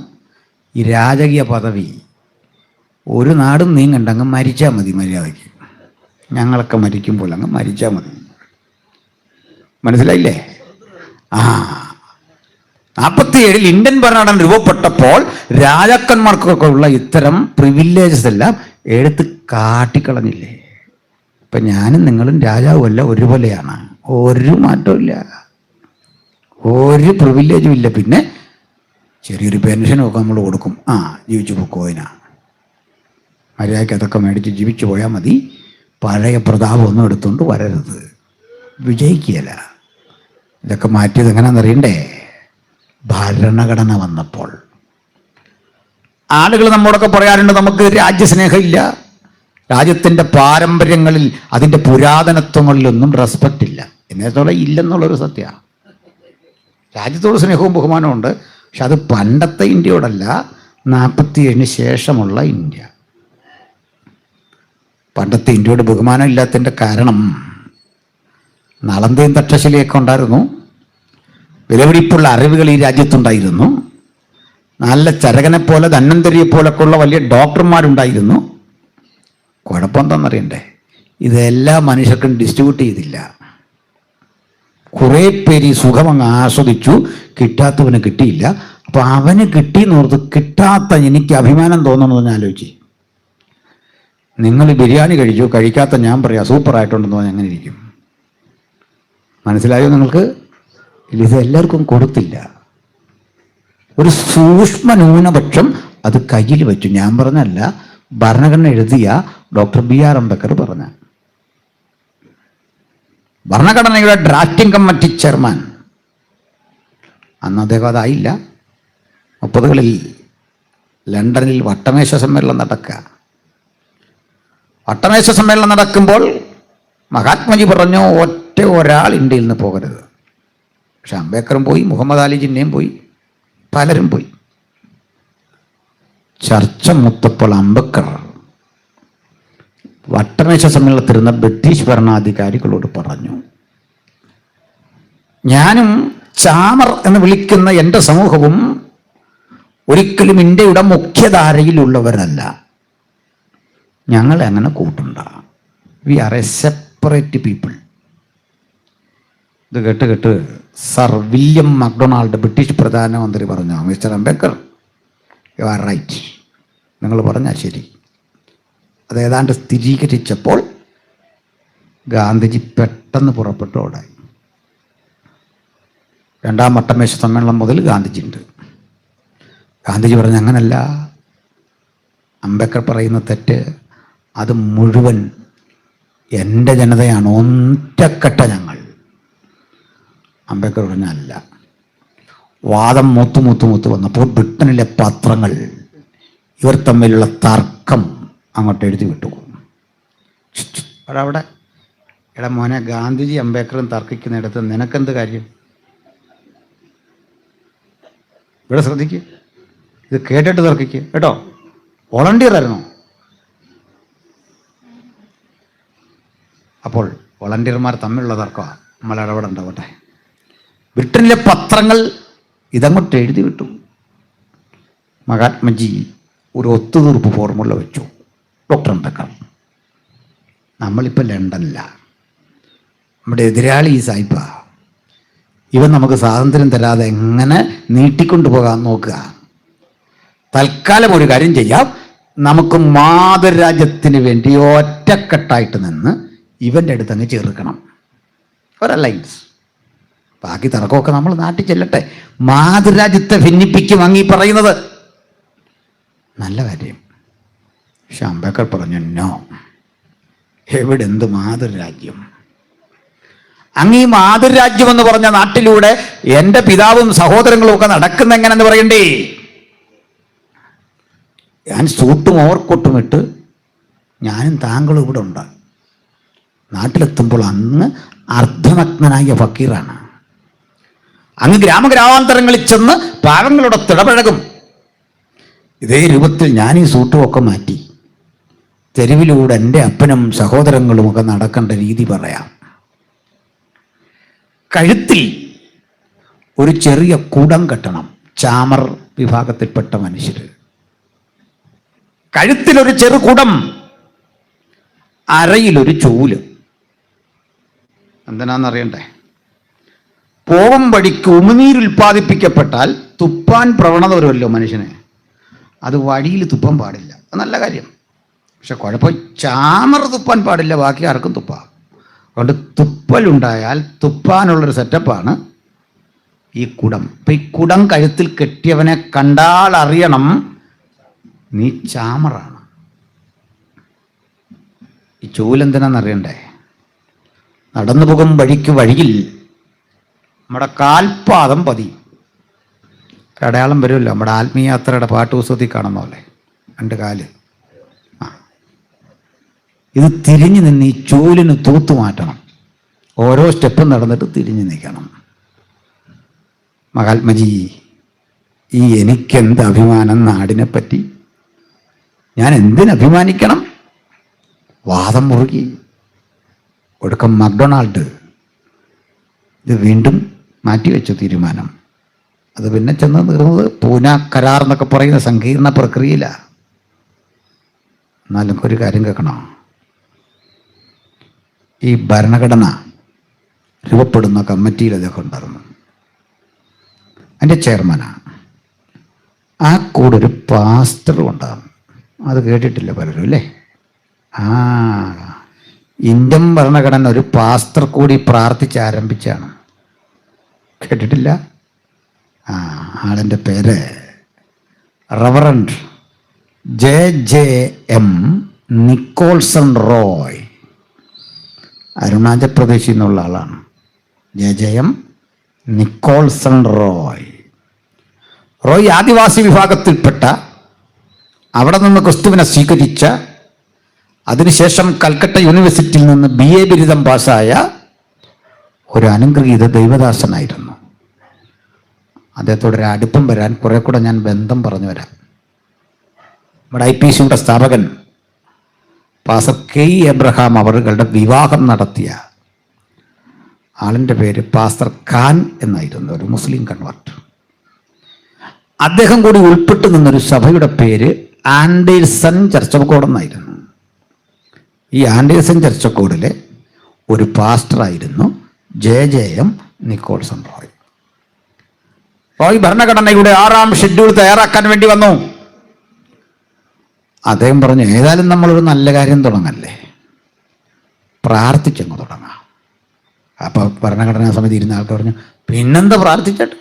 ഈ രാജകീയ പദവി. ഒരു നാടും നീങ്ങണ്ട, അങ്ങ് മരിച്ചാൽ മതി മര്യാദയ്ക്ക്. ഞങ്ങളൊക്കെ മരിക്കുമ്പോൾ അങ്ങ് മരിച്ചാൽ മതി. മനസ്സിലായില്ലേ? 47 ഇന്ത്യൻ ഭരണഘടന രൂപപ്പെട്ടപ്പോൾ രാജാക്കന്മാർക്കൊക്കെ ഉള്ള ഇത്തരം പ്രിവിലേജസ് എല്ലാം എടുത്ത് കാട്ടിക്കളഞ്ഞില്ലേ? ഇപ്പം ഞാനും നിങ്ങളും രാജാവുമല്ല, ഒരുപോലെയാണ്. ഒരു മാറ്റമില്ല, ഒരു പ്രിവിലേജും ഇല്ല. പിന്നെ ചെറിയൊരു പെൻഷനൊക്കെ നമ്മൾ കൊടുക്കും. ജീവിച്ചു പോക്കോയിനാ, മര്യാദയ്ക്ക് അതൊക്കെ മേടിച്ച് ജീവിച്ചു പോയാൽ മതി. പഴയ പ്രതാപമൊന്നും എടുത്തുകൊണ്ട് വരരുത്, വിജയിക്കുകയില്ല. ഇതൊക്കെ മാറ്റിയത് എങ്ങനെയാണെന്നറിയണ്ടേ? ഭരണഘടന വന്നപ്പോൾ. ആളുകൾ നമ്മോടൊക്കെ പറയാറുണ്ട് നമുക്ക് രാജ്യസ്നേഹമില്ല, രാജ്യത്തിൻ്റെ പാരമ്പര്യങ്ങളിൽ അതിൻ്റെ പുരാതനത്വങ്ങളിലൊന്നും റെസ്പെക്റ്റ് ഇല്ല. എന്നേത്തോടെ ഇല്ലെന്നുള്ളൊരു സത്യമാണ്. രാജ്യത്തോട് സ്നേഹവും ബഹുമാനവും ഉണ്ട്, പക്ഷെ അത് പണ്ടത്തെ ഇന്ത്യയോടല്ല, 47 ശേഷമുള്ള ഇന്ത്യ. പണ്ടത്തെ ഇന്ത്യയോട് ബഹുമാനം ഇല്ലാത്തതിൻ്റെ കാരണം നളന്തയും തക്ഷശിലയൊക്കെ ഉണ്ടായിരുന്നു. വിലപിടിപ്പുള്ള അറിവുകൾ ഈ രാജ്യത്തുണ്ടായിരുന്നു. നല്ല ചരകനെ പോലെ ധന്വന്തരിയെ പോലൊക്കെ ഉള്ള വലിയ ഡോക്ടർമാരുണ്ടായിരുന്നു. കുഴപ്പം എന്താണെന്നറിയണ്ടേ? ഇതെല്ലാം മനുഷ്യർക്കും ഡിസ്ട്രിബ്യൂട്ട് ചെയ്തില്ല. കുറേ പേര് ഈ സുഖം അങ്ങ് ആസ്വദിച്ചു, കിട്ടാത്തവന് കിട്ടിയില്ല. അപ്പൊ അവന് കിട്ടിയെന്നോർത്ത് കിട്ടാത്ത എനിക്ക് അഭിമാനം തോന്നണമെന്ന് ആലോചിച്ച്. നിങ്ങൾ ബിരിയാണി കഴിച്ചു, കഴിക്കാത്ത ഞാൻ പറയാം സൂപ്പറായിട്ടുണ്ടെന്ന് പറഞ്ഞാൽ അങ്ങനെ ഇരിക്കും. മനസ്സിലായോ നിങ്ങൾക്ക്? ഇത് എല്ലാവർക്കും കൊടുത്തില്ല. ഒരു സൂക്ഷ്മ ന്യൂനപക്ഷം അത് കയ്യിൽ വെച്ചു. ഞാൻ പറഞ്ഞല്ല, ഭരണഘടന എഴുതിയ ഡോക്ടർ BR അംബേദ്കർ പറഞ്ഞ, ഭരണഘടനയുടെ ഡ്രാഫ്റ്റിംഗ് കമ്മിറ്റി ചെയർമാൻ. അന്ന് അദ്ദേഹം അതായില്ല, 30കളിൽ ലണ്ടനിൽ വട്ടമേശ സമ്മേളനം നടക്കുക. വട്ടമേശ സമ്മേളനം നടക്കുമ്പോൾ മഹാത്മജി പറഞ്ഞു, ഒറ്റ ഒരാൾ ഇന്ത്യയിൽ നിന്ന് പോകരുത്. പക്ഷെ അംബേദ്കറും പോയി, മുഹമ്മദ് അലി ജിന്നയും പോയി, പലരും പോയി. ചർച്ച മൂത്തപ്പോൾ അംബേദ്കർ വട്ടമേശ സമ്മേളനത്തിരുന്ന ബ്രിട്ടീഷ് ഭരണാധികാരികളോട് പറഞ്ഞു, ഞാനും ചാമർ എന്ന് വിളിക്കുന്ന എൻ്റെ സമൂഹവും ഒരിക്കലും ഇന്ത്യയുടെ മുഖ്യധാരയിലുള്ളവരല്ല. ഞങ്ങളെ അങ്ങനെ കൂട്ടണ്ട. We are a separate people. ഇത് കേട്ട് സർ വില്യം മക്ഡൊണാൾഡ് ബ്രിട്ടീഷ് പ്രധാനമന്ത്രി പറഞ്ഞു, mister Ambedkar, you are right, നിങ്ങൾ പറഞ്ഞാൽ ശരി. അത് ഏതാണ്ട് സ്ഥിരീകരിച്ചപ്പോൾ ഗാന്ധിജി പെട്ടെന്ന് പുറപ്പെട്ടു ഓടായി. 2ാം വട്ടമേശ സമ്മേളനം മുതൽ ഗാന്ധിജി ഉണ്ട്. ഗാന്ധിജി പറഞ്ഞു, അങ്ങനല്ല, അംബേദ്കർ പറയുന്ന തെറ്റ്, അത് മുഴുവൻ എൻ്റെ ജനതയാണ്, ഒറ്റക്കെട്ട ഞങ്ങൾ. അംബേദ്കർ പറഞ്ഞ അല്ല. വാദം മൂത്ത് വന്നപ്പോൾ ബ്രിട്ടനിലെ പത്രങ്ങൾ ഇവർ തമ്മിലുള്ള തർക്കം അങ്ങോട്ട് എഴുതി വിട്ടു. അവിടെ എടാ മോനെ, ഗാന്ധിജി അംബേദ്കറും തർക്കിക്കുന്നിടത്ത് നിനക്കെന്ത് കാര്യം? ഇവിടെ ശ്രദ്ധിക്കുക, ഇത് കേട്ടിട്ട് തർക്കിക്കുക കേട്ടോ. വോളണ്ടിയർ ആയിരുന്നു. അപ്പോൾ വോളണ്ടിയർമാർ തമ്മിലുള്ള തർക്കമാണ്, നമ്മൾ ഇടപെടണ്ടാവട്ടെ. ബ്രിട്ടനിലെ പത്രങ്ങൾ ഇതങ്ങോട്ട് എഴുതി വിട്ടു. മഹാത്മജി ഒരു ഒത്തുതീർപ്പ് ഫോർമുല വെച്ചു. ഡോക്ടർ അംബേദ്കർ, നമ്മളിപ്പോൾ ലണ്ടനില്ല, നമ്മുടെ എതിരാളി ഈ സായിപ്പ, ഇവൻ നമുക്ക് സ്വാതന്ത്ര്യം തരാതെ എങ്ങനെ നീട്ടിക്കൊണ്ടു പോകാൻ നോക്കുക. തൽക്കാലം ഒരു കാര്യം ചെയ്യാം, നമുക്ക് മാതൃരാജ്യത്തിന് വേണ്ടി ഒറ്റക്കെട്ടായിട്ട് നിന്ന് ഇവൻ്റെ അടുത്ത് അങ്ങ് ചേർക്കണം, ഒരലയൻസ്. ബാക്കി തർക്കമൊക്കെ നമ്മൾ നാട്ടിൽ ചെല്ലട്ടെ. മാതൃരാജ്യത്തെ ഭിന്നിപ്പിക്കും അങ്ങീ പറയുന്നത്. നല്ല കാര്യം. പക്ഷെ അംബേദ്കർ പറഞ്ഞു, നോ, എവിടെ എന്ത് മാതൃരാജ്യം? അങ്ങീ മാതൃരാജ്യം എന്ന് പറഞ്ഞ നാട്ടിലൂടെ എൻ്റെ പിതാവും സഹോദരങ്ങളും ഒക്കെ നടക്കുന്ന എങ്ങനെയെന്ന് പറയണ്ടേ? ഞാൻ സൂട്ടും ഓവർക്കോട്ടും ഇട്ട് ഞാനും താങ്കളും ഇവിടെ ഉണ്ട്. നാട്ടിലെത്തുമ്പോൾ അങ്ങ് അർദ്ധനഗ്നനായ ഫക്കീറാണ്. അങ്ങ് ഗ്രാമഗ്രാമാന്തരങ്ങളിൽ ചെന്ന് പാവങ്ങളോടൊത്ത് ഇടപഴകും. ഇതേ രൂപത്തിൽ ഞാൻ ഈ സൂട്ടും ഒക്കെ മാറ്റി തെരുവിലൂടെ എൻ്റെ അപ്പനും സഹോദരങ്ങളും ഒക്കെ നടക്കേണ്ട രീതി പറയാം. കഴുത്തിൽ ഒരു ചെറിയ കുടം കെട്ടണം. ചാമർ വിഭാഗത്തിൽപ്പെട്ട മനുഷ്യർ കഴുത്തിലൊരു ചെറുകുടം, അരയിലൊരു ചൂല്. എന്തിനാന്നറിയണ്ടേ? പോകും വഴിക്ക് ഉമിനീരുൽപ്പാദിപ്പിക്കപ്പെട്ടാൽ തുപ്പാൻ പ്രവണത വരുമല്ലോ മനുഷ്യനെ, അത് വഴിയിൽ തുപ്പാൻ പാടില്ല. അത് നല്ല കാര്യം. പക്ഷെ കുഴപ്പം, ചാമർ തുപ്പാൻ പാടില്ല, ബാക്കി ആർക്കും തുപ്പാം. അതുകൊണ്ട് തുപ്പലുണ്ടായാൽ തുപ്പാനുള്ളൊരു സെറ്റപ്പാണ് ഈ കുടം. ഇപ്പം ഈ കുടം കഴുത്തിൽ കെട്ടിയവനെ കണ്ടാൽ അറിയണം നീ ചാമറാണ്. ഈ ചൂലെന്തിനാന്നറിയണ്ടേ? നടന്നു പോകും വഴിയിൽ നമ്മുടെ കാൽപാദം പതി അടയാളം വരുമല്ലോ. നമ്മുടെ ആത്മീയാത്രയുടെ പാട്ടുപുസ്തകത്തിൽ കാണുന്ന പോലെ 2 കാല്. ഇത് തിരിഞ്ഞു നിന്ന് ഈ ചൂലിന് തൂത്തു മാറ്റണം. ഓരോ സ്റ്റെപ്പും നടന്നിട്ട് തിരിഞ്ഞു നിൽക്കണം. മഹാത്മജി, ഈ എനിക്കെന്ത് അഭിമാനം നാടിനെപ്പറ്റി, ഞാൻ എന്തിനഭിമാനിക്കണം? വാദം മുറുകി. ഒടുക്കം മക്ഡൊണാൾഡ് ഇത് വീണ്ടും മാറ്റിവെച്ചു തീരുമാനം. അത് പിന്നെ ചെന്ന് തീർന്നത് പൂന കരാർ എന്നൊക്കെ പറയുന്ന സങ്കീർണ പ്രക്രിയയിലാണ്. എന്നാലും ഒരു കാര്യം കേൾക്കണം, ഈ ഭരണഘടന രൂപപ്പെടുന്ന കമ്മിറ്റിയിൽ അദ്ദേഹം ഉണ്ടായിരുന്നു, അതിൻ്റെ ചെയർമാനാണ്. ആ കൂടെ ഒരു പാസ്റ്ററും ഉണ്ടാകും. അത് കേട്ടിട്ടില്ല പലരും അല്ലേ? ഇന്ത്യൻ ഭരണഘടന ഒരു പാസ്റ്റർ കൂടി പ്രാർത്ഥിച്ച് ആരംഭിച്ചാണ്. കേട്ടിട്ടില്ല? ആളിൻ്റെ പേര് reverend JJM Nicholson Roy. Arunachal പ്രദേശിൽ നിന്നുള്ള ആളാണ്. JJM Nicholson Roy. റോയ് ആദിവാസി വിഭാഗത്തിൽപ്പെട്ട, അവിടെ നിന്ന് ക്രിസ്തുവിനെ സ്വീകരിച്ച, അതിനുശേഷം കൽക്കട്ട യൂണിവേഴ്സിറ്റിയിൽ നിന്ന് BA ബിരുദം പാസ്സായ ഒരു അനുഗ്രഹീത ദൈവദാസനായിരുന്നു. അദ്ദേഹത്തോടൊരു അടുപ്പം വരാൻ കുറെ കൂടെ ഞാൻ ബന്ധം പറഞ്ഞു വരാം. നമ്മുടെ IPCയുടെ സ്ഥാപകൻ പാസ്റ്റർ K. എബ്രഹാം അവറുകളുടെ വിവാഹം നടത്തിയ ആളിൻ്റെ പേര് പാസ്റ്റർ ഖാൻ എന്നായിരുന്നു, ഒരു മുസ്ലിം കൺവെർട്ട്. അദ്ദേഹം കൂടി ഉൾപ്പെട്ടു നിന്നൊരു സഭയുടെ പേര് ആൻഡേഴ്സൺ ചർച്ചക്കോട് എന്നായിരുന്നു. ഈ ആൻഡേഴ്സൺ ചർച്ചക്കോടിലെ ഒരു പാസ്റ്ററായിരുന്നു JM നിക്കോൾസൺ റോയ്. റോയ് ഭരണഘടനയുടെ 6ാം ഷെഡ്യൂൾ തയ്യാറാക്കാൻ വേണ്ടി വന്നു. അദ്ദേഹം പറഞ്ഞു, ഏതായാലും നമ്മളൊരു നല്ല കാര്യം തുടങ്ങല്ലേ, പ്രാർത്ഥിച്ചങ്ങ് തുടങ്ങാം. അപ്പൊ ഭരണഘടനാ സമിതി ഇരുന്ന ആൾക്കാർ പറഞ്ഞു, പിന്നെന്താ പ്രാർത്ഥിച്ചിട്ട്?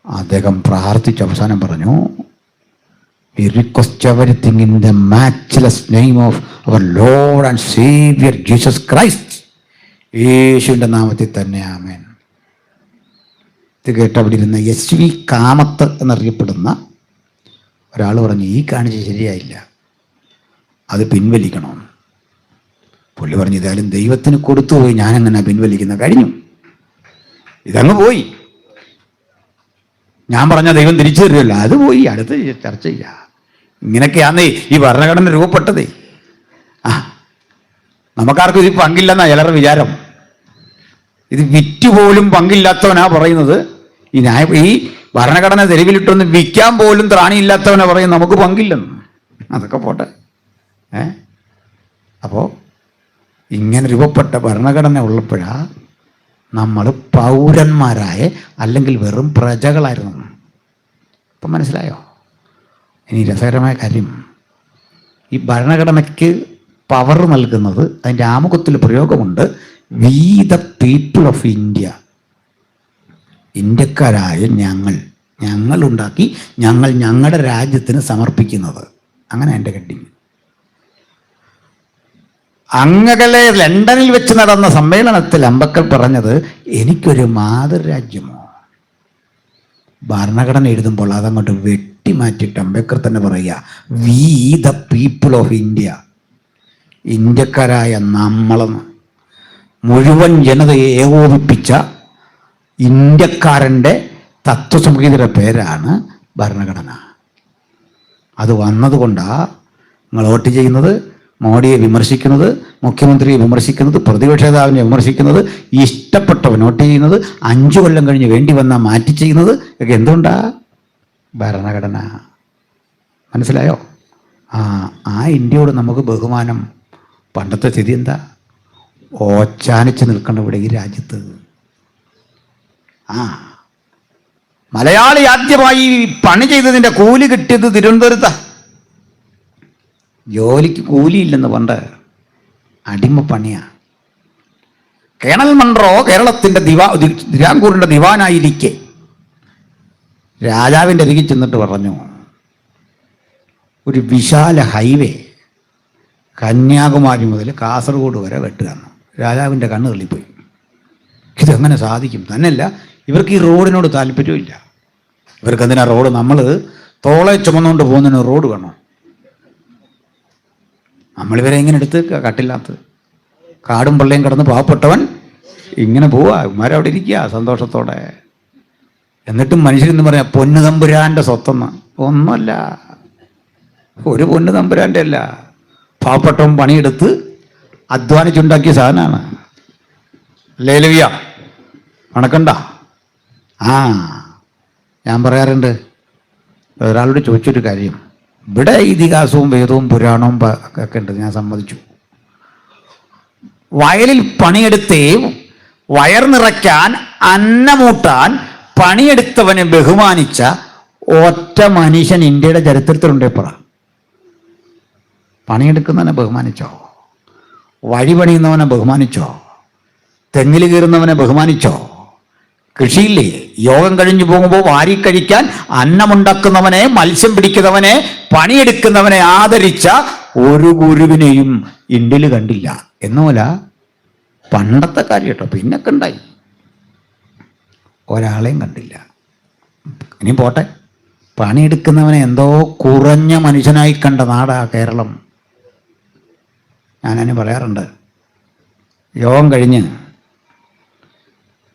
അദ്ദേഹം പ്രാർത്ഥിച്ച് അവസാനം പറഞ്ഞു, "We request everything in the matchless name of our Lord and Savior Jesus Christ." യേശുവിൻ്റെ നാമത്തിൽ തന്നെ ആമേൻ. ഇത് കേട്ട് അവിടെ ഇരുന്ന SV കാമത്ത് എന്നറിയപ്പെടുന്ന ഒരാൾ പറഞ്ഞു, ഈ കാണിച്ച് ശരിയായില്ല, അത് പിൻവലിക്കണം. പുള്ളി പറഞ്ഞു, ഇതായാലും ദൈവത്തിന് കൊടുത്തു പോയി, ഞാനെങ്ങനെ പിൻവലിക്കുന്ന? കഴിഞ്ഞു, ഇതങ്ങ് പോയി. ഞാൻ പറഞ്ഞ ദൈവം തിരിച്ചു തരുമല്ലോ, അത് പോയി, അടുത്ത് ചർച്ച ചെയ്യാം. ഇങ്ങനെയൊക്കെയാന്നേ ഈ ഭരണഘടന രൂപപ്പെട്ടതേ. നമുക്കാർക്കും ഇത് പങ്കില്ലെന്നാ ചിലരുടെ വിചാരം. ഇത് വിറ്റുപോലും പങ്കില്ലാത്തവനാ പറയുന്നത്. ഈ ഭരണഘടന തെരുവിലിട്ടൊന്ന് വിൽക്കാൻ പോലും ത്രാണിയില്ലാത്തവനാ പറയും നമുക്ക് പങ്കില്ലെന്ന്. അതൊക്കെ പോട്ടെ. അപ്പോൾ ഇങ്ങനെ രൂപപ്പെട്ട ഭരണഘടന ഉള്ളപ്പോഴാ നമ്മൾ പൗരന്മാരായ, അല്ലെങ്കിൽ വെറും പ്രജകളായിരുന്നു. ഇപ്പം മനസ്സിലായോ? ഇനി രസകരമായ കാര്യം, ഈ ഭരണഘടനയ്ക്ക് പവർ നൽകുന്നത്, അതിൻ്റെ ആമുഖത്തിൽ പ്രയോഗമുണ്ട്, we the people of India. ഇന്ത്യക്കാരായ ഞങ്ങൾ ഉണ്ടാക്കി, ഞങ്ങളുടെ രാജ്യത്തിന് സമർപ്പിക്കുന്നത്. അങ്ങനെ എൻ്റെ ഹെഡിങ്. അങ്ങകലെ ലണ്ടനിൽ വെച്ച് നടന്ന സമ്മേളനത്തിൽ അംബേദ്കർ പറഞ്ഞത്, എനിക്കൊരു മാതൃരാജ്യമോ? ഭരണഘടന എഴുതുമ്പോൾ അതങ്ങോട്ട് വെട്ടിമാറ്റിയിട്ട് അംബേദ്കർ തന്നെ പറയുക, we the people of India. ഇന്ത്യക്കാരായ നമ്മളെന്ന്. മുഴുവൻ ജനതയെ ഏകോപിപ്പിച്ച ഇന്ത്യക്കാരൻ്റെ തത്വസംഹിതയുടെ പേരാണ് ഭരണഘടന. അത് വന്നതുകൊണ്ടാണ് നിങ്ങൾ വോട്ട് ചെയ്യുന്നത്, മോഡിയെ വിമർശിക്കുന്നത്, മുഖ്യമന്ത്രിയെ വിമർശിക്കുന്നത്, പ്രതിപക്ഷ നേതാവിനെ വിമർശിക്കുന്നത്, ഇഷ്ടപ്പെട്ടവൻ വോട്ട് ചെയ്യുന്നത്, 5 കൊല്ലം കഴിഞ്ഞ് വേണ്ടി വന്നാൽ മാറ്റി ചെയ്യുന്നത് ഒക്കെ എന്തുകൊണ്ടാ? ഭരണഘടന. മനസ്സിലായോ? ആ ഇന്ത്യയോട് നമുക്ക് ബഹുമാനം. പണ്ടത്തെ സ്ഥിതി എന്താ? ഓച്ചാനിച്ച് നിൽക്കണം ഇവിടെ ഈ രാജ്യത്ത്. മലയാളി ആദ്യമായി പണി ചെയ്തതിൻ്റെ കൂലി കിട്ടിയത് തിരുവനന്തപുരത്താ. ജോലിക്ക് കൂലിയില്ലെന്ന് പണ്ട്, അടിമപ്പണിയാ. കേണൽ മൺട്രോ കേരളത്തിൻ്റെ തിരുവിതാംകൂറിൻ്റെ ദിവാനായിരിക്കെ രാജാവിൻ്റെ അരികിൽ ചെന്നിട്ട് പറഞ്ഞു, ഒരു വിശാല ഹൈവേ കന്യാകുമാരി മുതൽ കാസർഗോഡ് വരെ വെട്ടുകയാണ്. രാജാവിൻ്റെ കണ്ണ് തള്ളിപ്പോയി. ഇതെങ്ങനെ സാധിക്കും? തന്നെയല്ല, ഇവർക്ക് ഈ റോഡിനോട് താല്പര്യമില്ല. ഇവർക്ക് എന്തിനാ റോഡ്? നമ്മൾ തോളെ ചുമന്നുകൊണ്ട് പോകുന്നതിന് റോഡ് വേണോ? നമ്മളിവരെ ഇങ്ങനെ എടുത്ത് കട്ടില്ലാത്ത കാടും പള്ളിയും കിടന്ന് പാവപ്പെട്ടവൻ ഇങ്ങനെ പോവാ, ഇവന്മാരവിടെ ഇരിക്കുക സന്തോഷത്തോടെ. എന്നിട്ടും മനുഷ്യരെന്ന് പറയാം പൊന്നു തമ്പുരാൻ്റെ സ്വത്തെന്ന്. ഒന്നുമല്ല, ഒരു പൊന്നു തമ്പുരാൻ്റെ അല്ല, പാവപ്പെട്ടവൻ പണിയെടുത്ത് അധ്വാനിച്ചുണ്ടാക്കിയ സാധനമാണ്. ഹല്ലേലൂയ, കണക്കണ്ട. ഞാൻ പറയാറുണ്ട്, ഒരാളോട് ചോദിച്ചൊരു കാര്യം, ഇവിടെ ഇതിഹാസവും വേദവും പുരാണവും ഒക്കെ ഉണ്ട്, ഞാൻ സമ്മതിച്ചു. വയലിൽ പണിയെടുത്തേ വയർ നിറയ്ക്കാൻ, അന്നമൂട്ടാൻ പണിയെടുത്തവനെ ബഹുമാനിച്ച ഒറ്റ മനുഷ്യൻ ഇന്ത്യയുടെ ചരിത്രത്തിലുണ്ടേ പറ. പണിയെടുക്കുന്നവനെ ബഹുമാനിച്ചോ? വഴി പണിയുന്നവനെ ബഹുമാനിച്ചോ? തെങ്ങിൽ കയറുന്നവനെ ബഹുമാനിച്ചോ? കൃഷിയില്ലേ, യോഗം കഴിഞ്ഞു പോകുമ്പോൾ വാരിക്കഴിക്കാൻ അന്നമുണ്ടാക്കുന്നവനെ, മത്സ്യം പിടിക്കുന്നവനെ, പണിയെടുക്കുന്നവനെ ആദരിച്ച ഒരു ഗുരുവിനെയും ഇന്ത്യയിൽ കണ്ടില്ല. എന്നുമല്ല, പണ്ടത്തെ കാര്യം കേട്ടോ, പിന്നൊക്കെ ഉണ്ടായി, ഒരാളെയും കണ്ടില്ല. ഇനിയും പോട്ടെ. പണിയെടുക്കുന്നവനെ എന്തോ കുറഞ്ഞ മനുഷ്യനായി കണ്ട നാടാ കേരളം. ഞാനതിന് പറയാറുണ്ട്, യോഗം കഴിഞ്ഞ്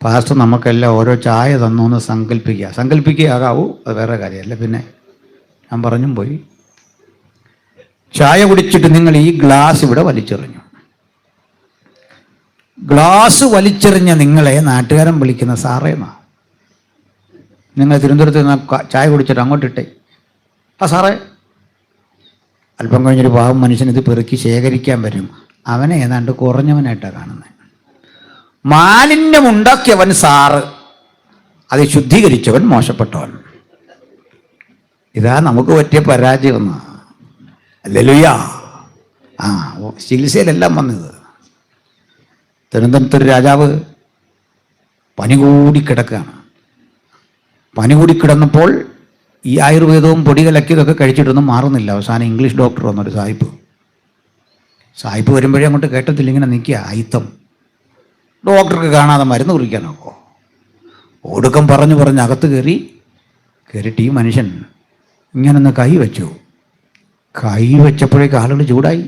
പാസ്റ്റർ നമുക്കെല്ലാം ഓരോ ചായ തന്നു എന്ന് സങ്കല്പിക്കുകയാകാവൂ, അത് വേറെ കാര്യമല്ല. പിന്നെ ഞാൻ പറഞ്ഞും പോയി, ചായ കുടിച്ചിട്ട് നിങ്ങൾ ഈ ഗ്ലാസ് ഇവിടെ വലിച്ചെറിഞ്ഞു. ഗ്ലാസ് വലിച്ചെറിഞ്ഞ നിങ്ങളെ നാട്ടുകാരൻ വിളിക്കുന്ന സാറേന്നാ. നിങ്ങൾ തിരുവനന്തപുരത്ത് നിന്ന് ചായ കുടിച്ചിട്ട് അങ്ങോട്ടിട്ടേ, ആ സാറേ. അല്പം കഴിഞ്ഞൊരു പാവം മനുഷ്യൻ ഇത് പെറുക്കി ശേഖരിക്കാൻ വരും. അവനെ ഏതാണ്ട് കുറഞ്ഞവനായിട്ടാണ് കാണുന്നത്. മാലിന്യമുണ്ടാക്കിയവൻ സാറ്, അത് ശുദ്ധീകരിച്ചവൻ മോശപ്പെട്ടവൻ. ഇതാ നമുക്ക് പറ്റിയ പരാജയം. ഹല്ലേലൂയ. ചികിത്സയിലെല്ലാം വന്നത്. തിരുവനന്തപുരത്തൊരു രാജാവ് പനി കൂടി കിടക്കുകയാണ്. പനി കൂടി കിടന്നപ്പോൾ ഈ ആയുർവേദവും പൊടി കലക്കിയതൊക്കെ കഴിച്ചിട്ടൊന്നും മാറുന്നില്ല. അവസാനം ഇംഗ്ലീഷ് ഡോക്ടർ വന്നൊരു സായിപ്പ് വരുമ്പോഴേ അങ്ങോട്ട് കേട്ടത്തില്ല, ഇങ്ങനെ നിൽക്കുക അയിത്തം. ഡോക്ടർക്ക് കാണാതെ മരുന്ന് കുറിക്കാനൊക്കെ ഒടുക്കം പറഞ്ഞ് അകത്ത് കയറിയിട്ട് ഈ മനുഷ്യൻ ഇങ്ങനൊന്ന് കൈ വെച്ചപ്പോഴേക്ക് ആളുകൾ ചൂടായി.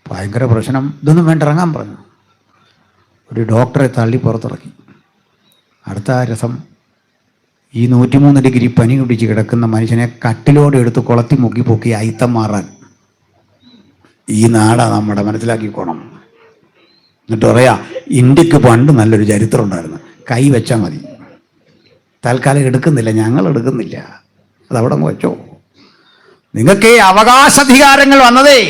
ഭയങ്കര പ്രശ്നം. ഇതൊന്നും വേണ്ട, ഇറങ്ങാൻ പറഞ്ഞു. ഒരു ഡോക്ടറെ തള്ളി പുറത്തിറക്കി. അടുത്ത രസം, ഈ 103 ഡിഗ്രി പനി പിടിച്ച് കിടക്കുന്ന മനുഷ്യനെ കട്ടിലോടെ എടുത്ത് കുളത്തി മുക്കി പൊക്കി അയിത്തം മാറാൻ. ഈ നാടാ നമ്മുടെ, മനസ്സിലാക്കിക്കോണം. എന്നിട്ട് പറയാ, ഇന്ത്യക്ക് പണ്ട് നല്ലൊരു ചരിത്രം ഉണ്ടായിരുന്നു, കൈ വെച്ചാൽ മതി. തൽക്കാലം എടുക്കുന്നില്ല, ഞങ്ങൾ എടുക്കുന്നില്ല, അതവിടെ വെച്ചോ. നിങ്ങൾക്ക് ഈ അവകാശാധികാരങ്ങൾ വന്നതേ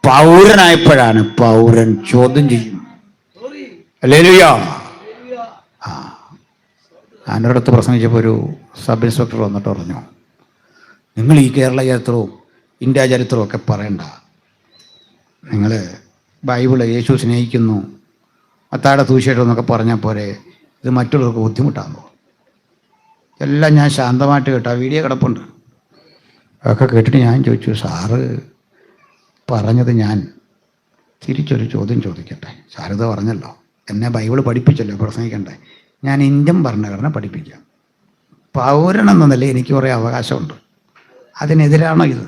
പൗരനായപ്പോഴാണ്. പൗരൻ ചോദ്യം ചെയ്യും. ഹല്ലേലൂയ. ഞാനൊരിടത്ത് പ്രസംഗിച്ചപ്പോൾ ഒരു സബ് ഇൻസ്പെക്ടർ വന്നിട്ട് പറഞ്ഞു, നിങ്ങൾ ഈ കേരള ചരിത്രവും ഇന്ത്യ ചരിത്രവും ഒക്കെ പറയണ്ട, നിങ്ങൾ ബൈബിള് യേശു സ്നേഹിക്കുന്നു, അത്താഴ സുവിശേഷം എന്നൊക്കെ പറഞ്ഞാൽ പോരെ, ഇത് മറ്റുള്ളവർക്ക് ബുദ്ധിമുട്ടാകുമോ? എല്ലാം ഞാൻ ശാന്തമായിട്ട് കേട്ടോ, ആ വീഡിയോ കിടപ്പുണ്ട്. അതൊക്കെ കേട്ടിട്ട് ഞാൻ ചോദിച്ചു, സാറ് പറഞ്ഞത് ഞാൻ തിരിച്ചൊരു ചോദ്യം ചോദിക്കട്ടെ? സാറിത് പറഞ്ഞല്ലോ, എന്നെ ബൈബിള് പഠിപ്പിച്ചല്ലോ പ്രസംഗിക്കണ്ടേ, ഞാൻ ഇന്ത്യൻ ഭരണഘടന പഠിപ്പിക്കാം. പൗരനെന്ന നിലയിൽ എനിക്ക് കുറേ അവകാശമുണ്ട്, അതിനെതിരാണോ ഇത്?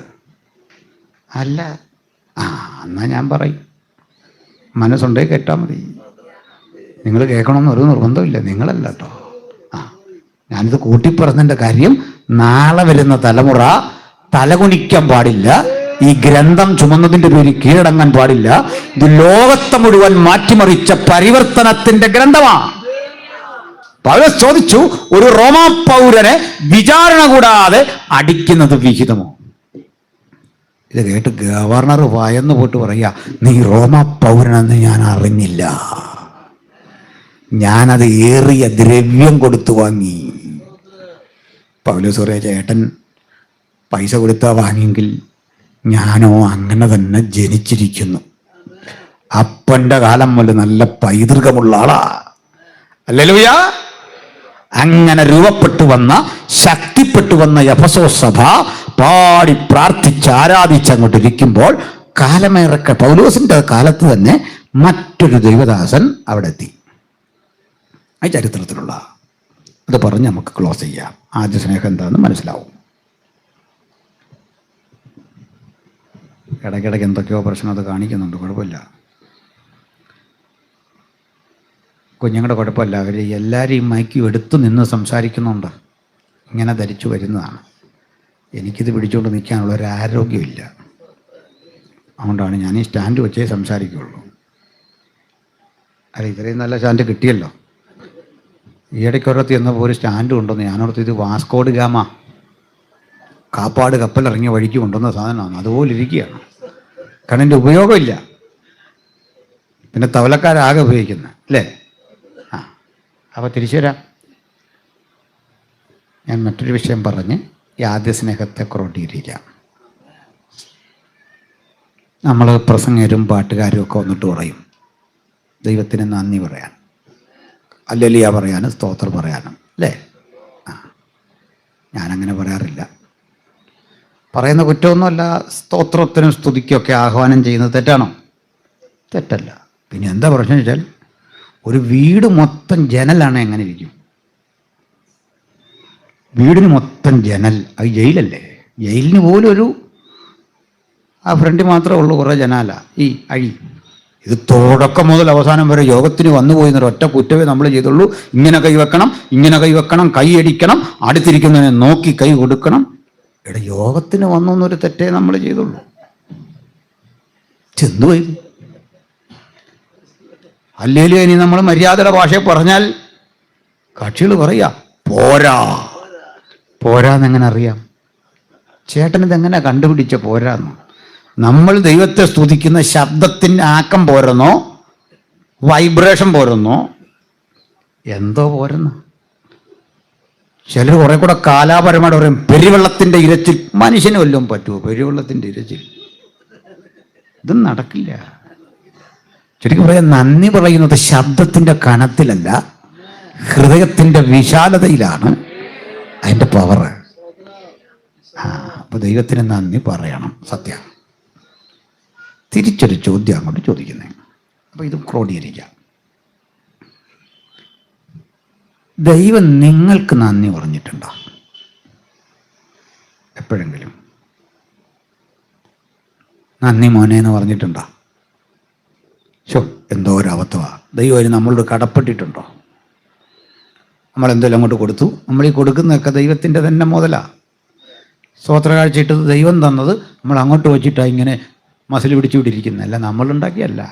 അല്ല. എന്നാൽ ഞാൻ പറയും, മനസ്സുണ്ടെങ്കിൽ കേട്ടാൽ മതി. നിങ്ങൾ കേൾക്കണമെന്ന് ഒരു നിർബന്ധമില്ല, നിങ്ങളല്ല കേട്ടോ. ഞാനിത് കൂട്ടിപ്പറഞ്ഞതിൻ്റെ കാര്യം, നാളെ വരുന്ന തലമുറ തലകുനിക്കാൻ പാടില്ല, ഈ ഗ്രന്ഥം ചുമന്നതിൻ്റെ പേരിൽ കീഴടങ്ങാൻ പാടില്ല. ഇത് ലോകത്തെ മുഴുവൻ മാറ്റിമറിച്ച പരിവർത്തനത്തിന്റെ ഗ്രന്ഥമാണ്. പൗലോസ് ചോദിച്ചു, ഒരു റോമാ പൗരനെ വിചാരണ കൂടാതെ അടിക്കുന്നത് വിഹിതമോ? ഇത് കേട്ട് ഗവർണർ ഭയന്ന് പോയിട്ട് പറയുക, നീ റോമാ പൗരനെന്ന് ഞാൻ അറിഞ്ഞില്ല, ഞാനത് ഏറിയ ദ്രവ്യം കൊടുത്തു വാങ്ങി. പൗലോസ് പറയാ, ചേട്ടൻ പൈസ കൊടുത്താ വാങ്ങിയെങ്കിൽ ഞാനോ അങ്ങനെ തന്നെ ജനിച്ചിരിക്കുന്നു. അപ്പൻ്റെ കാലം മുതൽ നല്ല പൈതൃകമുള്ള ആളാ. ഹല്ലേലൂയ. അങ്ങനെ രൂപപ്പെട്ടു വന്ന, ശക്തിപ്പെട്ടു വന്ന എഫെസോസ് സഭ പാടി പ്രാർത്ഥിച്ച് ആരാധിച്ച് അങ്ങോട്ടിരിക്കുമ്പോൾ കാലമേറൊക്കെ പൗലോസിന്റെ കാലത്ത് തന്നെ മറ്റൊരു ദൈവദാസൻ അവിടെ എത്തി. ആ ചരിത്രത്തിലുള്ള അത് പറഞ്ഞ് നമുക്ക് ക്ലോസ് ചെയ്യാം. ആദ്യ സ്നേഹം എന്താണെന്ന് മനസ്സിലാവും. ഇടയ്ക്കിടയ്ക്ക് എന്തൊക്കെയോ പ്രശ്നം അത് കാണിക്കുന്നുണ്ട്, കുഴപ്പമില്ല. കുഞ്ഞുങ്ങളുടെ കുഴപ്പമില്ല, അവർ എല്ലാവരെയും മയക്കി എടുത്തു നിന്ന് സംസാരിക്കുന്നുണ്ട്, ഇങ്ങനെ ധരിച്ചു വരുന്നതാണ്. എനിക്കിത് പിടിച്ചുകൊണ്ട് നിൽക്കാനുള്ള ഒരു ആരോഗ്യമില്ല, അതുകൊണ്ടാണ് ഞാൻ ഈ സ്റ്റാൻഡ് വെച്ചേ സംസാരിക്കുകയുള്ളൂ. അല്ല, ഇത്രയും നല്ല സ്റ്റാൻഡ് കിട്ടിയല്ലോ. ഈയിടയ്ക്കൊരിടത്ത് ചെന്നപ്പോൾ ഒരു സ്റ്റാൻഡ് കൊണ്ടുവന്ന്, ഞാനോർത്ത് ഇത് വാസ്കോഡ് ഗാമ കാപ്പാട് കപ്പലിറങ്ങിയ വഴിക്ക് കൊണ്ടുവന്ന സാധനമാണ്, അതുപോലെ ഇരിക്കുകയാണ്. കാരണം എൻ്റെ ഉപയോഗമില്ല, പിന്നെ തവലക്കാരാകെ ഉപയോഗിക്കുന്നത് അല്ലേ. അപ്പോൾ തിരിച്ചു വരാം. ഞാൻ മറ്റൊരു വിഷയം പറഞ്ഞ് ഈ ആദ്യ സ്നേഹത്തെ ക്രോഡീകരിക്കാം. നമ്മൾ പ്രസംഗരും പാട്ടുകാരും ഒക്കെ വന്നിട്ട് പറയും ദൈവത്തിന് നന്ദി പറയാൻ, ഹല്ലേലൂയ പറയാനും സ്തോത്രം പറയാനും അല്ലേ. ഞാനങ്ങനെ പറയാറില്ല. പറയുന്ന കുറ്റമൊന്നുമല്ല. സ്തോത്രത്തിനും സ്തുതിക്കൊക്കെ ആഹ്വാനം ചെയ്യുന്നത് തെറ്റാണോ? തെറ്റല്ല. പിന്നെ എന്താ പ്രശ്നം വെച്ചാൽ, ഒരു വീട് മൊത്തം ജനലാണ് എങ്ങനെ ഇരിക്കും? വീടിന് മൊത്തം ജനൽ. അത് ജയിലല്ലേ, ജയിലിന് പോലും ആ ഫ്രണ്ട് മാത്രമേ ഉള്ളൂ കുറേ ജനാല, ഈ അഴി. ഇത് തുടക്കം മുതൽ അവസാനം വരെ യോഗത്തിന് വന്നു പോയി എന്നൊരു ഒറ്റ കുറ്റമേ നമ്മൾ ചെയ്തുള്ളൂ. ഇങ്ങനെ കൈ വെക്കണം, ഇങ്ങനെ കൈ വെക്കണം, കൈ അടിക്കണം, അടുത്തിരിക്കുന്നതിനെ നോക്കി കൈ കൊടുക്കണം. ഇവിടെ യോഗത്തിന് വന്നു എന്നൊരു തെറ്റേ നമ്മൾ ചെയ്തുള്ളൂ. ചെന്നുപോയി. അല്ലേലും ഇനി നമ്മൾ മര്യാദയുടെ ഭാഷയെ പറഞ്ഞാൽ കക്ഷികൾ പറയാ പോരാ. പോരാന്നെങ്ങനെ അറിയാം? ചേട്ടനിതെങ്ങനെ കണ്ടുപിടിച്ച പോരാന്ന്? നമ്മൾ ദൈവത്തെ സ്തുതിക്കുന്ന ശബ്ദത്തിൻ്റെ ആക്കം പോരെന്നോ, വൈബ്രേഷൻ പോരെന്നോ, എന്തോ പോരെന്നോ? ചിലർ കുറെ കൂടെ കാലാപരമായിട്ട് പറയും പെരുവെള്ളത്തിൻ്റെ ഇരച്ചിൽ. മനുഷ്യന് വല്ലതും പറ്റുമോ പെരുവെള്ളത്തിൻ്റെ ഇരച്ചിൽ? ഇതും നടക്കില്ല. ശരിക്കും പറയാൻ നന്ദി പറയുന്നത് ശബ്ദത്തിൻ്റെ കനത്തിലല്ല, ഹൃദയത്തിൻ്റെ വിശാലതയിലാണ് അതിൻ്റെ പവർ. അപ്പൊ ദൈവത്തിന് നന്ദി പറയണം. സത്യം. തിരിച്ചൊരു ചോദ്യം അങ്ങോട്ട് ചോദിക്കുന്നത്, അപ്പൊ ഇത് ക്രോഡീകരിക്കാം. ദൈവം നിങ്ങൾക്ക് നന്ദി പറഞ്ഞിട്ടുണ്ടോ എപ്പോഴെങ്കിലും? നന്ദി മോനെ എന്ന് പറഞ്ഞിട്ടുണ്ടോ? എന്തോ ഒരു അബദ്ധമാ. ദൈവം അതിന് നമ്മളോട് കടപ്പെട്ടിട്ടുണ്ടോ? നമ്മളെന്തെങ്കിലും അങ്ങോട്ട് കൊടുത്തു. നമ്മൾ ഈ കൊടുക്കുന്നതൊക്കെ ദൈവത്തിൻ്റെ തന്നെ മുതലാ. സ്തോത്ര കാഴ്ച ഇട്ടത് ദൈവം തന്നത് നമ്മൾ അങ്ങോട്ട് വെച്ചിട്ടാണ് ഇങ്ങനെ മസിൽ പിടിച്ചുവിട്ടിരിക്കുന്നതല്ല, നമ്മളുണ്ടാക്കിയല്ല.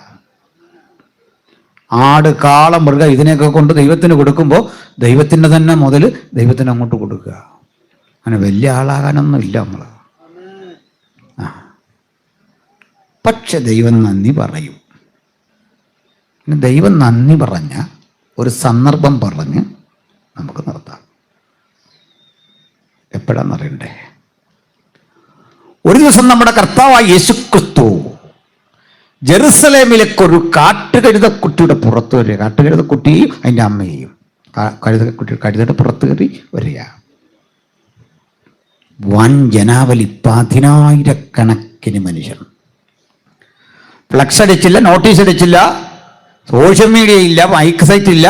ആട്, കാള, മൃഗം ഇതിനെയൊക്കെ കൊണ്ട് ദൈവത്തിന് കൊടുക്കുമ്പോൾ ദൈവത്തിൻ്റെ തന്നെ മുതൽ ദൈവത്തിന് അങ്ങോട്ട് കൊടുക്കുക. അങ്ങനെ വലിയ ആളാകാനൊന്നും ഇല്ല നമ്മൾ. പക്ഷെ ദൈവം നന്ദി പറയും. ദൈവം നന്ദി പറഞ്ഞ ഒരു സന്ദർഭം പറഞ്ഞ് നമുക്ക് നിർത്താം. എപ്പോഴാണെന്നറിയണ്ടേ? ഒരു ദിവസം നമ്മുടെ കർത്താവായ യേശുക്രിസ്തു ജെറുസലേമിലേക്കൊരു കാട്ടുകഴുതക്കുട്ടിയുടെ പുറത്ത് വരിക. കാട്ടുകഴുതക്കുട്ടിയും അതിൻ്റെ അമ്മയെയും കഴുതയുടെ പുറത്ത് കയറി വരിക. വൻ ജനാവലി, 10,000കണക്കിന് മനുഷ്യർ. ഫ്ലക്സ് അടിച്ചില്ല, നോട്ടീസ് അടിച്ചില്ല, സോഷ്യൽ മീഡിയ ഇല്ല, മൈക്ക് സൈറ്റ് ഇല്ല.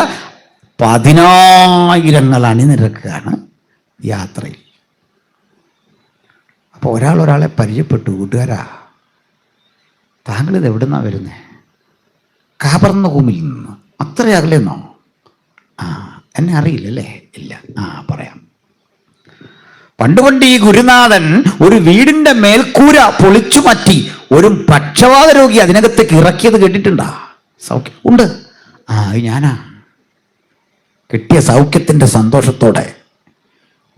10,000 അണിനിരക്കുകയാണ് യാത്രയിൽ. അപ്പോൾ ഒരാളെ പരിചയപ്പെട്ടു. കൂട്ടുകാരാ, താങ്കളിത് എവിടെ നിന്നാണ് വരുന്നത്? കാപർന്നഹൂമിൽ നിന്ന്. അത്ര അകലെന്നോ? എന്നെ അറിയില്ലല്ലേ? ഇല്ല. പറയാം. പണ്ട് ഈ ഗുരുനാഥൻ ഒരു വീടിൻ്റെ മേൽക്കൂര പൊളിച്ചു മാറ്റി ഒരു പക്ഷവാത രോഗി അതിനകത്തേക്ക് ഇറക്കിയത് കേട്ടിട്ടുണ്ടാ? സൗഖ്യം ഉണ്ട്. അത് ഞാനാ. കിട്ടിയ സൗഖ്യത്തിൻ്റെ സന്തോഷത്തോടെ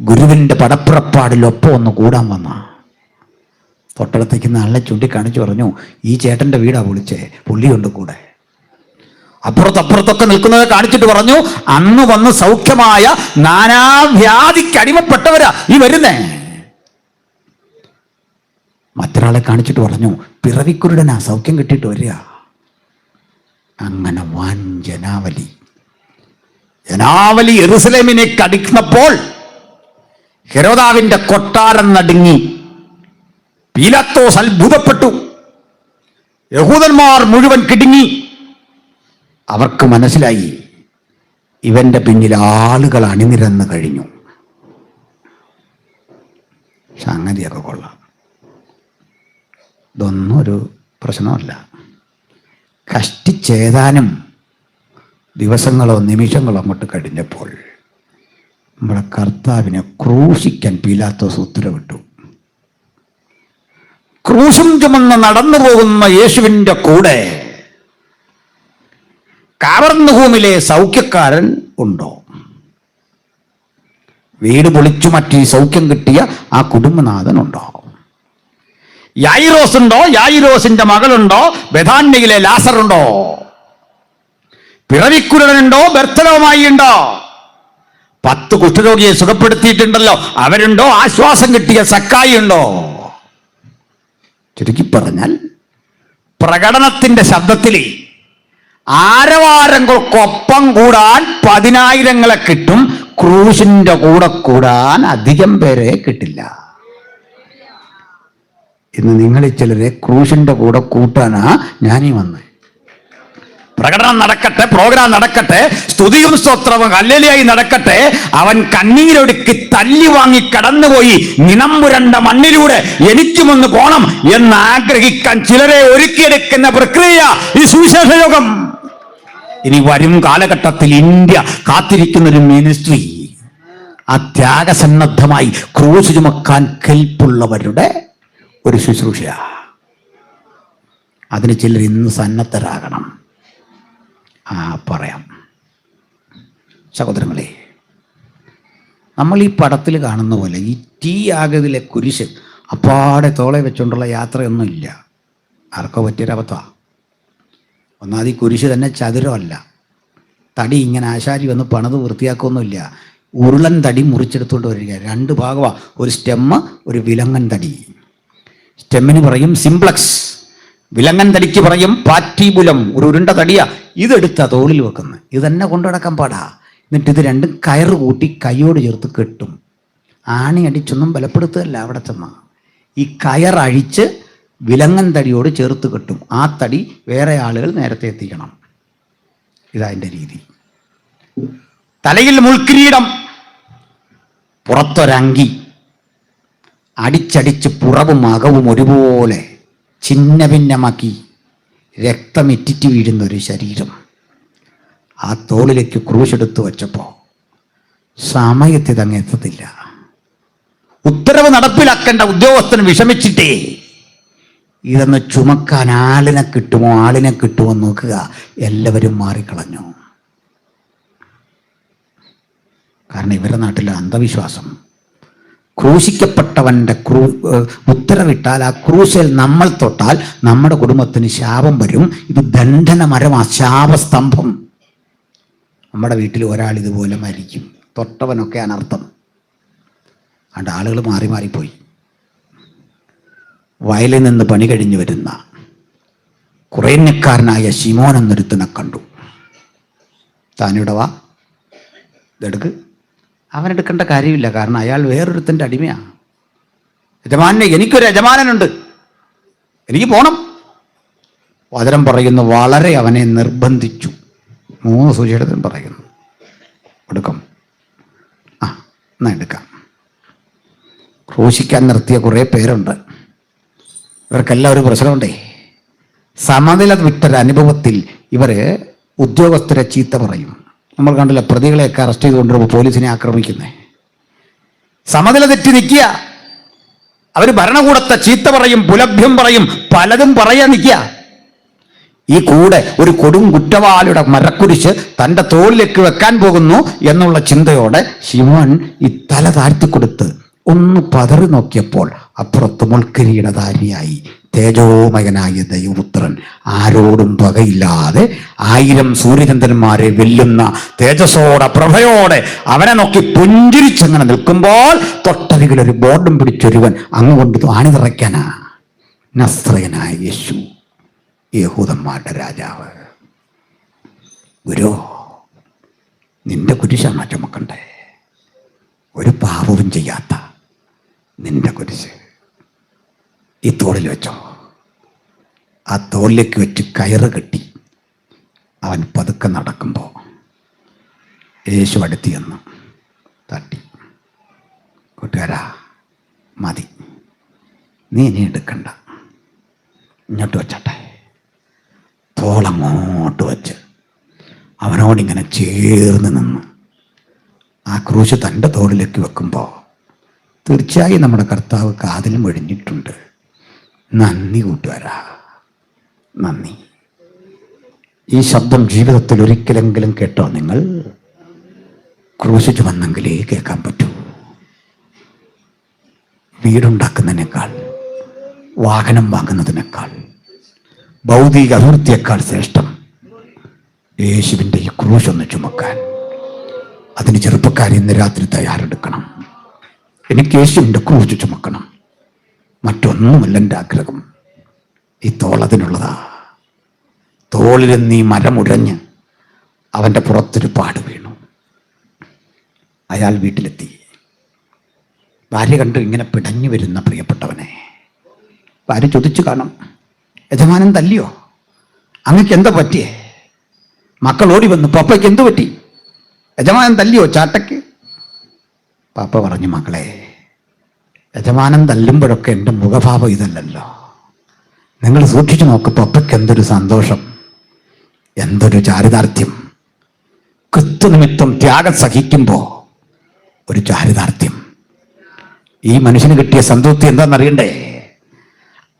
ഗുരുവിൻ്റെ പടപ്പുറപ്പാടിലൊപ്പം ഒന്ന് കൂടാൻ വന്ന തൊട്ടടുത്തേക്ക് ആളെ ചൂണ്ടിക്കാണിച്ചു പറഞ്ഞു, ഈ ചേട്ടൻ്റെ വീടാ പൊളിച്ചേ, പുള്ളിയുണ്ട് കൂടെ. അപ്പുറത്തപ്പുറത്തൊക്കെ നിൽക്കുന്നത് കാണിച്ചിട്ട് പറഞ്ഞു, അന്ന് വന്ന് സൗഖ്യമായ നാനാവ്യാധിക്ക് അടിമപ്പെട്ടവരാ ഈ വരുന്നേ. മറ്റൊരാളെ കാണിച്ചിട്ട് പറഞ്ഞു, പിറവിക്കുരുടനാ, സൗഖ്യം കിട്ടിയിട്ട് വരിക. അങ്ങനെ വൻ ജനാവലി യെരൂശലേമിനെ കടിക്കുന്നപ്പോൾ ഹെരോദാവിന്റെ കൊട്ടാരം നടുങ്ങി. പീലാത്തോസ് അത്ഭുതപ്പെട്ടു. യഹൂദന്മാർ മുഴുവൻ കിടുങ്ങി. അവർക്ക് മനസ്സിലായി ഇവന്റെ പിന്നിൽ ആളുകൾ അണിനിരന്ന് കഴിഞ്ഞു. സംഗതിയൊക്കെ കൊള്ളാം. ഇതൊന്നും ഒരു പ്രശ്നമല്ല. കഷ്ടിച്ചേതാനും ദിവസങ്ങളോ നിമിഷങ്ങളോ അങ്ങോട്ട് കഴിഞ്ഞപ്പോൾ നമ്മുടെ കർത്താവിനെ ക്രൂശിക്കാൻ പീലാത്തോസ് ഉത്തരവിട്ടു. ക്രൂശും ചുമന്ന് നടന്നു പോകുന്ന യേശുവിൻ്റെ കൂടെ കാപർന്നഹൂമിലെ സൗഖ്യക്കാരൻ ഉണ്ടോ? വീട് പൊളിച്ചു മാറ്റി സൗഖ്യം കിട്ടിയ ആ കുടുംബനാഥനുണ്ടോ? യായിറോസ് ഉണ്ടോ? യായിറോസിന്റെ മകളുണ്ടോ? ബെഥാന്യയിലെ ലാസറുണ്ടോ? പിറവിക്കുരുടനുണ്ടോ? ബർത്തലോമായി ഉണ്ടോ? 10 കുഷ്ഠരോഗിയെ സുഖപ്പെടുത്തിയിട്ടുണ്ടല്ലോ, അവരുണ്ടോ? ആശ്വാസം കിട്ടിയ സക്കായി ഉണ്ടോ? ചുരുക്കി പറഞ്ഞാൽ പ്രകടനത്തിന്റെ ശബ്ദത്തിൽ ആരവാരങ്ങൾക്കൊപ്പം കൂടാൻ 10,000 കിട്ടും, ക്രൂശിന്റെ കൂടെ കൂടാൻ അധികം പേരെ കിട്ടില്ല. ഇന്ന് നിങ്ങളിൽ ചിലരെ ക്രൂശിന്റെ കൂടെ കൂട്ടാനാ ഞാനീ വന്നേ. പ്രകടനം നടക്കട്ടെ, പ്രോഗ്രാം നടക്കട്ടെ, സ്തുതിയും സ്തോത്രവും ഹല്ലേലൂയായി നടക്കട്ടെ. അവൻ കണ്ണീരൊടുക്കി തല്ലി വാങ്ങി കടന്നുപോയി നിണംപുരണ്ട മണ്ണിലൂടെ എനിക്കുമൊന്ന് പോണം എന്ന് ആഗ്രഹിക്കാൻ ചിലരെ ഒരുക്കിയെടുക്കുന്ന പ്രക്രിയ ഈ സുവിശേഷ യോഗം. ഇനി വരും കാലഘട്ടത്തിൽ ഇന്ത്യ കാത്തിരിക്കുന്നൊരു മിനിസ്ട്രി, ആ ത്യാഗസന്നദ്ധമായി ക്രൂശ് ചുമക്കാൻ കെൽപ്പുള്ളവരുടെ ഒരു ശുശ്രൂഷ. അതിന് ചിലർ ഇന്ന് സന്നദ്ധരാകണം. പറയാം സഹോദരങ്ങളെ, നമ്മൾ ഈ പടത്തിൽ കാണുന്ന പോലെ ഈ ടീ ആഗതിലെ കുരിശ് അപ്പാടെ തോളെ വെച്ചുകൊണ്ടുള്ള യാത്രയൊന്നുമില്ല. ആർക്കോ പറ്റിയൊരബദ്ധമാണ്. ഒന്നാമത് ഈ കുരിശ് തന്നെ ചതുരമല്ല, തടി ഇങ്ങനെ ആശാരി വന്ന് പണിത് വൃത്തിയാക്കൊന്നുമില്ല. ഉരുളൻ തടി മുറിച്ചെടുത്തുകൊണ്ട് വരിക. 2 ഭാഗമാണ്, ഒരു സ്റ്റെമ്മ്, ഒരു വിലങ്ങൻ തടി. സ്റ്റെമ്മിന് പറയും സിംപ്ലക്സ്, വിലങ്ങൻ തടിക്ക് പറയും പാറ്റീബുലം. ഒരു ഉരുണ്ട തടിയാ, ഇതെടുത്താ തോളിൽ വെക്കുന്നത്. ഇത് തന്നെ കൊണ്ടു നടക്കാൻ പാടാ. എന്നിട്ട് ഇത് രണ്ടും കയറ് കൂട്ടി കൈയോട് ചേർത്ത് കെട്ടും. ആണി അടിച്ചൊന്നും ബലപ്പെടുത്തുകയല്ല. അവിടെ ചെന്ന ഈ കയറഴിച്ച് വിലങ്ങൻ തടിയോട് ചേർത്ത് കെട്ടും. ആ തടി വേറെ ആളുകൾ നേരത്തെ എത്തിക്കണം. ഇതതിൻ്റെ രീതി. തലയിൽ മുൾക്കിരീടം, പുറത്തൊരങ്കി, അടിച്ചടിച്ച് പുറവും അകവും ഒരുപോലെ ഛിന്ന ഭിന്നമാക്കി രക്തമിറ്റിറ്റ് വീഴുന്ന ഒരു ശരീരം. ആ തോളിലേക്ക് ക്രൂശെടുത്ത് വച്ചപ്പോൾ സമയത്ത് അങ്ങ് എത്തത്തില്ല. ഉത്തരവ് നടപ്പിലാക്കേണ്ട ഉദ്യോഗസ്ഥന് വിഷമിച്ചിട്ടേ ഇതൊന്ന് ചുമക്കാൻ ആളിനെ കിട്ടുമോ നോക്കുക. എല്ലാവരും മാറിക്കളഞ്ഞു. കാരണം ഇവരുടെ നാട്ടിലെ അന്ധവിശ്വാസം, ക്രൂശിക്കപ്പെട്ടവൻ്റെ ഉത്തരവിട്ടാൽ ആ ക്രൂശിൽ നമ്മൾ തൊട്ടാൽ നമ്മുടെ കുടുംബത്തിന് ശാപം വരും. ഇത് ദണ്ഡന മരമാ, ശാപസ്തംഭം. നമ്മുടെ വീട്ടിൽ ഒരാൾ ഇതുപോലെ മരിക്കും, തൊട്ടവനൊക്കെ അനർത്ഥം. അതുകൊണ്ട് ആളുകൾ മാറിപ്പോയി. വയലിൽ നിന്ന് പണി കഴിഞ്ഞു വരുന്ന കുറേന്യക്കാരനായ ശിമോൻ എന്നൊരുത്തനെ കണ്ടു. താനിവിടെ വാ, ഇതെടുക്ക്. അവനെടുക്കേണ്ട കാര്യമില്ല, കാരണം അയാൾ വേറൊരുത്തൻ്റെ അടിമയാണ്. യജമാനെ, എനിക്കൊരു യജമാനനുണ്ട്, എനിക്ക് പോണം. വചനം പറയുന്നു, വളരെ അവനെ നിർബന്ധിച്ചു. 3 സുവിശേഷത്തിൽ പറയുന്നു. എടുക്കാം, എന്നാ എടുക്കാം. ക്രൂശിക്കാൻ നിർത്തിയ കുറേ പേരുണ്ട്. ഇവർക്കെല്ലാം ഒരു പ്രശ്നമുണ്ടേ. സമനില വിട്ടൊരനുഭവത്തിൽ ഇവർ ഉദ്യോഗസ്ഥരെ ചീത്ത പറയും. നമ്മൾ കണ്ടില്ല, പ്രതികളെയൊക്കെ അറസ്റ്റ് ചെയ്തുകൊണ്ടിരുമ്പോൾ പോലീസിനെ ആക്രമിക്കുന്നത്. സമനില തെറ്റി നിൽക്കുക. അവർ ഭരണകൂടത്തെ ചീത്ത പറയും, പുലഭ്യം പറയും, പലതും പറയാൻ നിൽക്കുക. ഈ കൂടെ ഒരു കൊടും കുറ്റവാളിയുടെ മരക്കുരിശ് തൻ്റെ തോളിലേക്ക് വെക്കാൻ പോകുന്നു എന്നുള്ള ചിന്തയോടെ ശിവൻ ഈ തല താഴ്ത്തിക്കൊടുത്ത് ഒന്ന് പതറി നോക്കിയപ്പോൾ അപ്പുറത്ത് മുൾക്കിരീടധാരിയായി തേജോമയനായ ദൈവപുത്രൻ ആരോടും പകയില്ലാതെ 1000 സൂര്യചന്ദ്രന്മാരെ വെല്ലുന്ന തേജസ്സോടെ പ്രഭയോടെ അവനെ നോക്കി പുഞ്ചിരിച്ചങ്ങനെ നിൽക്കുമ്പോൾ തൊട്ടരികിലൊരു ബോർഡും പിടിച്ചൊരുവൻ അങ്ങുകൊണ്ട് ആണി നിറയ്ക്കാനാ. നസ്രയനായ യേശു, യഹൂദന്മാരുടെ രാജാവ്. ഗുരു, നിന്റെ കുരിശാണ് ചുമക്കണ്ടേ, ഒരു പാപവും ചെയ്യാത്ത നിന്റെ കുരിശ് ഈ തോളിൽ വെച്ചോ. ആ തോളിലേക്ക് വെച്ച് കയറ് കെട്ടി അവൻ പതുക്കെ നടക്കുമ്പോൾ യേശു അടുത്തിയെന്ന് തട്ടി. കൂട്ടുകാരാ, മതി, നീ ഇനി എടുക്കണ്ട, ഇങ്ങോട്ട് വെച്ചട്ടെ. തോളങ്ങോട്ട് വെച്ച് അവനോടിങ്ങനെ ചേർന്ന് നിന്ന് ആ ക്രൂശ് തൻ്റെ തോളിലേക്ക് വെക്കുമ്പോൾ തീർച്ചയായും നമ്മുടെ കർത്താവ് കാതിലും ഒഴിഞ്ഞിട്ടുണ്ട്. നന്ദി കൂട്ടുകാരാ, നന്ദി. ഈ ശബ്ദം ജീവിതത്തിൽ ഒരിക്കലെങ്കിലും കേട്ടോ നിങ്ങൾ? ക്രൂശ് ചുമന്നെങ്കിലേ കേൾക്കാൻ പറ്റൂ. വീടുണ്ടാക്കുന്നതിനേക്കാൾ, വാഹനം വാങ്ങുന്നതിനേക്കാൾ, ഭൗതിക അഭിവൃദ്ധിയേക്കാൾ ശ്രേഷ്ഠം യേശുവിൻ്റെ ഈ ക്രൂശൊന്ന് ചുമക്കാൻ. അതിന് ചെറുപ്പക്കാർ ഇന്ന് രാത്രി തയ്യാറെടുക്കണം. എനിക്ക് യേശുവിൻ്റെ ക്രൂശ് ചുമക്കണം, മറ്റൊന്നുമല്ല എൻ്റെ ആഗ്രഹം. ഈ തോളതിനുള്ളതാ. തോളിൽ നീ മരമുരഞ്ഞ് അവൻ്റെ പുറത്തൊരു പാട് വീണു. അയാൾ വീട്ടിലെത്തി. ഭാര്യ കണ്ടു ഇങ്ങനെ പിടഞ്ഞു വരുന്ന പ്രിയപ്പെട്ടവനെ. ഭാര്യ ചോദിച്ചു കാണും, യജമാനൻ തല്ലിയോ? അങ്ങക്ക് എന്താ പറ്റിയേ? മക്കൾ ഓടി വന്നു, പപ്പയ്ക്ക് എന്തു പറ്റി? യജമാനൻ തല്ലിയോ ചാട്ടയ്ക്ക്? പാപ്പ പറഞ്ഞു, മക്കളെ, യജമാനൻ തല്ലുമ്പോഴൊക്കെ എൻ്റെ മുഖഭാവം ഇതല്ലല്ലോ. നിങ്ങൾ സൂക്ഷിച്ചു നോക്ക്, പപ്പയ്ക്ക് എന്തൊരു സന്തോഷം, എന്തൊരു ചാരിതാർത്ഥ്യം. ക്രിസ്തുനിമിത്തം ത്യാഗം സഹിക്കുമ്പോൾ ഒരു ചാരിതാർത്ഥ്യം. ഈ മനുഷ്യന് കിട്ടിയ സംതൃപ്തി എന്താണെന്നറിയണ്ടേ?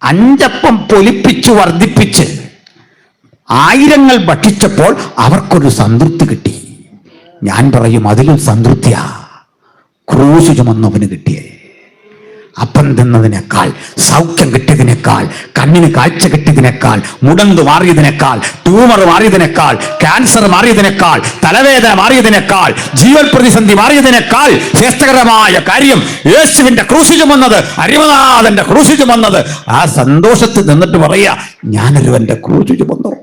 5 അപ്പം പൊലിപ്പിച്ച് വർദ്ധിപ്പിച്ച് 1000 ഭക്ഷിച്ചപ്പോൾ അവർക്കൊരു സംതൃപ്തി കിട്ടി. ഞാൻ പറയും, അതിലും സംതൃപ്തിയാ ക്രൂശ് ചുമന്നവന് കിട്ടിയേ. അപ്പം തിന്നതിനേക്കാൾ, സൗഖ്യം കിട്ടിയതിനേക്കാൾ, കണ്ണിന് കാഴ്ച കിട്ടിയതിനേക്കാൾ, മുടന്ത് മാറിയതിനേക്കാൾ, ട്യൂമർ മാറിയതിനേക്കാൾ, ക്യാൻസർ മാറിയതിനേക്കാൾ, തലവേദന മാറിയതിനേക്കാൾ, ജീവൽ പ്രതിസന്ധി മാറിയതിനേക്കാൾ ശ്രേഷ്ഠകരമായ കാര്യം യേശുവിന്റെ ക്രൂശ് ചുമന്നത്, അരിമനാഥന്റെ ക്രൂശ് ചുമന്നത്. ആ സന്തോഷത്തിൽ നിന്നിട്ട് പറയാ, ഞാനൊരുവന്റെ ക്രൂശ് ചുമന്നു,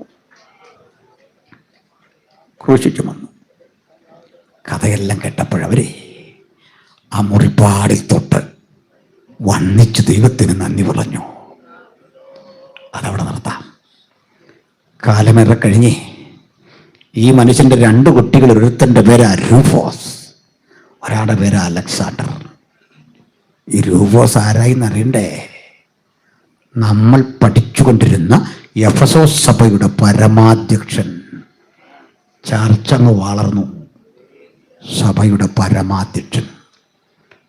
ക്രൂശ് ചുമന്നു. കഥയെല്ലാം കേട്ടപ്പോഴവരെ ആ മുറിപ്പാടിൽ തൊട്ട് വന്നിച്ച് ദൈവത്തിന് നന്ദി പറഞ്ഞു. അതവിടെ നിർത്താം. കാലമേറെ കഴിഞ്ഞ് ഈ മനുഷ്യന്റെ 2 കുട്ടികൾ, ഒരുത്തൻ്റെ പേര് രൂഫോസ്, ഒരാളുടെ പേര് അലക്സാണ്ടർ. ഈ രൂഫോസ് ആരായിന്നറിയണ്ടേ? നമ്മൾ പഠിച്ചുകൊണ്ടിരുന്ന എഫെസോസ് സഭയുടെ പരമാധ്യക്ഷൻ. ചർച്ചങ്ങ് വളർന്നു. സഭയുടെ പരമാധ്യക്ഷൻ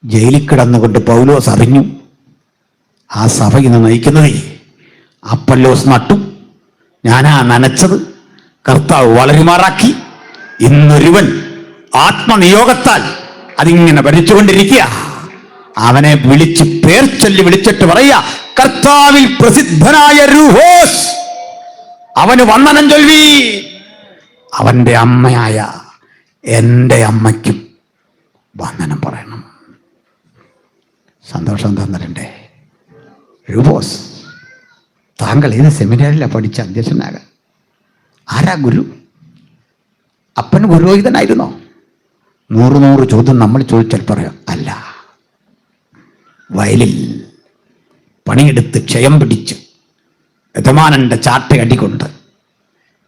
ജയിലിൽ കിടന്നുകൊണ്ട് പൗലോസ് അറിഞ്ഞു, ആ സഭ ഇന്ന് നയിക്കുന്നതേ അപ്പല്ലോസ് നട്ടു, ഞാനാ നനച്ചത്, കർത്താവ് വളരുമാറാക്കി. ഇന്നൊരുവൻ ആത്മനിയോഗത്താൽ അതിങ്ങനെ ഭരിച്ചുകൊണ്ടിരിക്കുക. അവനെ വിളിച്ച് പേർ ചൊല്ലി വിളിച്ചിട്ട് പറയുക, കർത്താവിൽ പ്രസിദ്ധനായ രൂഹോസ്, അവന് വന്ദനം ചൊല്ലി. അവന്റെ അമ്മയായ എൻ്റെ അമ്മയ്ക്കും വന്ദനം പറയണം. സന്തോഷം തന്നിട്ടുണ്ടേ. രൂപോസ്, താങ്കൾ ഏത് സെമിനാറിലാണ് പഠിച്ച അധ്യക്ഷനാകാൻ? ആരാ ഗുരു? അപ്പൻ പുരോഹിതനായിരുന്നോ? 100 ചോദ്യം നമ്മൾ ചോദിച്ചാൽ പറയാം, അല്ല. വയലിൽ പണിയെടുത്ത് ക്ഷയം പിടിച്ച് യജമാനന്റെ ചാട്ടയടികൊണ്ട്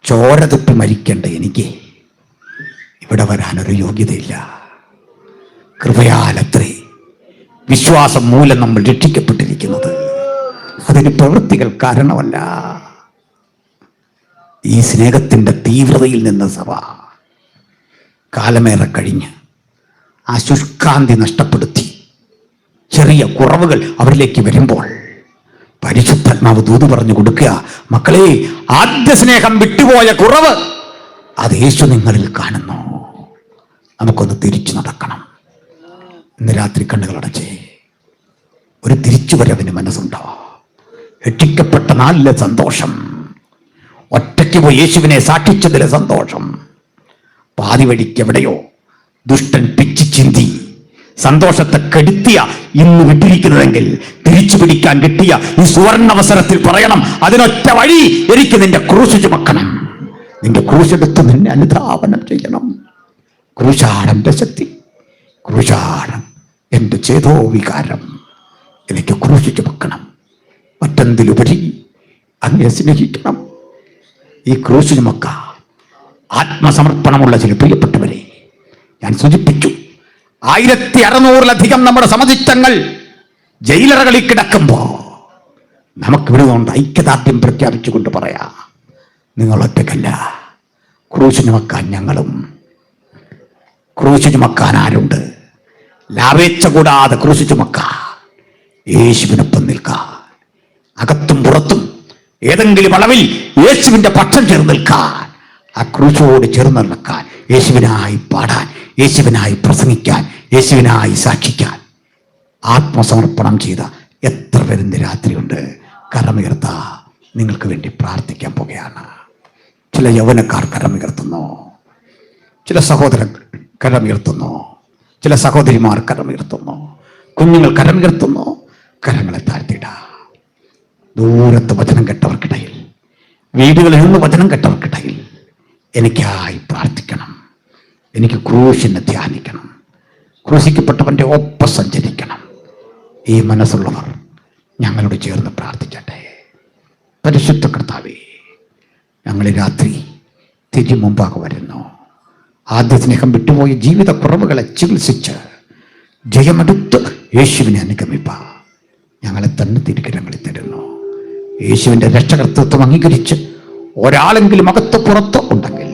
ചോര തുപ്പി മരിക്കേണ്ട എനിക്ക് ഇവിടെ വരാനൊരു യോഗ്യതയില്ല. കൃപയാലത്രേ വിശ്വാസം മൂലം നമ്മൾ രക്ഷിക്കപ്പെട്ടിരിക്കുന്നത്, അതിന് പ്രവൃത്തികൾ കാരണമല്ല. ഈ സ്നേഹത്തിന്റെ തീവ്രതയിൽ നിന്ന് സഭ കാലമേറെ കഴിഞ്ഞ് ആ ശുഷ്കാന്തി നഷ്ടപ്പെടുത്തി ചെറിയ കുറവുകൾ അവരിലേക്ക് വരുമ്പോൾ പരിശുദ്ധാത്മാവ് ദൂത് പറഞ്ഞു കൊടുക്കുക, മക്കളെ, ആദ്യ സ്നേഹം വിട്ടുപോയ കുറവ് അത് യേശു നിങ്ങളിൽ കാണുന്നു. നമുക്കൊന്ന് തിരിച്ചു നടക്കണം. ഇന്ന് രാത്രി കണ്ണുകളടച്ചേ. ഒരു തിരിച്ചുവരവിന് മനസ്സുണ്ടോ? രക്ഷിക്കപ്പെട്ട നാളിലെ സന്തോഷം, ഒറ്റയ്ക്ക് പോയി യേശുവിനെ സാക്ഷിച്ചതിലെ സന്തോഷം, പാതി വഴിക്ക് എവിടെയോ ദുഷ്ടൻ പിച്ചു ചിന്തി സന്തോഷത്തെ കെടുത്തിയ ഇന്ന് വിട്ടിരിക്കുന്നതെങ്കിൽ തിരിച്ചു പിടിക്കാൻ കിട്ടിയ ഈ സുവർണവസരത്തിൽ പറയണം, അതിനൊറ്റ വഴി, എനിക്ക് നിന്റെ ക്രൂശ് ചുമക്കണം. നിന്റെ ക്രൂശെടുത്ത് നിന്നെ അനുധാവനം ചെയ്യണം. ക്രൂശാണ് എൻ്റെ ശക്തി, ക്രൂശാണ് എൻ്റെ ചേതോ വികാരം. എനിക്ക് ക്രൂശ് ചുമക്കണം. മറ്റെന്തിലുപരി അങ്ങയെ സ്നേഹിക്കണം. ഈ ക്രൂശ് ചുമക്കാൻ ആത്മസമർപ്പണമുള്ള ചില പ്രിയപ്പെട്ടവരെ ഞാൻ സൂചിപ്പിച്ചു. 1600-ലധികം നമ്മുടെ സമചിത്തങ്ങൾ ജയിലറകളിൽ കിടക്കുമ്പോൾ നമുക്കിവിടെ കൊണ്ട് ഐക്യദാർഢ്യം പ്രഖ്യാപിച്ചുകൊണ്ട് പറയാം, നിങ്ങൾ ഒറ്റയ്ക്കല്ല. ക്രൂശ് ചുമക്കാൻ ഞങ്ങളും. ക്രൂശ് ചുമക്കാൻ ആരുണ്ട്? ലാഭേച്ഛ കൂടാതെ ക്രൂശ് ചുമക്കാൻ യേശുവിനൊപ്പം നിൽക്കാൻ, അകത്തും പുറത്തും ഏതെങ്കിലും അളവിൽ യേശുവിന്റെ പക്ഷം ചേർന്ന് നിൽക്കാൻ, ആ ക്രൂശോട് ചേർന്ന് നിൽക്കാൻ, യേശുവിനായി പാടാൻ, യേശുവിനായി പ്രസംഗിക്കാൻ, യേശുവിനായി സാക്ഷിക്കാൻ ആത്മസമർപ്പണം ചെയ്ത എത്ര പേരുന്ന രാത്രിയുണ്ട്. കരമുയർത്ത, നിങ്ങൾക്ക് വേണ്ടി പ്രാർത്ഥിക്കാൻ പോകുകയാണ്. ചില യൗവനക്കാർ കരമുയർത്തുന്നു, ചില സഹോദരങ്ങൾ കരമുയർത്തുന്നു, ചില സഹോദരിമാർ കരമുയർത്തുന്നു, കുഞ്ഞുങ്ങൾ കരമുയർത്തുന്നു. കരങ്ങളെ താഴ്ത്തിയിട. ദൂരത്ത് വചനം കേട്ടവർക്കിടയിൽ, വീടുകളിൽ നിന്ന് വചനം കേട്ടവർക്കിടയിൽ എനിക്കായി പ്രാർത്ഥിക്കണം. എനിക്ക് ക്രൂശിനെ ധ്യാനിക്കണം, ക്രൂശിക്കപ്പെട്ടവൻ്റെ ഒപ്പം സഞ്ചരിക്കണം. ഈ മനസ്സുള്ളവർ ഞങ്ങളോട് ചേർന്ന് പ്രാർത്ഥിക്കട്ടെ. പരിശുദ്ധ കർത്താവേ, ഞങ്ങൾ രാത്രി മുമ്പാകെ വരുന്നു. ആദ്യ സ്നേഹം വിട്ടുപോയ ജീവിത കുറവുകളെ ചികിത്സിച്ച് ജയമെടുത്ത് യേശുവിനെ അനുഗമിപ്പാൻ ഞങ്ങളെ തന്നെ തിരുക്കരങ്ങളിൽ തരുന്നു. യേശുവിൻ്റെ രക്ഷകർത്തൃത്വം അംഗീകരിച്ച് ഒരാളെങ്കിലും അകത്ത് പുറത്ത് ഉണ്ടെങ്കിൽ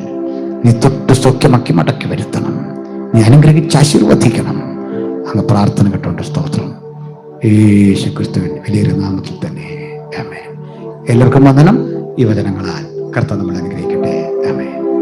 നീ തൊട്ട് സൗഖ്യമാക്കി മടക്കി വരുത്തണം. നീ അനുഗ്രഹിച്ച് ആശീർവദിക്കണം. അങ്ങ് പ്രാർത്ഥന കേട്ടോണ്ട് സ്തോത്രം. യേശു ക്രിസ്തുവിൻ വലിയൊരു നാമത്തിൽ തന്നെ ആമേൻ. എല്ലാവർക്കും വന്ദനം. ഈ വചനങ്ങളാൽ കർത്താവ് നമ്മൾ അനുഗ്രഹിക്കും.